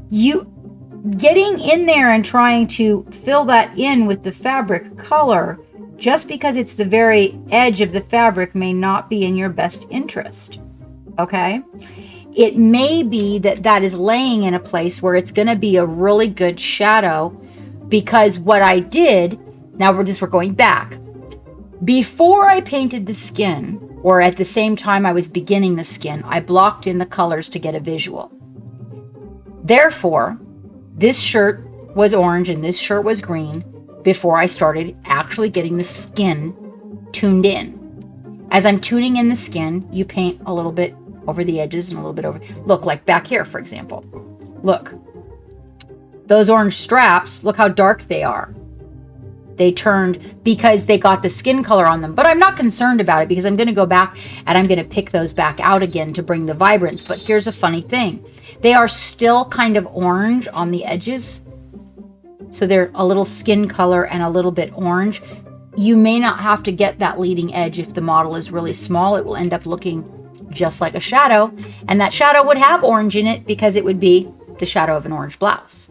you getting in there and trying to fill that in with the fabric color, just because it's the very edge of the fabric, may not be in your best interest. Okay? It may be that that is laying in a place where it's going to be a really good shadow, because what I did, now we're going back. Before I painted the skin, or at the same time I was beginning the skin, I blocked in the colors to get a visual. Therefore, this shirt was orange and this shirt was green before I started actually getting the skin tuned in. As I'm tuning in the skin, you paint a little bit over the edges and a little bit over. Look, like back here, for example. Look. Those orange straps, look how dark they are. They turned because they got the skin color on them. But I'm not concerned about it, because I'm going to go back and I'm going to pick those back out again to bring the vibrance. But here's a funny thing. They are still kind of orange on the edges. So they're a little skin color and a little bit orange. You may not have to get that leading edge if the model is really small. It will end up looking just like a shadow. And that shadow would have orange in it because it would be the shadow of an orange blouse.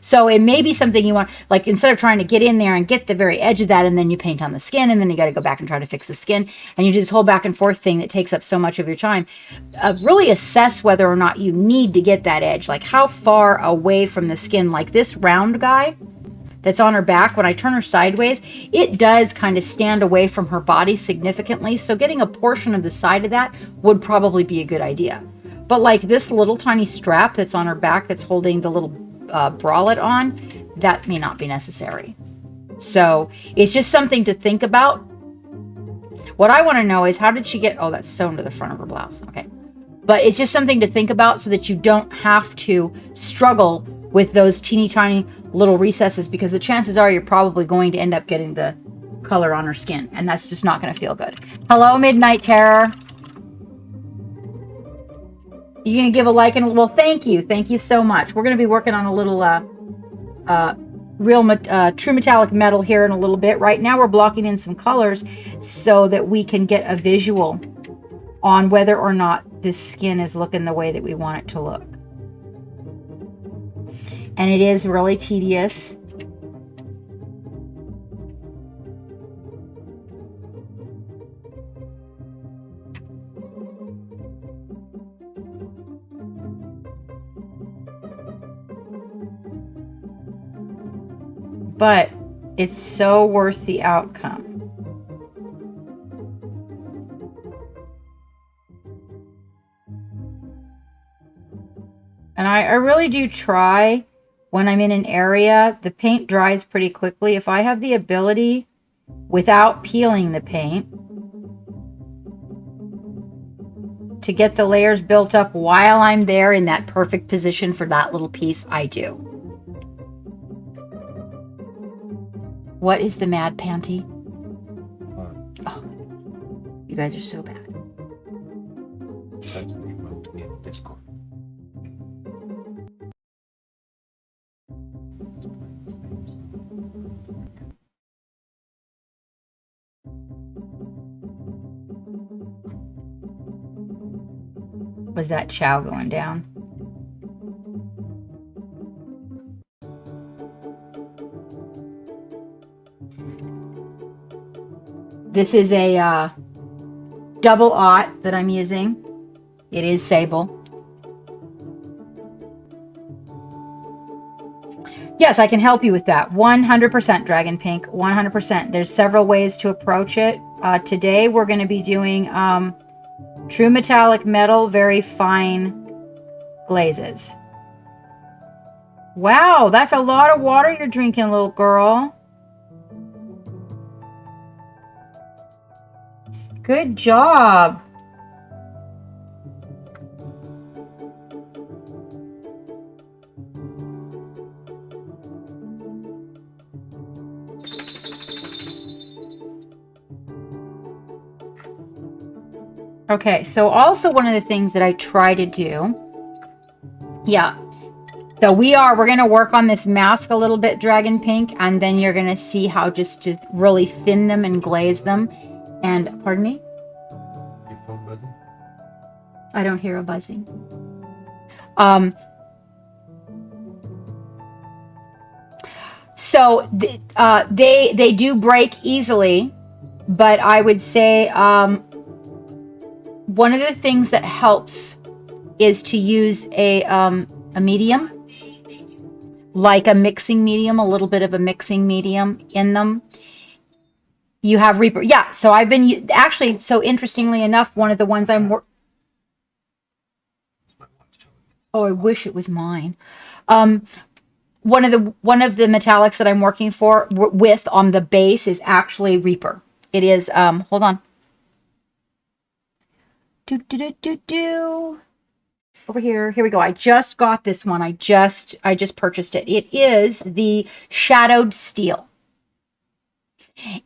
So it may be something you want, like instead of trying to get in there and get the very edge of that, and then you paint on the skin, and then you got to go back and try to fix the skin, and you do this whole back and forth thing that takes up so much of your time. Really assess whether or not you need to get that edge. Like how far away from the skin, like this round guy that's on her back, when I turn her sideways, it does kind of stand away from her body significantly. So getting a portion of the side of that would probably be a good idea. But like this little tiny strap that's on her back that's holding the little bralette on, that may not be necessary. So it's just something to think about. What I want to know is, how did she get, oh, that's sewn to the front of her blouse. Okay. But it's just something to think about so that you don't have to struggle with those teeny tiny little recesses, because the chances are you're probably going to end up getting the color on her skin, and that's just not going to feel good. Hello, Midnight Terror. You gonna give a like and well, thank you so much. We're gonna be working on a little true metallic metal here in a little bit. Right now we're blocking in some colors so that we can get a visual on whether or not this skin is looking the way that we want it to look. And it is really tedious. But it's so worth the outcome. And I really do try, when I'm in an area, the paint dries pretty quickly. If I have the ability, without peeling the paint, to get the layers built up while I'm there in that perfect position for that little piece, I do. What is the mad panty? Oh, you guys are so bad. Was that chow going down? This is a double aught that I'm using. It is sable. Yes, I can help you with that. 100% Dragon Pink, 100%. There's several ways to approach it. Today we're going to be doing true metallic metal, very fine glazes. Wow, that's a lot of water you're drinking, little girl. Good job. Okay, so also one of the things that I try to do, so we're going to work on this mask a little bit, Dragon Pink, and then you're going to see how just to really thin them and glaze them. And, pardon me? I don't hear a buzzing. So they do break easily, but I would say one of the things that helps is to use a medium, like a mixing medium, a little bit of a mixing medium in them. You have Reaper. Yeah, so I've been actually, so interestingly enough, one of the ones oh, I wish it was mine. One of the metallics that I'm working with on the base is actually Reaper. It is hold on. Over here we go. I just got this one. I just purchased it. It is the Shadowed Steel.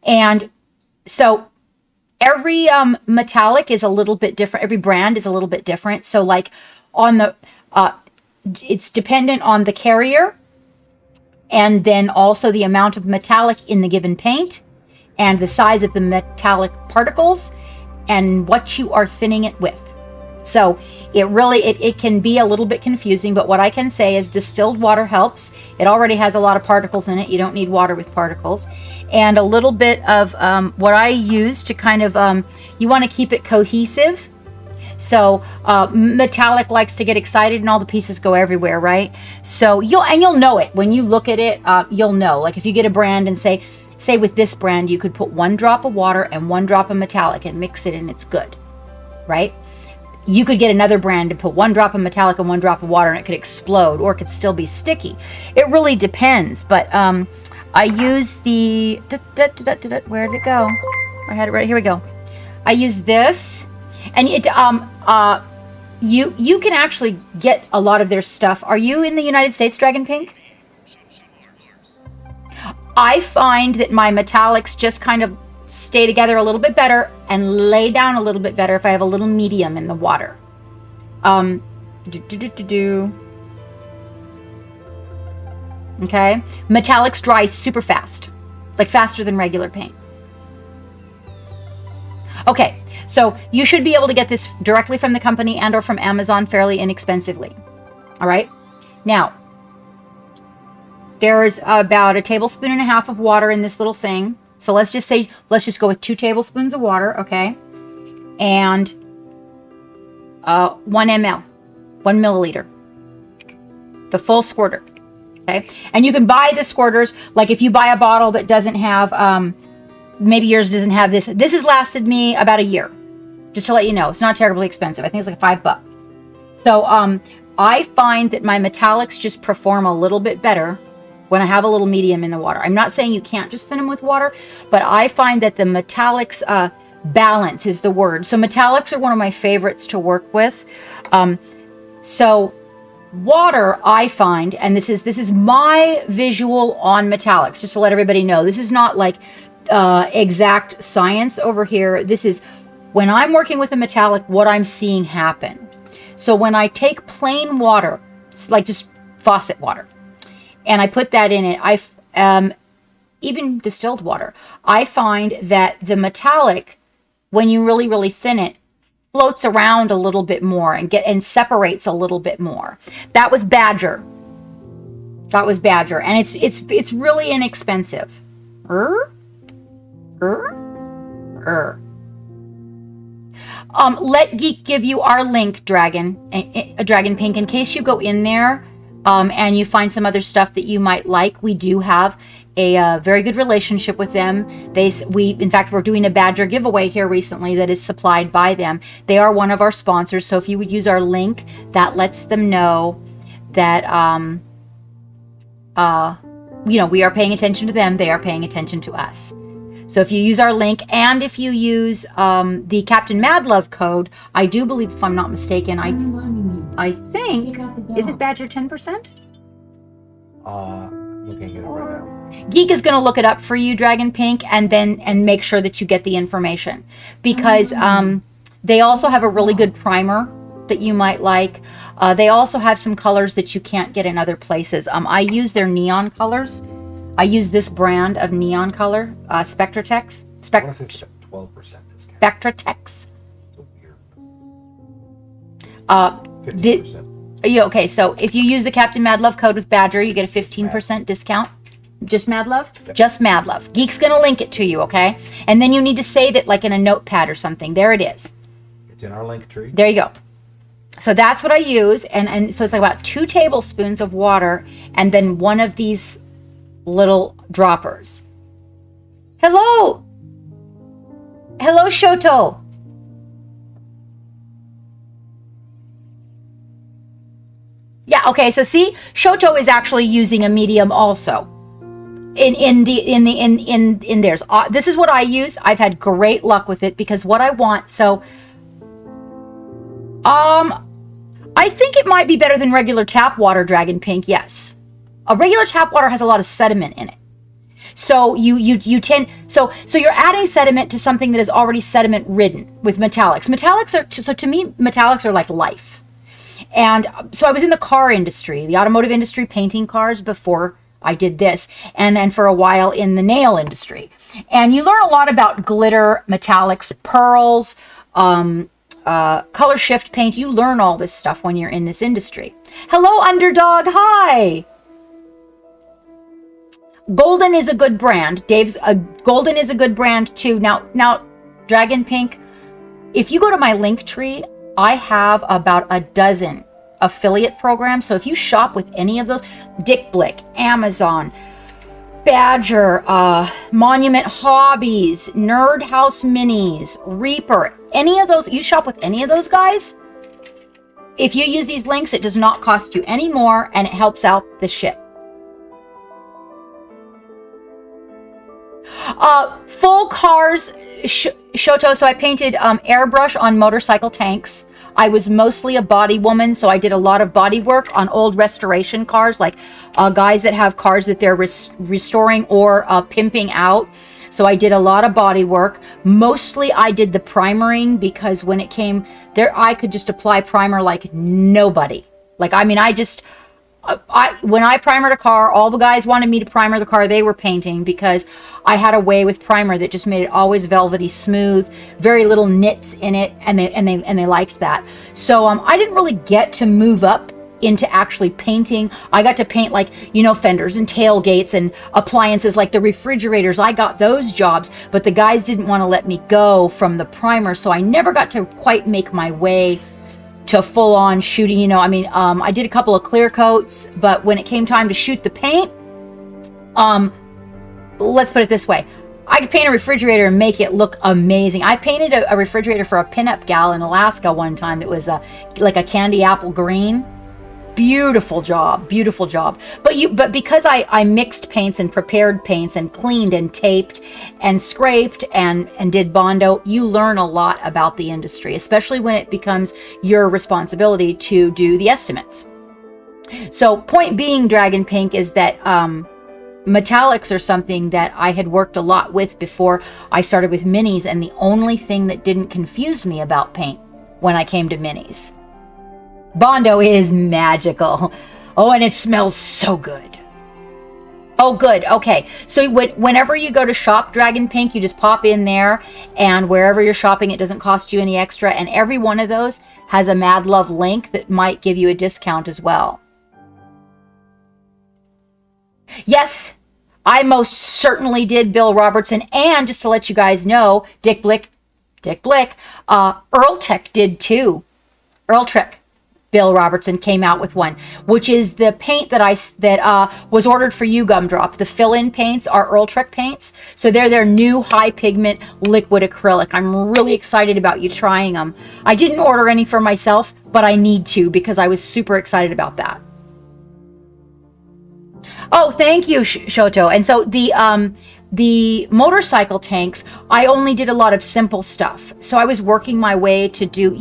And so every metallic is a little bit different. Every brand is a little bit different. So like on the it's dependent on the carrier, and then also the amount of metallic in the given paint, and the size of the metallic particles, and what you are thinning it with. So it really, it can be a little bit confusing, but what I can say is distilled water helps. It already has a lot of particles in it. You don't need water with particles. And a little bit of what I use to kind of, you want to keep it cohesive. So metallic likes to get excited and all the pieces go everywhere, right? So you'll know it. When you look at it, you'll know. Like if you get a brand and say with this brand, you could put 1 drop of water and 1 drop of metallic and mix it and it's good, right? You could get another brand and put 1 drop of metallic and 1 drop of water and it could explode, or it could still be sticky. It really depends. But I use the, where did it go? I had it right, here we go. I use this, and it, you can actually get a lot of their stuff. Are you in the United States, Dragon Pink? I find that my metallics just kind of stay together a little bit better and lay down a little bit better if I have a little medium in the water. Okay, metallics dry super fast, like faster than regular paint. Okay, so you should be able to get this directly from the company and or from Amazon fairly inexpensively. All right, now there's about 1.5 tablespoons of water in this little thing. So let's just go with 2 tablespoons of water, okay? And 1 ml, 1 milliliter, the full squirter, okay? And you can buy the squirters, like if you buy a bottle that doesn't have, maybe yours doesn't have this. This has lasted me about a year, just to let you know. It's not terribly expensive. I think it's like $5. So I find that my metallics just perform a little bit better when I have a little medium in the water. I'm not saying you can't just thin them with water, but I find that the metallics balance is the word. So metallics are one of my favorites to work with. So water, I find, and this is my visual on metallics, just to let everybody know. This is not like exact science over here. This is when I'm working with a metallic, what I'm seeing happen. So when I take plain water, like just faucet water, and I put that in it, even distilled water, I find that the metallic, when you really, really thin it, floats around a little bit more and separates a little bit more. That was Badger. And it's really inexpensive. Let Geek give you our link, Dragon Pink, in case you go in there and you find some other stuff that you might like. We do have a very good relationship with them. In fact, we're doing a Badger giveaway here recently that is supplied by them. They are one of our sponsors, so if you would use our link, that lets them know that we are paying attention to them. They are paying attention to us. So if you use our link, and if you use the Captain Madlove code, I do believe, if I'm not mistaken, I think, is it Badger 10%? Looking at it right now. Geek is going to look it up for you, Dragon Pink, and make sure that you get the information, because they also have a really good primer that you might like. They also have some colors that you can't get in other places. I use their neon colors. I use this brand of neon color, Spectratex. I want to say 12% discount. Spectratex. So weird. 50%. Okay, so if you use the Captain Mad Love code with Badger, you get a 15% discount. Just Mad Love? Yep. Just Mad Love. Geek's going to link it to you, okay? And then you need to save it like in a notepad or something. There it is. It's in our link tree. There you go. So that's what I use. And so it's like about 2 tablespoons of water and then one of these little droppers. Hello. Hello, Shoto. Yeah, okay, so see, Shoto is actually using a medium also. In theirs. This is what I use. I've had great luck with it because what I want, so I think it might be better than regular tap water, Dragon Pink, yes. A regular tap water has a lot of sediment in it. So you tend so you're adding sediment to something that is already sediment ridden with metallics. Metallics are so to me metallics are like life. And so I was in the car industry, the automotive industry, painting cars before I did this, and then for a while in the nail industry. And you learn a lot about glitter, metallics, pearls, color shift paint. You learn all this stuff when you're in this industry. Hello, Underdog. Hi. Golden is a good brand. Golden is a good brand too. Now, Dragon Pink, if you go to my link tree, I have about a dozen affiliate programs. So if you shop with any of those, Dick Blick, Amazon, Badger, Monument Hobbies, Nerd House Minis, Reaper, any of those, you shop with any of those guys, if you use these links, it does not cost you any more and it helps out the ship. Full cars, Shoto, so I painted airbrush on motorcycle tanks. I was mostly a body woman, so I did a lot of body work on old restoration cars, like guys that have cars that they're restoring or pimping out. So I did a lot of body work. Mostly I did the primering because when it came there, I could just apply primer like nobody. Like, I mean, when I primered a car, all the guys wanted me to primer the car they were painting because I had a way with primer that just made it always velvety smooth, very little nits in it, and they liked that. So I didn't really get to move up into actually painting. I got to paint like, fenders and tailgates and appliances like the refrigerators. I got those jobs, but the guys didn't want to let me go from the primer, so I never got to quite make my way to full on shooting, I did a couple of clear coats, but when it came time to shoot the paint, let's put it this way. I could paint a refrigerator and make it look amazing. I painted a refrigerator for a pinup gal in Alaska one time that was like a candy apple green. Beautiful job. But because I mixed paints and prepared paints and cleaned and taped and scraped and did Bondo, you learn a lot about the industry, especially when it becomes your responsibility to do the estimates. So point being, Dragon Pink, is that metallics are something that I had worked a lot with before I started with minis, and the only thing that didn't confuse me about paint when I came to minis. Bondo is magical. Oh, and it smells so good. Oh, good. Okay. So whenever you go to shop Dragon Pink, you just pop in there, and wherever you're shopping, it doesn't cost you any extra. And every one of those has a Mad Love link that might give you a discount as well. Yes, I most certainly did, Bill Robertson. And just to let you guys know, Dick Blick, Earl Tech did too. Earl Trick. Bill Robertson came out with one, which is the paint that was ordered for you, Gumdrop. The fill-in paints are Earl Trek paints, so they're their new high pigment liquid acrylic. I'm really excited about you trying them. I didn't order any for myself, but I need to because I was super excited about that. Oh, thank you, Shoto. And so the motorcycle tanks, I only did a lot of simple stuff. So I was working my way to do,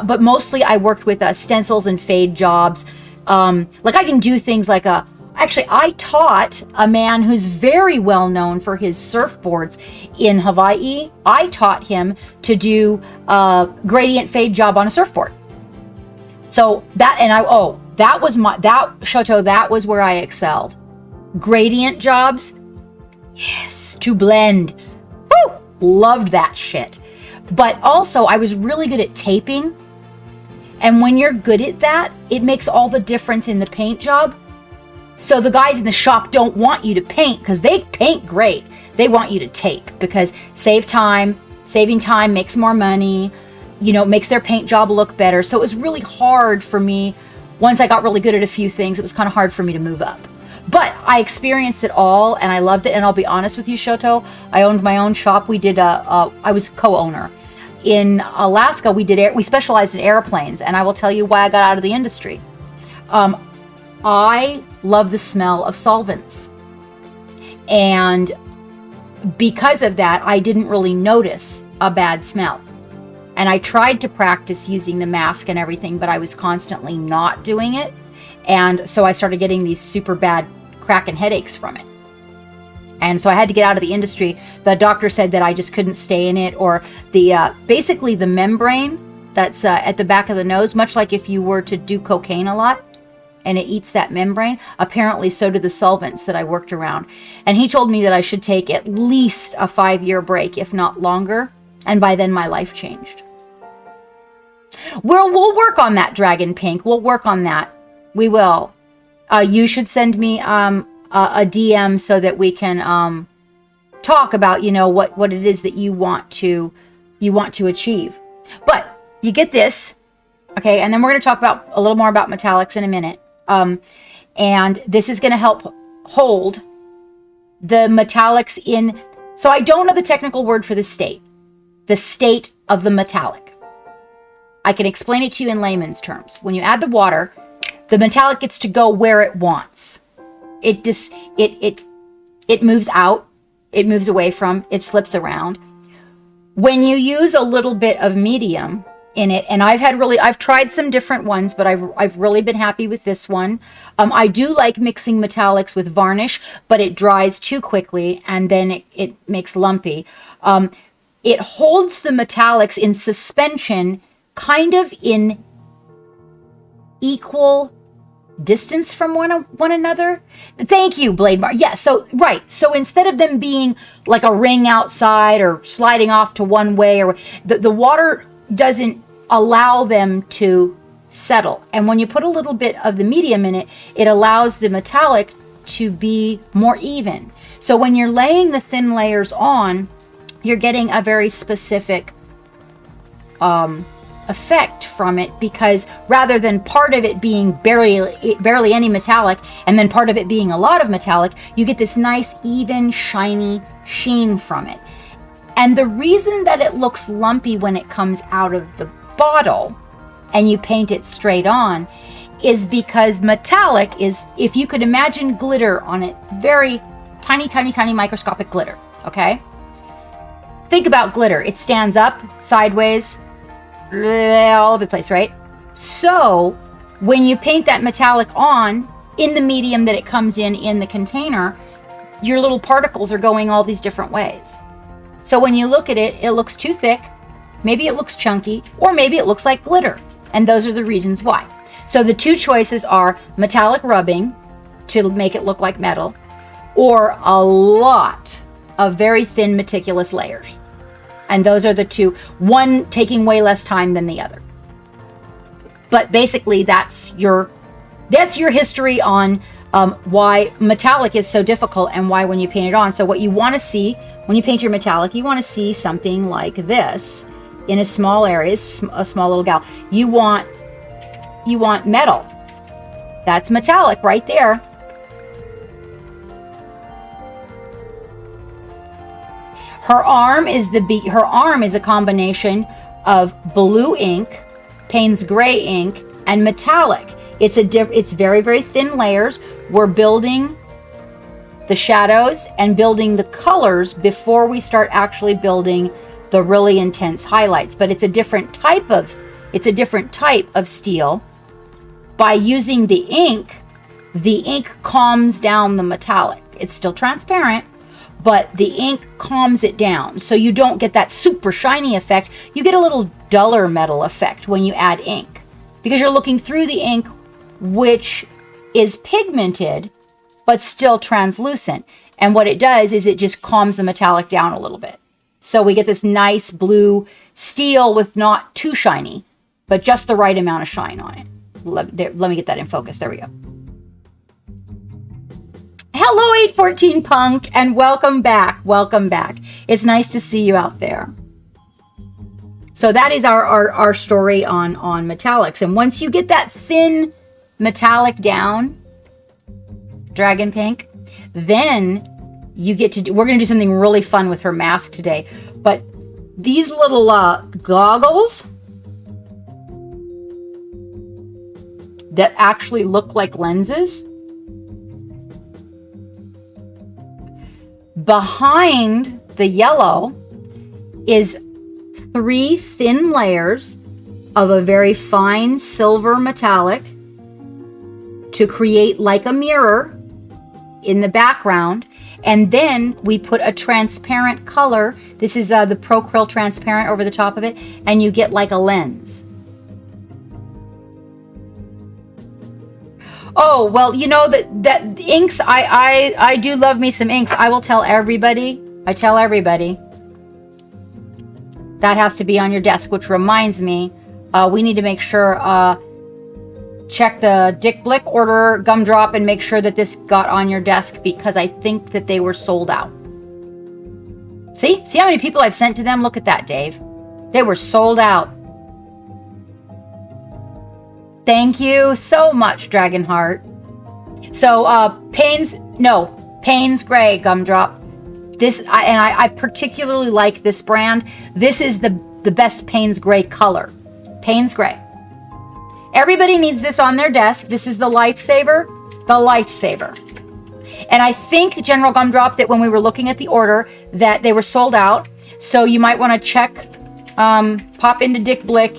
but mostly I worked with stencils and fade jobs. Like I can do things like actually I taught a man who's very well known for his surfboards in Hawaii. I taught him to do a gradient fade job on a surfboard. So that, and that was Shoto, that was where I excelled. Gradient jobs. Yes, to blend. Woo! Loved that shit. But also, I was really good at taping. And when you're good at that, it makes all the difference in the paint job. So the guys in the shop don't want you to paint because they paint great. They want you to tape because saving time makes more money, makes their paint job look better. So it was really hard for me. Once I got really good at a few things, it was kind of hard for me to move up. But I experienced it all and I loved it. And I'll be honest with you, Shoto, I owned my own shop. I was co-owner. In Alaska, we specialized in airplanes, and I will tell you why I got out of the industry. I love the smell of solvents. And because of that, I didn't really notice a bad smell. And I tried to practice using the mask and everything, but I was constantly not doing it. And so I started getting these super bad crack and headaches from it. And so I had to get out of the industry. The doctor said that I just couldn't stay in it, or basically the membrane that's at the back of the nose, much like if you were to do cocaine a lot and it eats that membrane. Apparently so do the solvents that I worked around. And he told me that I should take at least a 5-year break, if not longer. And by then my life changed. We'll work on that, Dragon Pink. We'll work on that. We will. You should send me a DM so that we can talk about what it is that you want to achieve. But you get this, okay? And then we're going to talk about a little more about metallics in a minute. And this is going to help hold the metallics in. So I don't know the technical word for the state of the metallic. I can explain it to you in layman's terms. When you add the water, the metallic gets to go where it wants. It moves out, it moves away from, it slips around. When you use a little bit of medium in it, and I've tried some different ones, but I've really been happy with this one. I do like mixing metallics with varnish, but it dries too quickly and then it makes lumpy. It holds the metallics in suspension, kind of in equal distance from one another. Thank you, Blade Mar. Yeah, so right. So instead of them being like a ring outside or sliding off to one way, or the water doesn't allow them to settle. And when you put a little bit of the medium in it, it allows the metallic to be more even. So when you're laying the thin layers on, you're getting a very specific effect from it, because rather than part of it being barely any metallic and then part of it being a lot of metallic, you get this nice even shiny sheen from it. And the reason that it looks lumpy when it comes out of the bottle and you paint it straight on is because metallic is, if you could imagine glitter on it, very tiny microscopic glitter. Okay, think about glitter. It stands up, sideways, all over the place, right? So when you paint that metallic on in the medium that it comes in the container, your little particles are going all these different ways. So when you look at it, it looks too thick, maybe it looks chunky, or maybe it looks like glitter. And those are the reasons why. So the two choices are metallic rubbing to make it look like metal, or a lot of very thin meticulous layers. And those are the two, one taking way less time than the other. But basically that's your history on why metallic is so difficult and why when you paint it on. So what you want to see when you paint your metallic, you want to see something like this in a small area, a small little gal. You want metal. That's metallic right there. Her arm is a combination of blue ink, Payne's gray ink, and metallic. It's very, very thin layers. We're building the shadows and building the colors before we start actually building the really intense highlights. But it's a different type of steel. By using the ink calms down the metallic. It's still transparent, but the ink calms it down. So you don't get that super shiny effect. You get a little duller metal effect when you add ink, because you're looking through the ink, which is pigmented, but still translucent. And what it does is it just calms the metallic down a little bit. So we get this nice blue steel with not too shiny but just the right amount of shine on it. Let me get that in focus. There we go. Hello, 814 Punk, and welcome back. Welcome back. It's nice to see you out there. So that is our story on metallics. And once you get that thin metallic down, Dragon Pink, then you get to we're going to do something really fun with her mask today. But these little goggles that actually look like lenses, behind the yellow is 3 thin layers of a very fine silver metallic to create like a mirror in the background. And then we put a transparent color. This is the Pro Krill transparent over the top of it, and you get like a lens. Oh, well, you know that inks, I do love me some inks. I will tell everybody. I tell everybody. That has to be on your desk, which reminds me, we need to make sure, check the Dick Blick order gumdrop and make sure that this got on your desk, because I think that they were sold out. See how many people I've sent to them? Look at that, Dave. They were sold out. Thank you so much, Dragonheart. So, Payne's Gray gumdrop. I particularly like this brand. This is the best Payne's Gray color. Payne's Gray. Everybody needs this on their desk. This is the Lifesaver. The Lifesaver. And I think, General Gumdrop, that when we were looking at the order, that they were sold out. So you might want to check, pop into Dick Blick.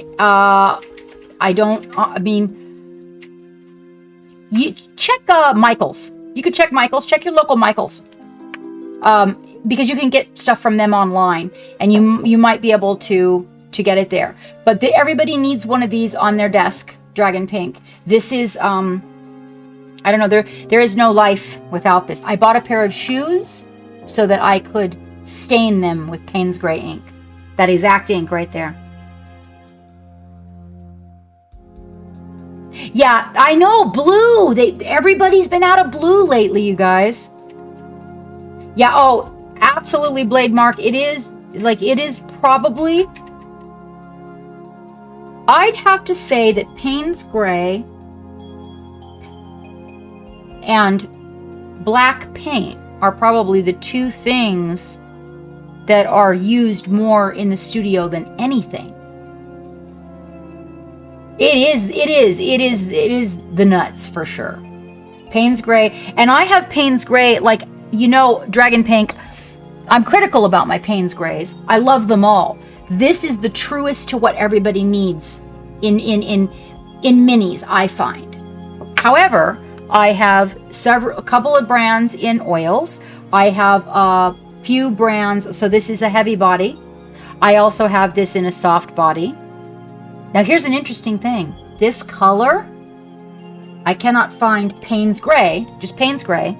You check Michael's. You could check Michael's. Check your local Michael's. Because you can get stuff from them online, and you might be able to get it there. But everybody needs one of these on their desk, Dragon Pink. This is, I don't know, there is no life without this. I bought a pair of shoes so that I could stain them with Payne's Gray ink. That exact ink right there. Yeah, I know, blue. Everybody's been out of blue lately, you guys. Yeah, oh, absolutely, Blade Mark. It is probably, I'd have to say that Payne's Gray and black paint are probably the 2 things that are used more in the studio than anything. It is the nuts for sure. Payne's Gray, and I have Payne's Gray, like, you know, Dragon Pink, I'm critical about my Payne's Grays. I love them all. This is the truest to what everybody needs in minis, I find. However, I have a couple of brands in oils. I have a few brands. So this is a heavy body. I also have this in a soft body. Now here's an interesting thing. This color, I cannot find Payne's Gray, just Payne's Gray.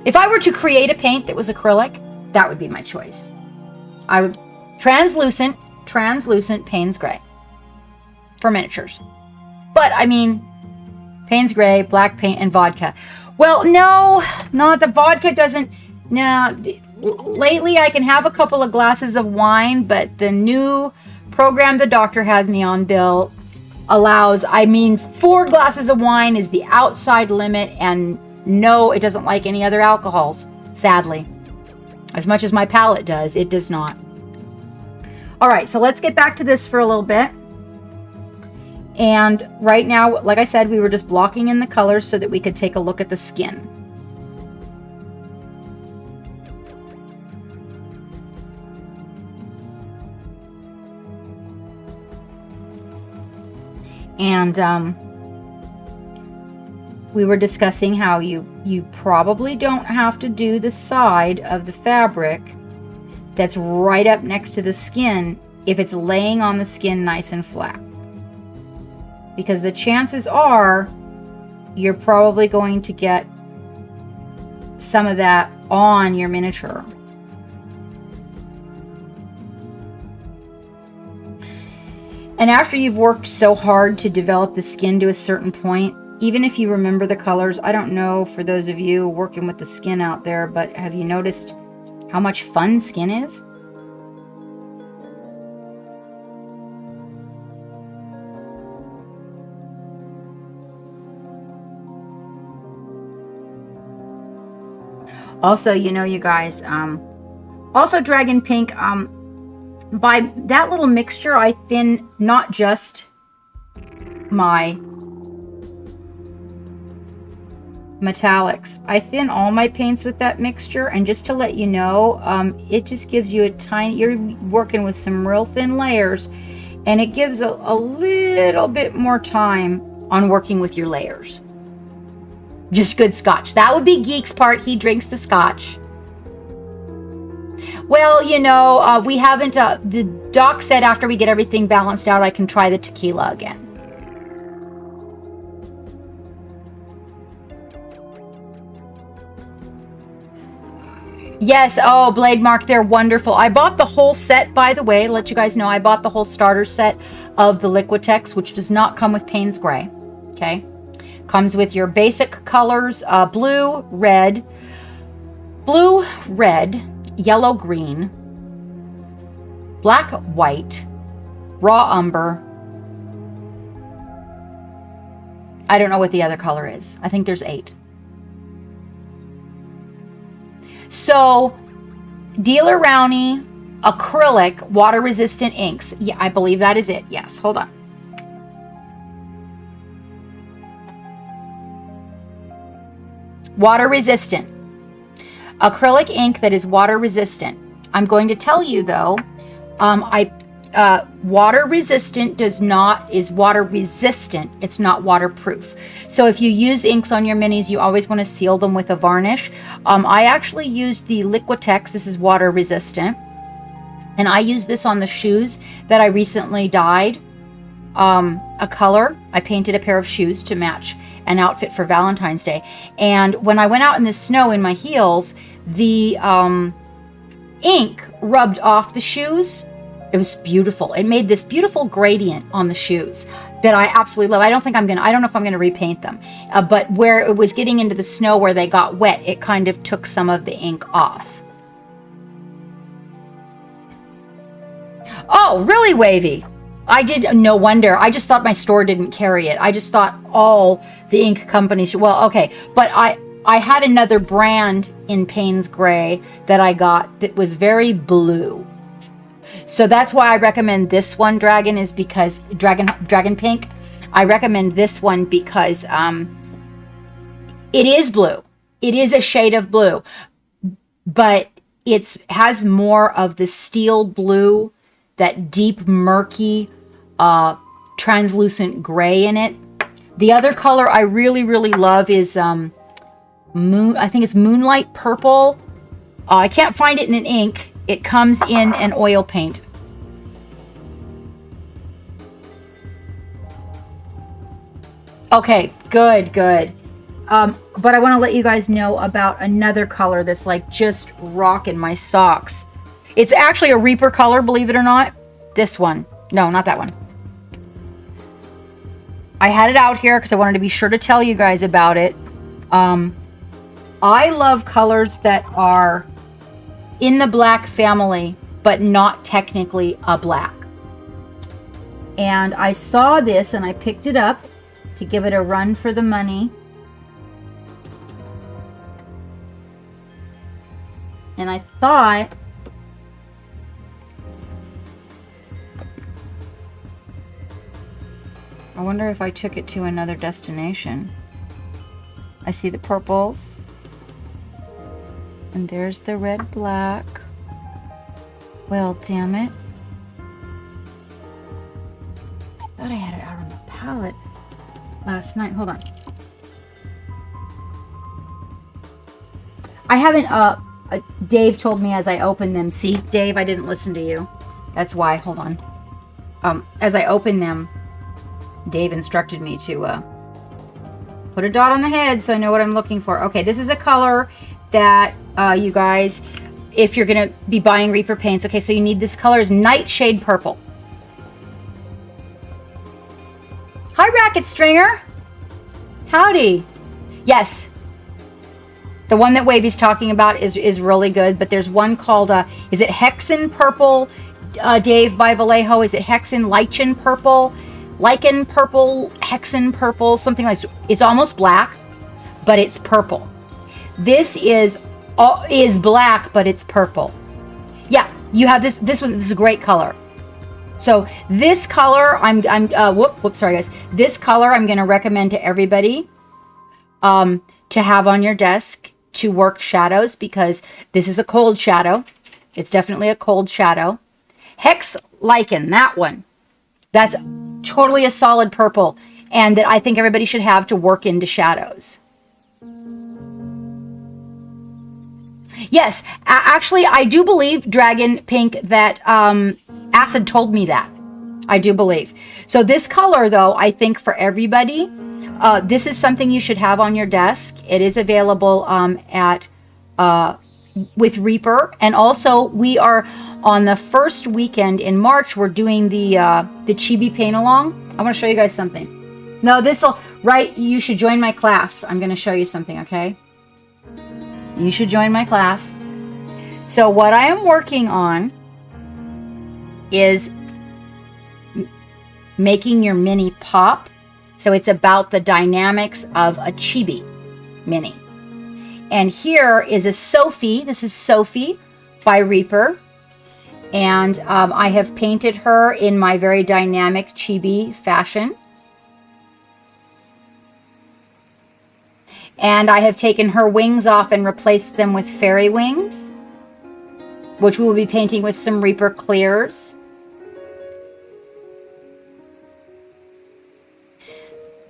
If I were to create a paint that was acrylic, that would be my choice. I would translucent Payne's Gray for miniatures. But I mean, Payne's Gray, black paint, and vodka. Well, no, the vodka doesn't. No, lately I can have a couple of glasses of wine, but the new program the doctor has me on, Bill, allows, 4 glasses of wine is the outside limit, and no, it doesn't like any other alcohols, sadly. As much as my palate does, it does not. All right, so let's get back to this for a little bit. And right now, like I said, we were just blocking in the colors so that we could take a look at the skin. And we were discussing how you probably don't have to do the side of the fabric that's right up next to the skin if it's laying on the skin nice and flat. Because the chances are you're probably going to get some of that on your miniature. And after you've worked so hard to develop the skin to a certain point, even if you remember the colors, I don't know for those of you working with the skin out there, but have you noticed how much fun skin is? Also, you know, you guys, also Dragon Pink, by that little mixture, I thin not just my metallics. I thin all my paints with that mixture, and just to let you know, it just gives you a tiny, you're working with some real thin layers, and it gives a little bit more time on working with your layers. Just good scotch. That would be Geek's part. He drinks the scotch. Well, you know, we haven't, the doc said after we get everything balanced out, I can try the tequila again. Yes, oh, Blade Mark, they're wonderful. I bought the whole set, by the way, to let you guys know, I bought the whole starter set of the Liquitex, which does not come with Payne's Gray, okay? Comes with your basic colors, blue, red, yellow, green, black, white, raw umber. I don't know what the other color is. I think there's 8. So, Dealer Rowney, acrylic, water-resistant inks. Yeah, I believe that is it. Yes, hold on. Water-resistant. Acrylic ink that is water-resistant. I'm going to tell you, though, water-resistant is water-resistant. It's not waterproof. So if you use inks on your minis, you always want to seal them with a varnish. I actually used the Liquitex. This is water-resistant. And I used this on the shoes that I recently dyed a color. I painted a pair of shoes to match an outfit for Valentine's Day. And when I went out in the snow in my heels, the ink rubbed off the shoes. It was beautiful. It made this beautiful gradient on the shoes that I absolutely love. I don't know if I'm gonna repaint them, but where it was getting into the snow where they got wet, it kind of took some of the ink off. Oh, really, Wavy? No wonder. I just thought my store didn't carry it. I just thought all the ink companies, well, okay. But I had another brand in Payne's Gray that I got that was very blue. So that's why I recommend this one, Dragon Pink. I recommend this one because it is blue. It is a shade of blue, but it has more of the steel blue, that deep, murky, translucent gray in it. The other color I really, really love is I think it's Moonlight Purple. I can't find it in an ink. It comes in an oil paint. Okay, good. But I want to let you guys know about another color that's like just rocking my socks. It's actually a Reaper color, believe it or not. This one. No, not that one. I had it out here because I wanted to be sure to tell you guys about it. I love colors that are in the black family, but not technically a black. And I saw this and I picked it up to give it a run for the money. And I thought, I wonder if I took it to another destination. I see the purples. And there's the red black. Well, damn it. I thought I had it out on the palette last night. Hold on. I haven't, Dave told me as I opened them. See, Dave, I didn't listen to you. That's why. Hold on. As I opened them, Dave instructed me to put a dot on the head so I know what I'm looking for. Okay, this is a color that you guys, if you're going to be buying Reaper paints, okay, so you need this color is Nightshade Purple. Hi, Racket Stringer. Howdy. Yes. The one that Wavy's talking about is really good, but there's one called, is it Hexen Purple, Dave, by Vallejo? Is it Hexen Lichen Purple? Lichen Purple, Hexen Purple, something like that. It's almost black, but it's purple. This is black, but it's purple. Yeah, you have this one. This is a great color. So this color, sorry guys. This color I'm going to recommend to everybody to have on your desk to work shadows, because this is a cold shadow. It's definitely a cold shadow. Hex Lichen, that one. That's totally a solid purple, and that I think everybody should have to work into shadows. Yes, actually, I do believe, Dragon Pink, that Acid told me that. I do believe. So this color, though, I think for everybody, this is something you should have on your desk. It is available with Reaper, and also we are on the first weekend in March. We're doing the Chibi Paint Along. I want to show you guys something. No, you should join my class. I'm going to show you something, okay? You should join my class. So what I am working on is making your mini pop. So it's about the dynamics of a chibi mini. And here is a Sophie. This is Sophie by Reaper. And I have painted her in my very dynamic chibi fashion. And I have taken her wings off and replaced them with fairy wings, which we will be painting with some Reaper clears.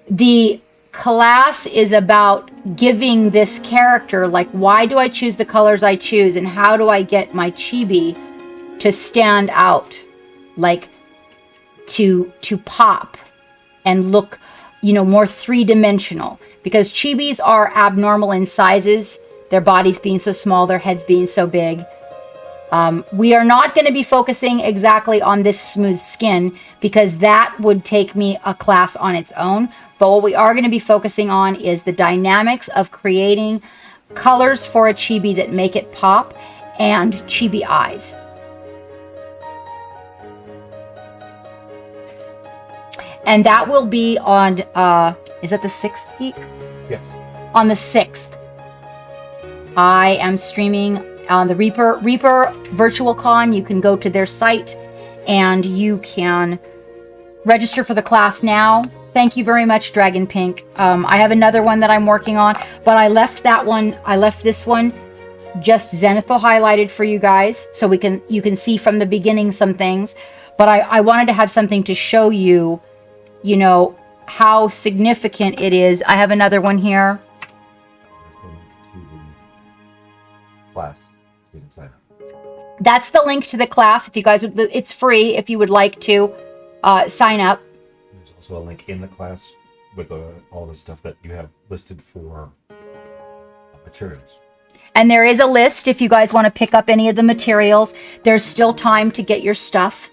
The class is about giving this character, like, why do I choose the colors I choose, and how do I get my chibi to stand out, like to pop and look, more three-dimensional. Because chibis are abnormal in sizes, their bodies being so small, their heads being so big. We are not going to be focusing exactly on this smooth skin, because that would take me a class on its own. But what we are going to be focusing on is the dynamics of creating colors for a chibi that make it pop, and chibi eyes. And that will be on, is that the 6th week? Yes. On the 6th. I am streaming on the Reaper Virtual Con. You can go to their site and you can register for the class now. Thank you very much, Dragon Pink. I have another one that I'm working on, but I left this one just zenithal highlighted for you guys, so you can see from the beginning some things. But I wanted to have something to show you, how significant it is. I have another one here. Class. You can sign up. That's the link to the class. If you guys would, it's free if you would like to sign up. There's also a link in the class with all the stuff that you have listed for materials. And there is a list if you guys want to pick up any of the materials. There's still time to get your stuff.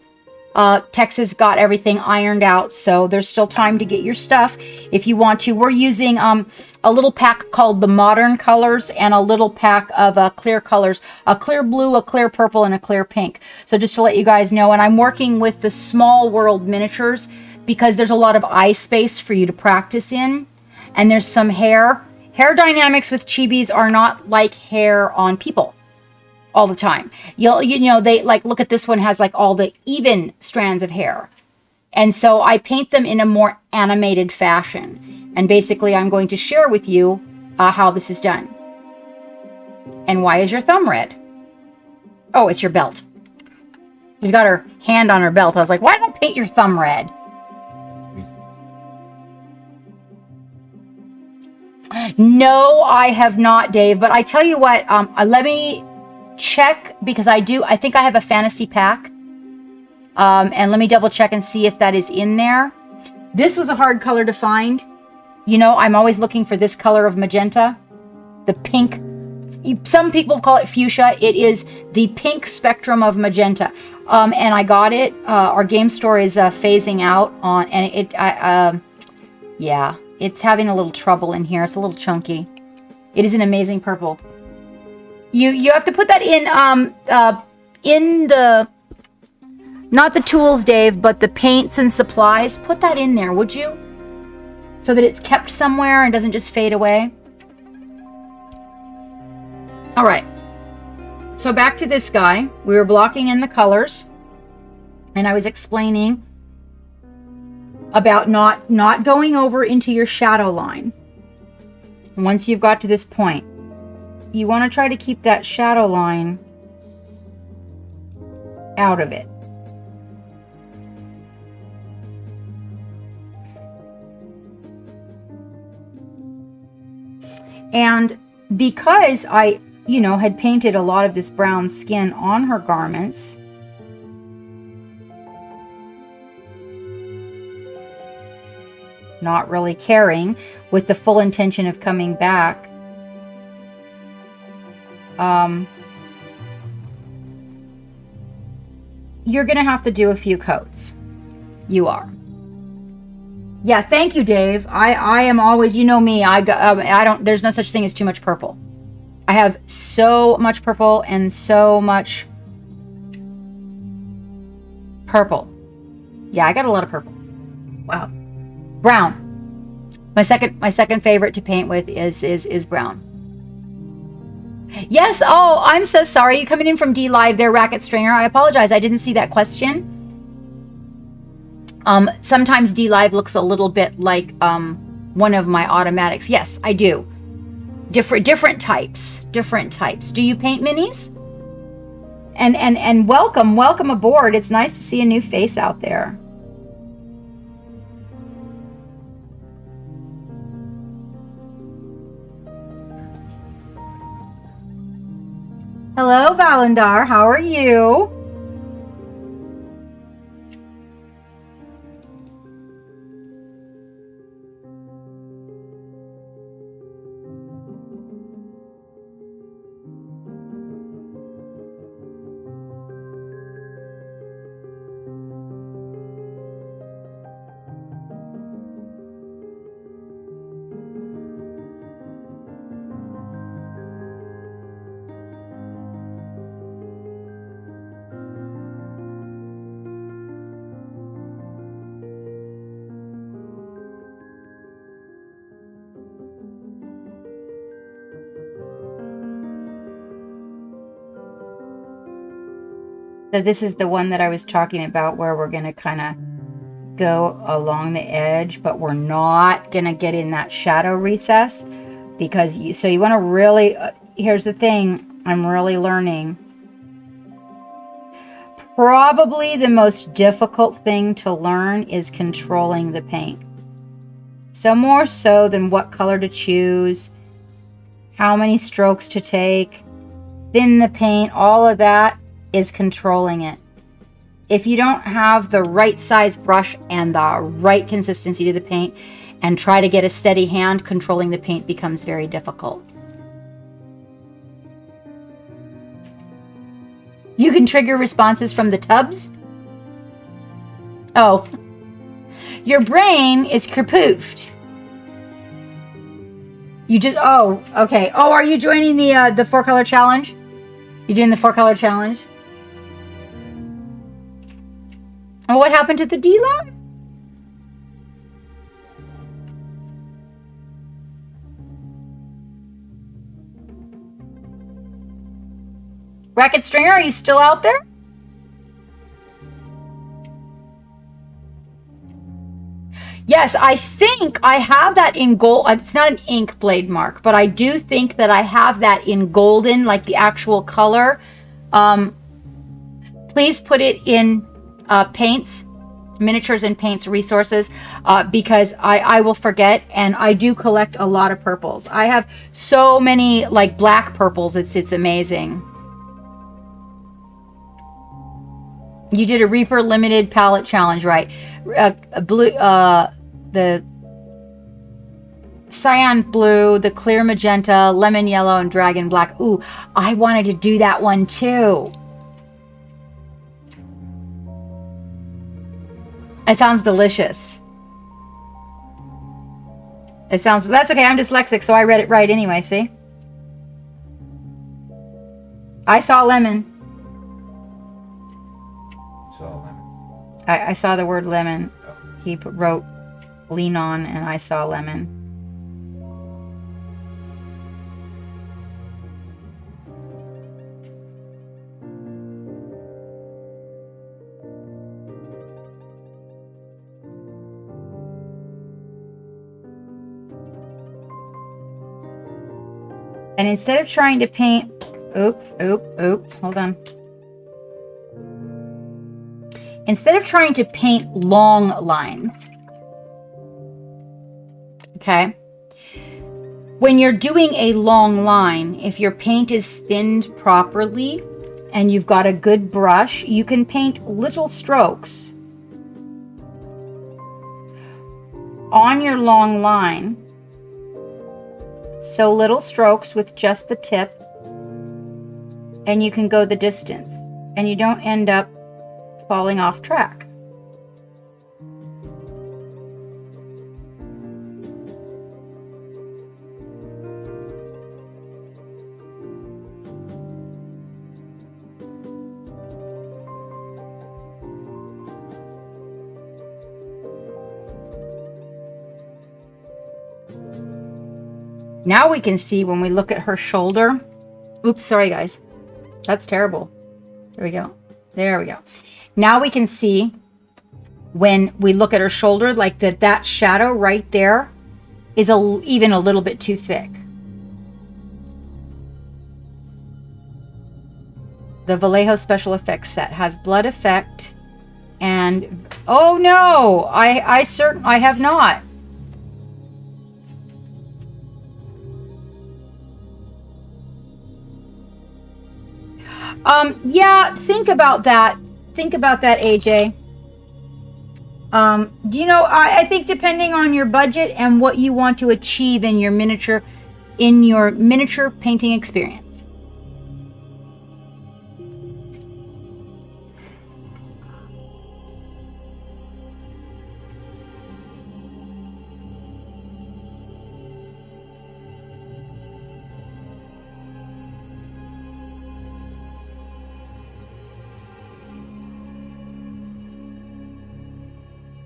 Texas got everything ironed out, so there's still time to get your stuff if you want to. We're using a little pack called the Modern Colors, and a little pack of clear colors, a clear blue, a clear purple, and a clear pink. So just to let you guys know, and I'm working with the Small World miniatures because there's a lot of eye space for you to practice in, and there's some hair. Hair dynamics with chibis are not like hair on people all the time. They look at this one, has like all the even strands of hair. And so I paint them in a more animated fashion. And basically I'm going to share with you how this is done. And why is your thumb red? Oh, it's your belt. She's got her hand on her belt. I was like, why don't I paint your thumb red? No, I have not, Dave. But I tell you what, let me check, because I think I have a fantasy pack. And let me double check and see if that is in there. This was a hard color to find. I'm always looking for this color of magenta. The pink. Some people call it fuchsia. It is the pink spectrum of magenta. And I got it. Our game store is phasing out on, and Yeah, it's having a little trouble in here. It's a little chunky. It is an amazing purple. You have to put that in the, not the tools, Dave, but the paints and supplies. Put that in there, would you? So that it's kept somewhere and doesn't just fade away. All right. So back to this guy. We were blocking in the colors, and I was explaining about not going over into your shadow line. Once you've got to this point, you want to try to keep that shadow line out of it. And because I, had painted a lot of this brown skin on her garments, not really caring, with the full intention of coming back, you're gonna have to do a few coats. You are. Yeah, thank you, Dave. I am always, me, there's no such thing as too much purple. I have so much purple and so much purple. Yeah, I got a lot of purple. Wow. Brown. My second favorite to paint with is brown. Yes, oh, I'm so sorry. You coming in from D Live there, Racket Stringer. I apologize. I didn't see that question. Sometimes D Live looks a little bit like one of my automatics. Yes, I do. Different types. Do you paint minis? And welcome aboard. It's nice to see a new face out there. Hello, Valendar. How are you? So this is the one that I was talking about, where we're going to kind of go along the edge, but we're not going to get in that shadow recess, because you want to really, here's the thing, I'm really learning. Probably the most difficult thing to learn is controlling the paint. So more so than what color to choose, how many strokes to take, thin the paint, all of that is controlling it. If you don't have the right size brush and the right consistency to the paint and try to get a steady hand, controlling the paint becomes very difficult. You can trigger responses from the tubs? Oh. Your brain is kapoofed. You just, oh, okay. Oh, are you joining the 4-color challenge? You doing the 4-color challenge? Oh, what happened to the D-Log? Racket Stringer, are you still out there? Yes, I think I have that in gold. It's not an ink blade mark, but I do think that I have that in golden, like the actual color. Please put it in paints, miniatures and paints resources, because I will forget, and I do collect a lot of purples. I have so many like black purples. It's amazing. You did a Reaper limited palette challenge, right? Blue, the cyan blue, the clear magenta, lemon yellow, and dragon black. Ooh, I wanted to do that one too. It sounds delicious. It sounds, that's okay. I'm dyslexic, so I read it right anyway. See? I saw lemon. I saw the word lemon. He wrote lean on, and I saw lemon. And instead of trying to paint, hold on. Instead of trying to paint long lines, okay, when you're doing a long line, if your paint is thinned properly and you've got a good brush, you can paint little strokes on your long line. So little strokes with just the tip, and you can go the distance, and you don't end up falling off track. Now we can see when we look at her shoulder. Oops, sorry guys. That's terrible. There we go. There we go. Now we can see when we look at her shoulder, like that shadow right there is even a little bit too thick. The Vallejo Special Effects set has blood effect and, oh no, I have not. Yeah, think about that. Think about that, AJ. Do you know, I think depending on your budget and what you want to achieve in your miniature painting experience.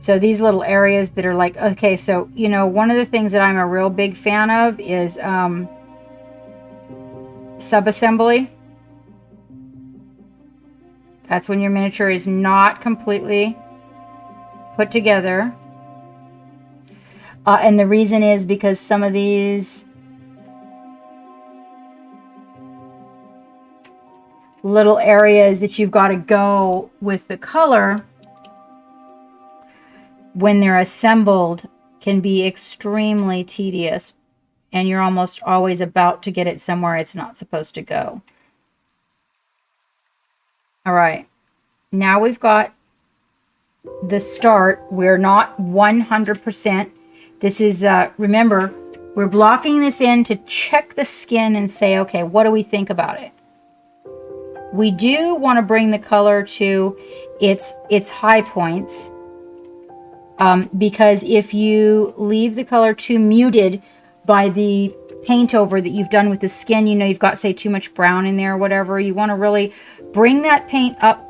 So these little areas that are like, okay, so, you know, one of the things that I'm a real big fan of is sub-assembly. That's when your miniature is not completely put together. And the reason is because some of these little areas that you've got to go with the color, when they're assembled, can be extremely tedious, and you're almost always about to get it somewhere it's not supposed to go. All right, now we've got the start. We're not 100%. This is, remember, we're blocking this in to check the skin and say, okay, what do we think about it? We do want to bring the color to its high points. Because if you leave the color too muted by the paint over that you've done with the skin, you know, you've got, say, too much brown in there or whatever. You want to really bring that paint up,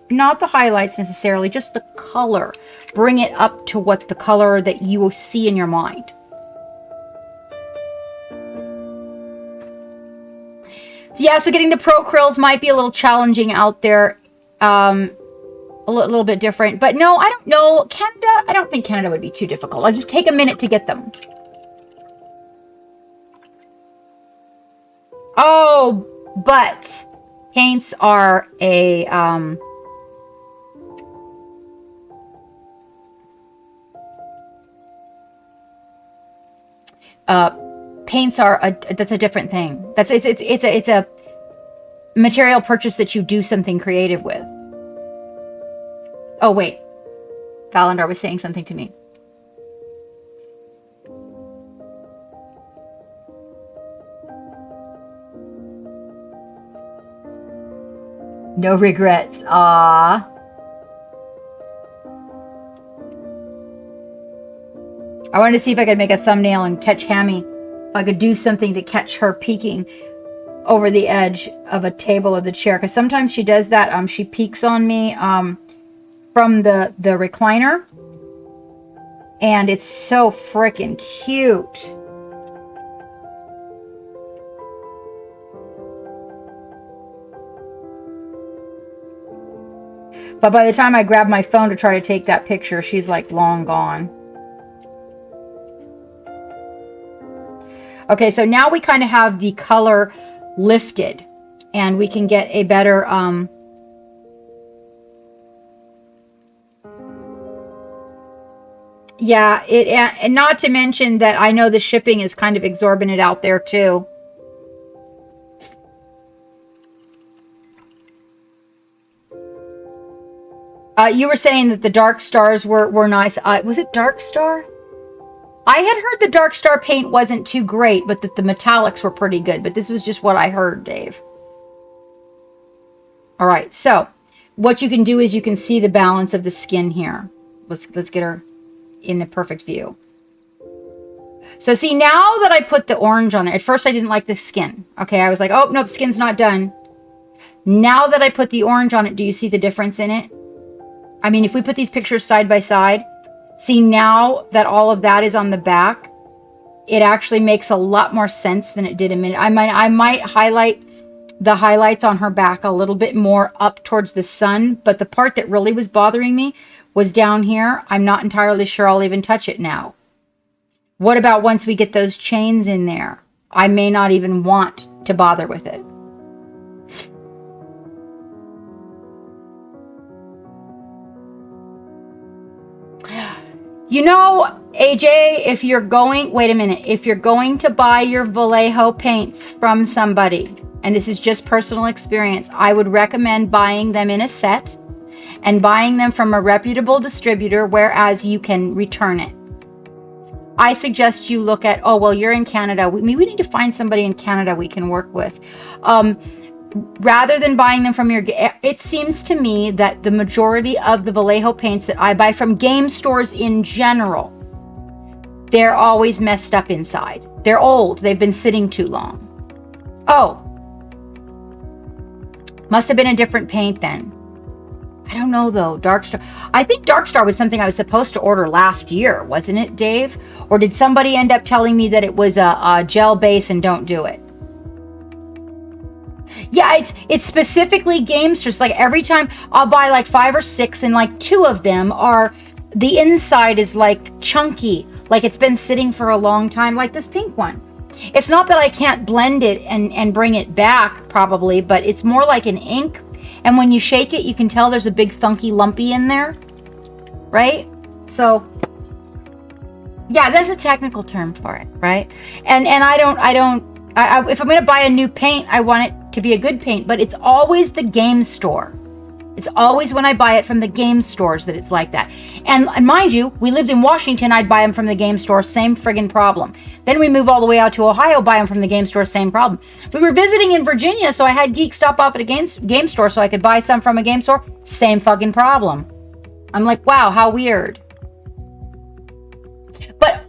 not the highlights necessarily, just the color. Bring it up to what the color that you will see in your mind. Yeah, so getting the Pro Acryls might be a little challenging out there. A little bit different, but no, I don't know. Canada, I don't think Canada would be too difficult. I'll just take a minute to get them. Oh, but paints are a, that's a different thing. It's a material purchase that you do something creative with. Oh, wait. Valandar was saying something to me. No regrets. Ah. I wanted to see if I could make a thumbnail and catch Hammy. If I could do something to catch her peeking over the edge of a table of the chair. Because sometimes she does that. She peeks on me from the recliner. And it's so freaking cute. But by the time I grab my phone to try to take that picture, she's like long gone. Okay, so now we kind of have the color lifted and we can get a better yeah, and not to mention that I know the shipping is kind of exorbitant out there too. You were saying that the Dark Stars were nice. Was it Dark Star? I had heard the Dark Star paint wasn't too great, but that the metallics were pretty good. But this was just what I heard, Dave. All right, so what you can do is you can see the balance of the skin here. Let's get her in the perfect view. So see, now that I put the orange on there, at first I didn't like the skin. Okay, I was like, oh, no, the skin's not done. Now that I put the orange on it, do you see the difference in it? I mean, if we put these pictures side by side, see now that all of that is on the back, it actually makes a lot more sense than it did a minute. I might highlight the highlights on her back a little bit more up towards the sun, but the part that really was bothering me was down here. I'm not entirely sure I'll even touch it now. What about once we get those chains in there? I may not even want to bother with it. You know, AJ, if you're going, wait a minute, if you're going to buy your Vallejo paints from somebody, and this is just personal experience, I would recommend buying them in a set and buying them from a reputable distributor, whereas you can return it. I suggest you look at, oh, well, you're in Canada. We need to find somebody in Canada we can work with. Rather than buying them from it seems to me that the majority of the Vallejo paints that I buy from game stores in general, they're always messed up inside. They're old. They've been sitting too long. Oh, must have been a different paint then. I don't know though. Dark Star. I think Dark Star was something I was supposed to order last year, wasn't it, Dave? Or did somebody end up telling me that it was a gel base and don't do it? Yeah, it's specifically gamesters. Like every time I'll buy like 5 or 6 and like 2 of them are, the inside is like chunky. Like it's been sitting for a long time, like this pink one. It's not that I can't blend it and bring it back probably, but it's more like an ink. And when you shake it, you can tell there's a big thunky lumpy in there, right? So yeah, that's a technical term for it, right? And if I'm going to buy a new paint, I want it to be a good paint, but it's always the game store. It's always when I buy it from the game stores that it's like that. And mind you, we lived in Washington, I'd buy them from the game store, same friggin' problem. Then we move all the way out to Ohio, buy them from the game store, same problem. We were visiting in Virginia, so I had geeks stop off at a game store so I could buy some from a game store, same fucking problem. I'm like, wow, how weird.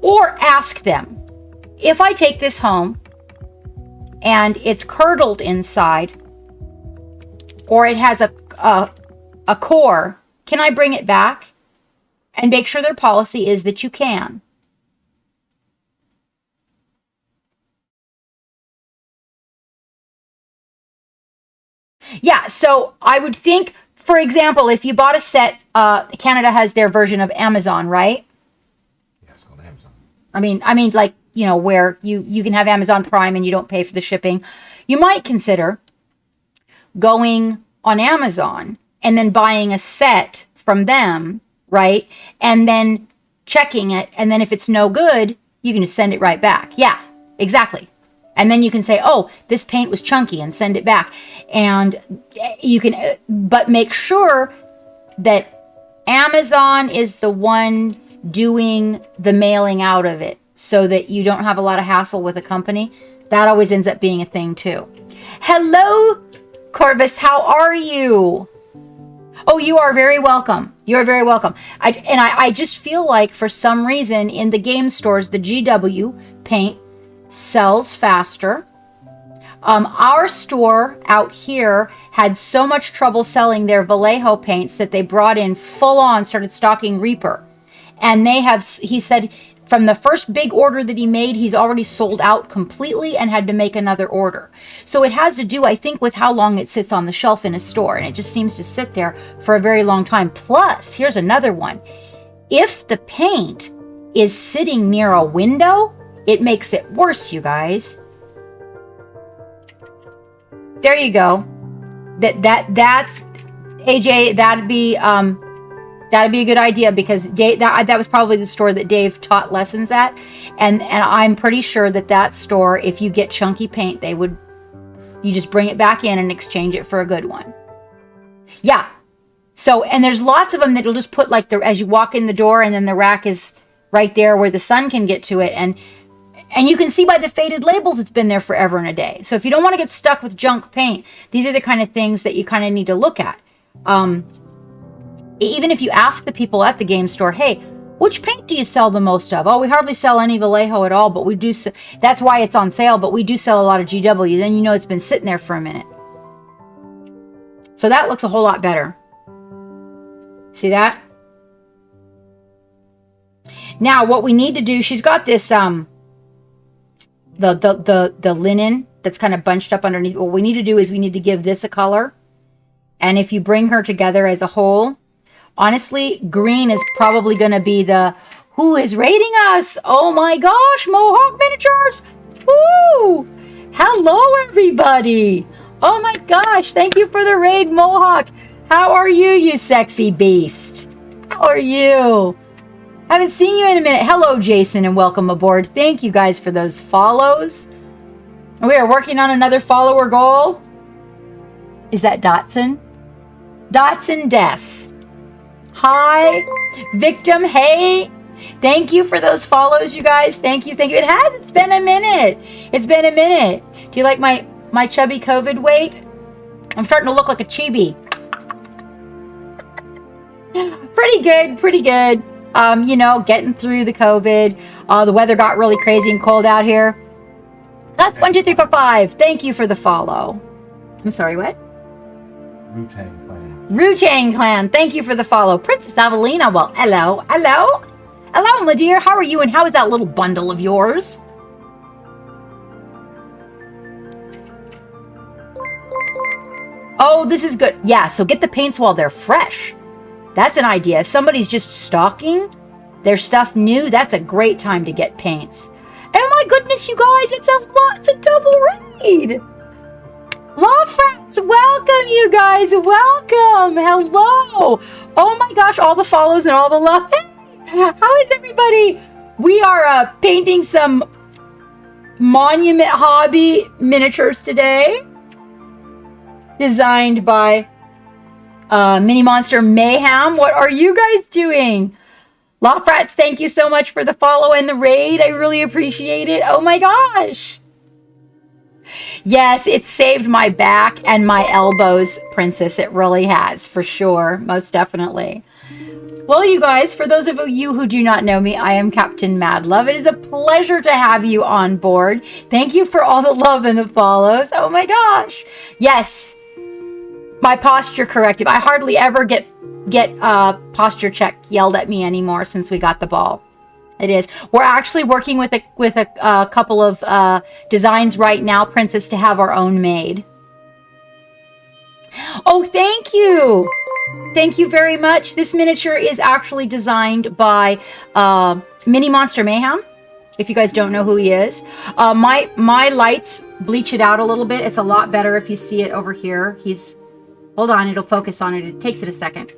Or ask them, if I take this home and it's curdled inside, or it has a core, can I bring it back? And make sure their policy is that you can. Yeah, so I would think, for example, if you bought a set, Canada has their version of Amazon, right? Yeah, it's called Amazon. I mean, like, you know, where you can have Amazon Prime and you don't pay for the shipping. You might consider going on Amazon and then buying a set from them, right? And then checking it. And then if it's no good, you can just send it right back. Yeah, exactly. And then you can say, oh, this paint was chunky, and send it back. And you can, but make sure that Amazon is the one doing the mailing out of it so that you don't have a lot of hassle with a company. That always ends up being a thing too. Hello, Corvus, how are you? Oh, you are very welcome. You are very welcome. I just feel like for some reason in the game stores, the GW paint sells faster. Our store out here had so much trouble selling their Vallejo paints that they brought in full on, started stocking Reaper. And he said from the first big order that he made, he's already sold out completely and had to make another order. So it has to do, I think, with how long it sits on the shelf in a store. And it just seems to sit there for a very long time. Plus, here's another one. If the paint is sitting near a window, it makes it worse, you guys. There you go. That's AJ. That'd be a good idea because Dave, that was probably the store that Dave taught lessons at, and I'm pretty sure that store, if you get chunky paint, you just bring it back in and exchange it for a good one. Yeah. So, and there's lots of them that'll just put like as you walk in the door, and then the rack is right there where the sun can get to it, and you can see by the faded labels it's been there forever and a day. So if you don't want to get stuck with junk paint, these are the kind of things that you kind of need to look at. Even if you ask the people at the game store, hey, which paint do you sell the most of? Oh, we hardly sell any Vallejo at all, but we do. That's why it's on sale, but we do sell a lot of GW. Then you know it's been sitting there for a minute. So that looks a whole lot better. See that? Now, what we need to do, she's got this, the linen that's kind of bunched up underneath. What we need to do is we need to give this a color. And if you bring her together as a whole, honestly, green is probably going to be who is rating us? Oh my gosh, Mohawk Miniatures. Woo! Hello, everybody. Oh my gosh, thank you for the raid, Mohawk. How are you, you sexy beast? How are you? Haven't seen you in a minute. Hello, Jason, and welcome aboard. Thank you guys for those follows. We are working on another follower goal. Is that Dotson? Dotson Des. Hi. Victim, hey. Thank you for those follows, you guys. Thank you, thank you. It's been a minute. It's been a minute. Do you like my chubby COVID weight? I'm starting to look like a chibi. Pretty good, pretty good. Getting through the COVID. The weather got really crazy and cold out here. That's 1, 2, 3, 4, 5. Thank you for the follow. I'm sorry, what? Wu-Tang Clan. Wu-Tang Clan. Thank you for the follow. Princess Avelina. Well, hello. Hello. Hello, my dear. How are you? And how is that little bundle of yours? Oh, this is good. Yeah, so get the paints while they're fresh. That's an idea. If somebody's just stocking their stuff new, that's a great time to get paints. Oh my goodness, you guys, it's a double raid. Love Frats, welcome, you guys. Welcome. Hello. Oh my gosh, all the follows and all the love. How is everybody? We are painting some Monument Hobby miniatures today. Designed by Mini Monster Mayhem. What are you guys doing? Lofrats, thank you so much for the follow and the raid. I really appreciate it. Oh my gosh. Yes, it saved my back and my elbows, Princess. It really has, for sure. Most definitely. Well, you guys, for those of you who do not know me, I am Captain Madlove. It is a pleasure to have you on board. Thank you for all the love and the follows. Oh my gosh. Yes. My posture corrected. I hardly ever get posture check yelled at me anymore since we got the ball. It is. We're actually working with a couple of designs right now, Princess, to have our own made. Oh, thank you. Thank you very much. This miniature is actually designed by Mini Monster Mayhem. If you guys don't know who he is, my lights bleach it out a little bit. It's a lot better if you see it over here. Hold on, it'll focus on it. It takes it a second.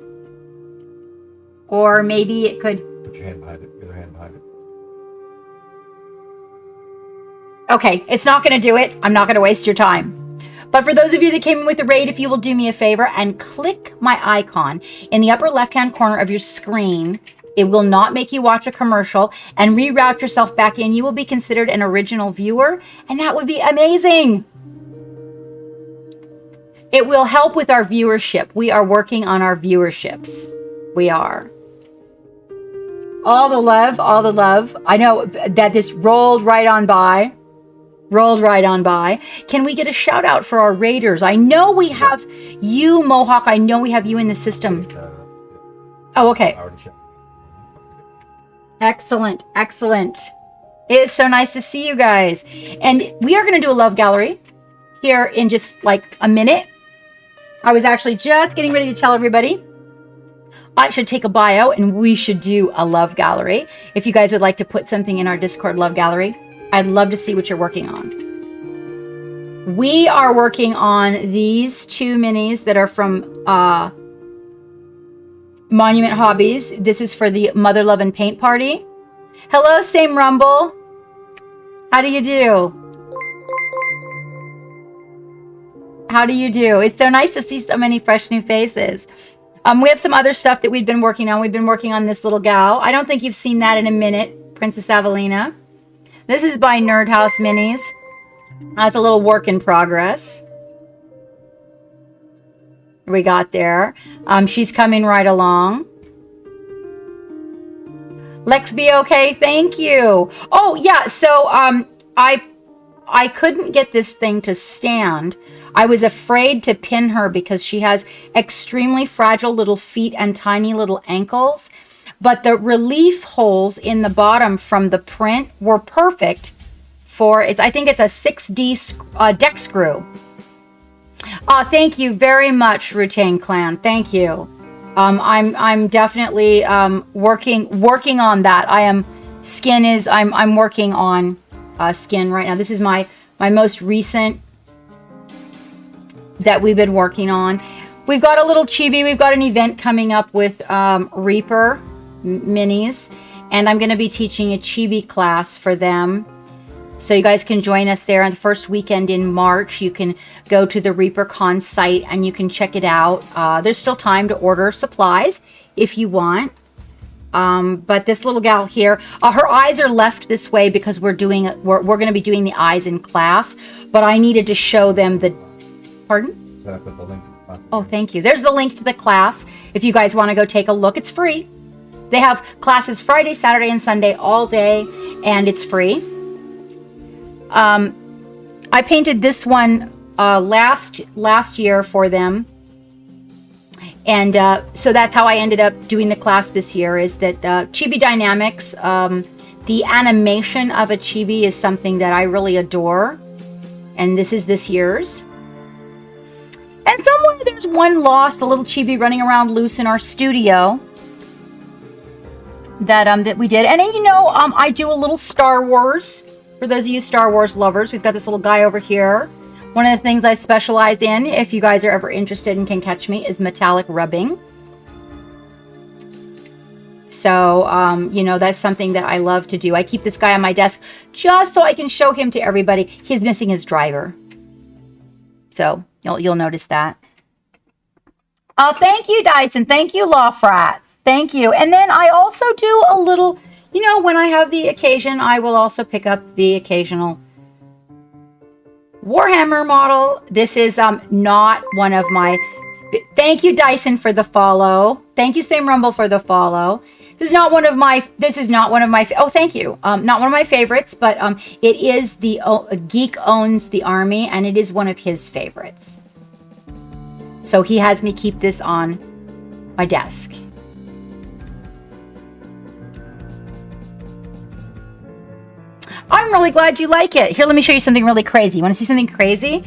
Or maybe it could... Put your hand behind it. Get your hand behind it. Okay, it's not going to do it. I'm not going to waste your time. But for those of you that came in with the raid, if you will do me a favor and click my icon in the upper left-hand corner of your screen, it will not make you watch a commercial, and reroute yourself back in. You will be considered an original viewer, and that would be amazing. It will help with our viewership. We are working on our viewerships. We are. All the love, all the love. I know that this rolled right on by. Rolled right on by. Can we get a shout out for our raiders? I know we have you, Mohawk. I know we have you in the system. Oh, okay. Excellent, excellent. It is so nice to see you guys. And we are going to do a love gallery here in just like a minute. I was actually just getting ready to tell everybody I should take a bio and we should do a love gallery. If you guys would like to put something in our Discord love gallery, I'd love to see what you're working on. We are working on these 2 minis that are from Monument Hobbies. This is for the Mother Love and Paint Party. Hello, Same Rumble. How do you do? How do you do? It's so nice to see so many fresh new faces. We have some other stuff that we've been working on. We've been working on this little gal. I don't think you've seen that in a minute, Princess Avelina. This is by Nerd House Minis. That's a little work in progress. We got there. She's coming right along. Lex be okay. Thank you. Oh yeah. So I couldn't get this thing to stand. I was afraid to pin her because she has extremely fragile little feet and tiny little ankles. But the relief holes in the bottom from the print were perfect for it. I think it's a 6D deck screw. Thank you very much, Rutain Clan. Thank you. I'm definitely working on that. I'm working on skin right now. This is my most recent that we've been working on. We've got a little chibi. We've got an event coming up with Reaper minis, and I'm going to be teaching a chibi class for them. So you guys can join us there on the first weekend in March. You can go to the ReaperCon site and you can check it out. There's still time to order supplies if you want. But this little gal here, her eyes are left this way because we're going to be doing the eyes in class. But I needed to show them the. Pardon? Should I put the link to the class? Oh, thank you. There's the link to the class. If you guys want to go take a look, it's free. They have classes Friday, Saturday, and Sunday all day, and it's free. I painted this one last year for them, and so that's how I ended up doing the class this year. Is that Chibi Dynamics? The animation of a chibi is something that I really adore, and this is this year's. And somewhere there's one lost, a little chibi running around loose in our studio that we did. And then, I do a little Star Wars. For those of you Star Wars lovers, we've got this little guy over here. One of the things I specialize in, if you guys are ever interested and can catch me, is metallic rubbing. So, that's something that I love to do. I keep this guy on my desk just so I can show him to everybody. He's missing his driver. So, you'll notice that. Oh, thank you, Dyson. Thank you, Law Frats. Thank you. And then I also do a little... when I have the occasion, I will also pick up the occasional Warhammer model. This is not one of my... Thank you, Dyson, for the follow. Thank you, Same Rumble, for the follow. This is not one of my... Oh, thank you. Not one of my favorites, but it is the... Geek Owns the Army, and it is one of his favorites. So he has me keep this on my desk. I'm really glad you like it. Here, let me show you something really crazy. You want to see something crazy?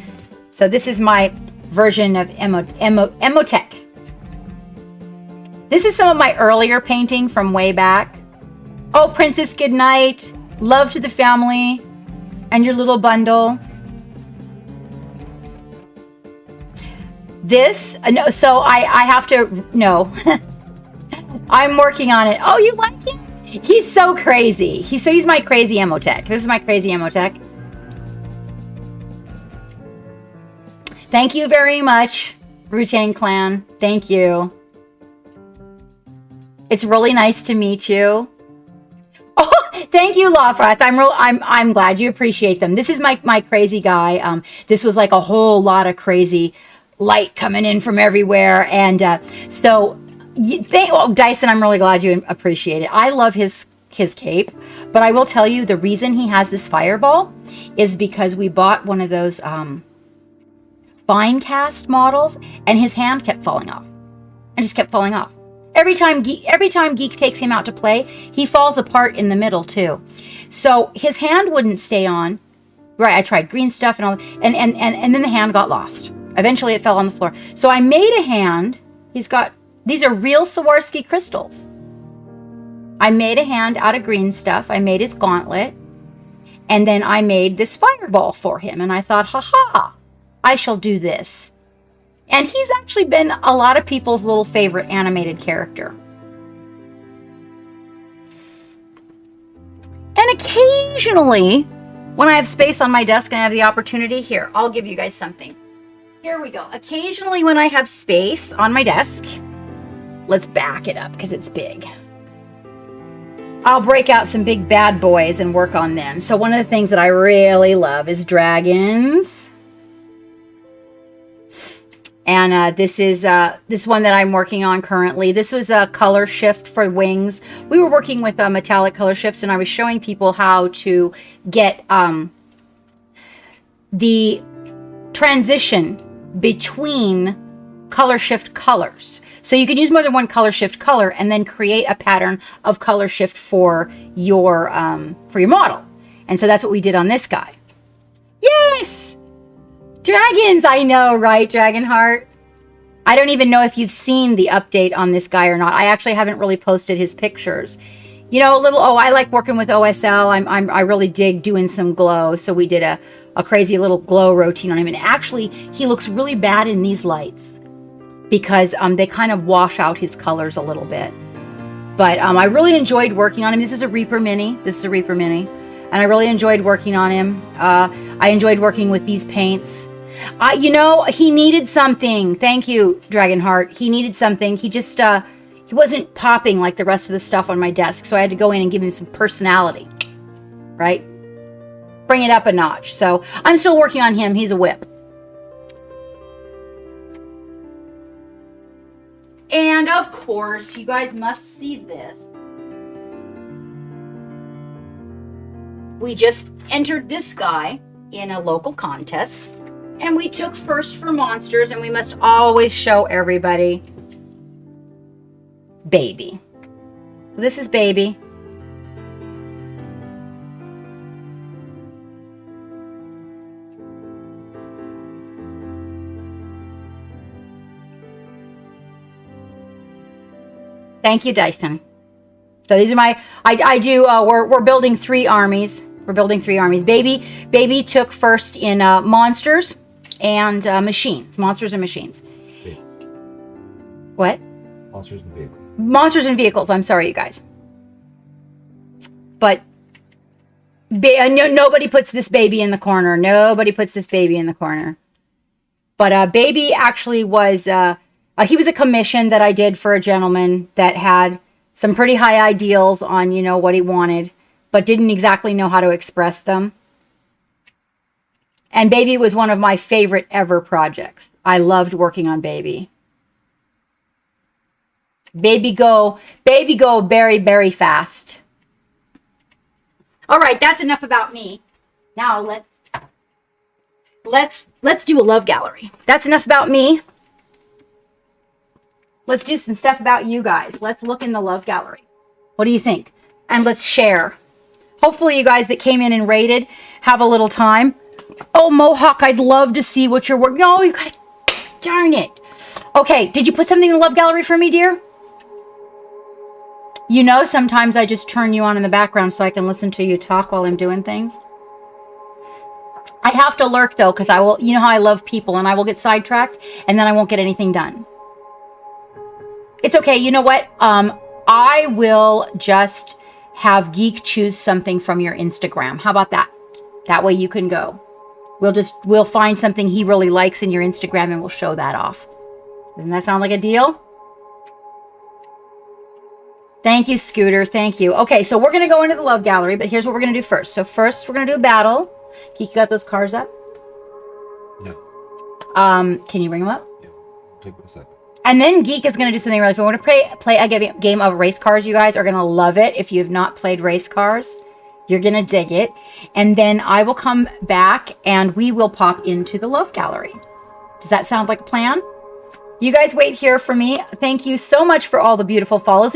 So this is my version of Emotech. This is some of my earlier painting from way back. Oh, Princess, good night. Love to the family and your little bundle. This, no, so I have to, no. I'm working on it. Oh, you like it? He's so crazy. He's my crazy Emotech. This is my crazy Emotech. Thank you very much, Rutain Clan. Thank you. It's really nice to meet you. Oh, thank you, Lawfrats. I'm glad you appreciate them. This is my crazy guy. This was like a whole lot of crazy light coming in from everywhere. And Dyson, I'm really glad you appreciate it. I love his cape, but I will tell you the reason he has this fireball is because we bought one of those fine cast models, and his hand kept falling off, and just kept falling off. Every time Geek takes him out to play, he falls apart in the middle too. So his hand wouldn't stay on. Right, I tried green stuff and all, and then the hand got lost. Eventually, it fell on the floor. So I made a hand. These are real Swarovski crystals. I made a hand out of green stuff. I made his gauntlet, and then I made this fireball for him. And I thought, haha, I shall do this. And he's actually been a lot of people's little favorite animated character. And occasionally, when I have space on my desk and I have the opportunity, here, I'll give you guys something. Here we go. Occasionally when I have space on my desk, let's back it up because it's big. I'll break out some big bad boys and work on them. So one of the things that I really love is dragons. And this is this one that I'm working on currently. This was a color shift for wings. We were working with metallic color shifts, and I was showing people how to get the transition between color shift colors. So you can use more than one color shift color and then create a pattern of color shift for your model. And so that's what we did on this guy. Yes! Dragons, I know, right, Dragonheart? I don't even know if you've seen the update on this guy or not. I actually haven't really posted his pictures. You know, I like working with OSL. I really dig doing some glow. So we did a crazy little glow routine on him. And actually, he looks really bad in these lights because they kind of wash out his colors a little bit. But I really enjoyed working on him. This is a Reaper Mini. And I really enjoyed working on him. I enjoyed working with these paints. He needed something. Thank you, Dragonheart. He needed something. He just, he wasn't popping like the rest of the stuff on my desk. So I had to go in and give him some personality, right? Bring it up a notch. So I'm still working on him. He's a whip. And of course, you guys must see this. We just entered this guy in a local contest. And we took first for monsters, and we must always show everybody Baby. This is Baby. Thank you, Dyson. So these are my, we're building 3 armies. We're building 3 armies. Baby took first in monsters and machines. Monsters and machines. Okay. What? Monsters and vehicles. Monsters and vehicles. I'm sorry, you guys. But nobody puts this baby in the corner. Nobody puts this baby in the corner. But Baby actually was, he was a commission that I did for a gentleman that had some pretty high ideals on, what he wanted, but didn't exactly know how to express them. And Baby was one of my favorite ever projects. I loved working on Baby. Baby go very, very fast. All right, that's enough about me. Now let's do a love gallery. That's enough about me. Let's do some stuff about you guys. Let's look in the love gallery. What do you think? And let's share. Hopefully you guys that came in and rated have a little time. Oh, Mohawk, I'd love to see what your work. No, you gotta, darn it. Okay, did you put something in the love gallery for me, dear? Sometimes I just turn you on in the background so I can listen to you talk while I'm doing things. I have to lurk though, because I will, you know how I love people, and I will get sidetracked and then I won't get anything done. It's okay. You know what? I will just have Geek choose something from your Instagram. How about that? That way you can go. We'll find something he really likes in your Instagram and we'll show that off. Doesn't that sound like a deal? Thank you, Scooter. Thank you. Okay, so we're going to go into the love gallery, but here's what we're going to do first. So first, we're going to do a battle. Geek, you got those cards up? No. Can you bring them up? Yeah. Take a second. And then Geek is going to do something really fun. We're going to play a game of race cars. You guys are going to love it. If you have not played race cars, you're going to dig it. And then I will come back and we will pop into the Loaf Gallery. Does that sound like a plan? You guys wait here for me. Thank you so much for all the beautiful follows.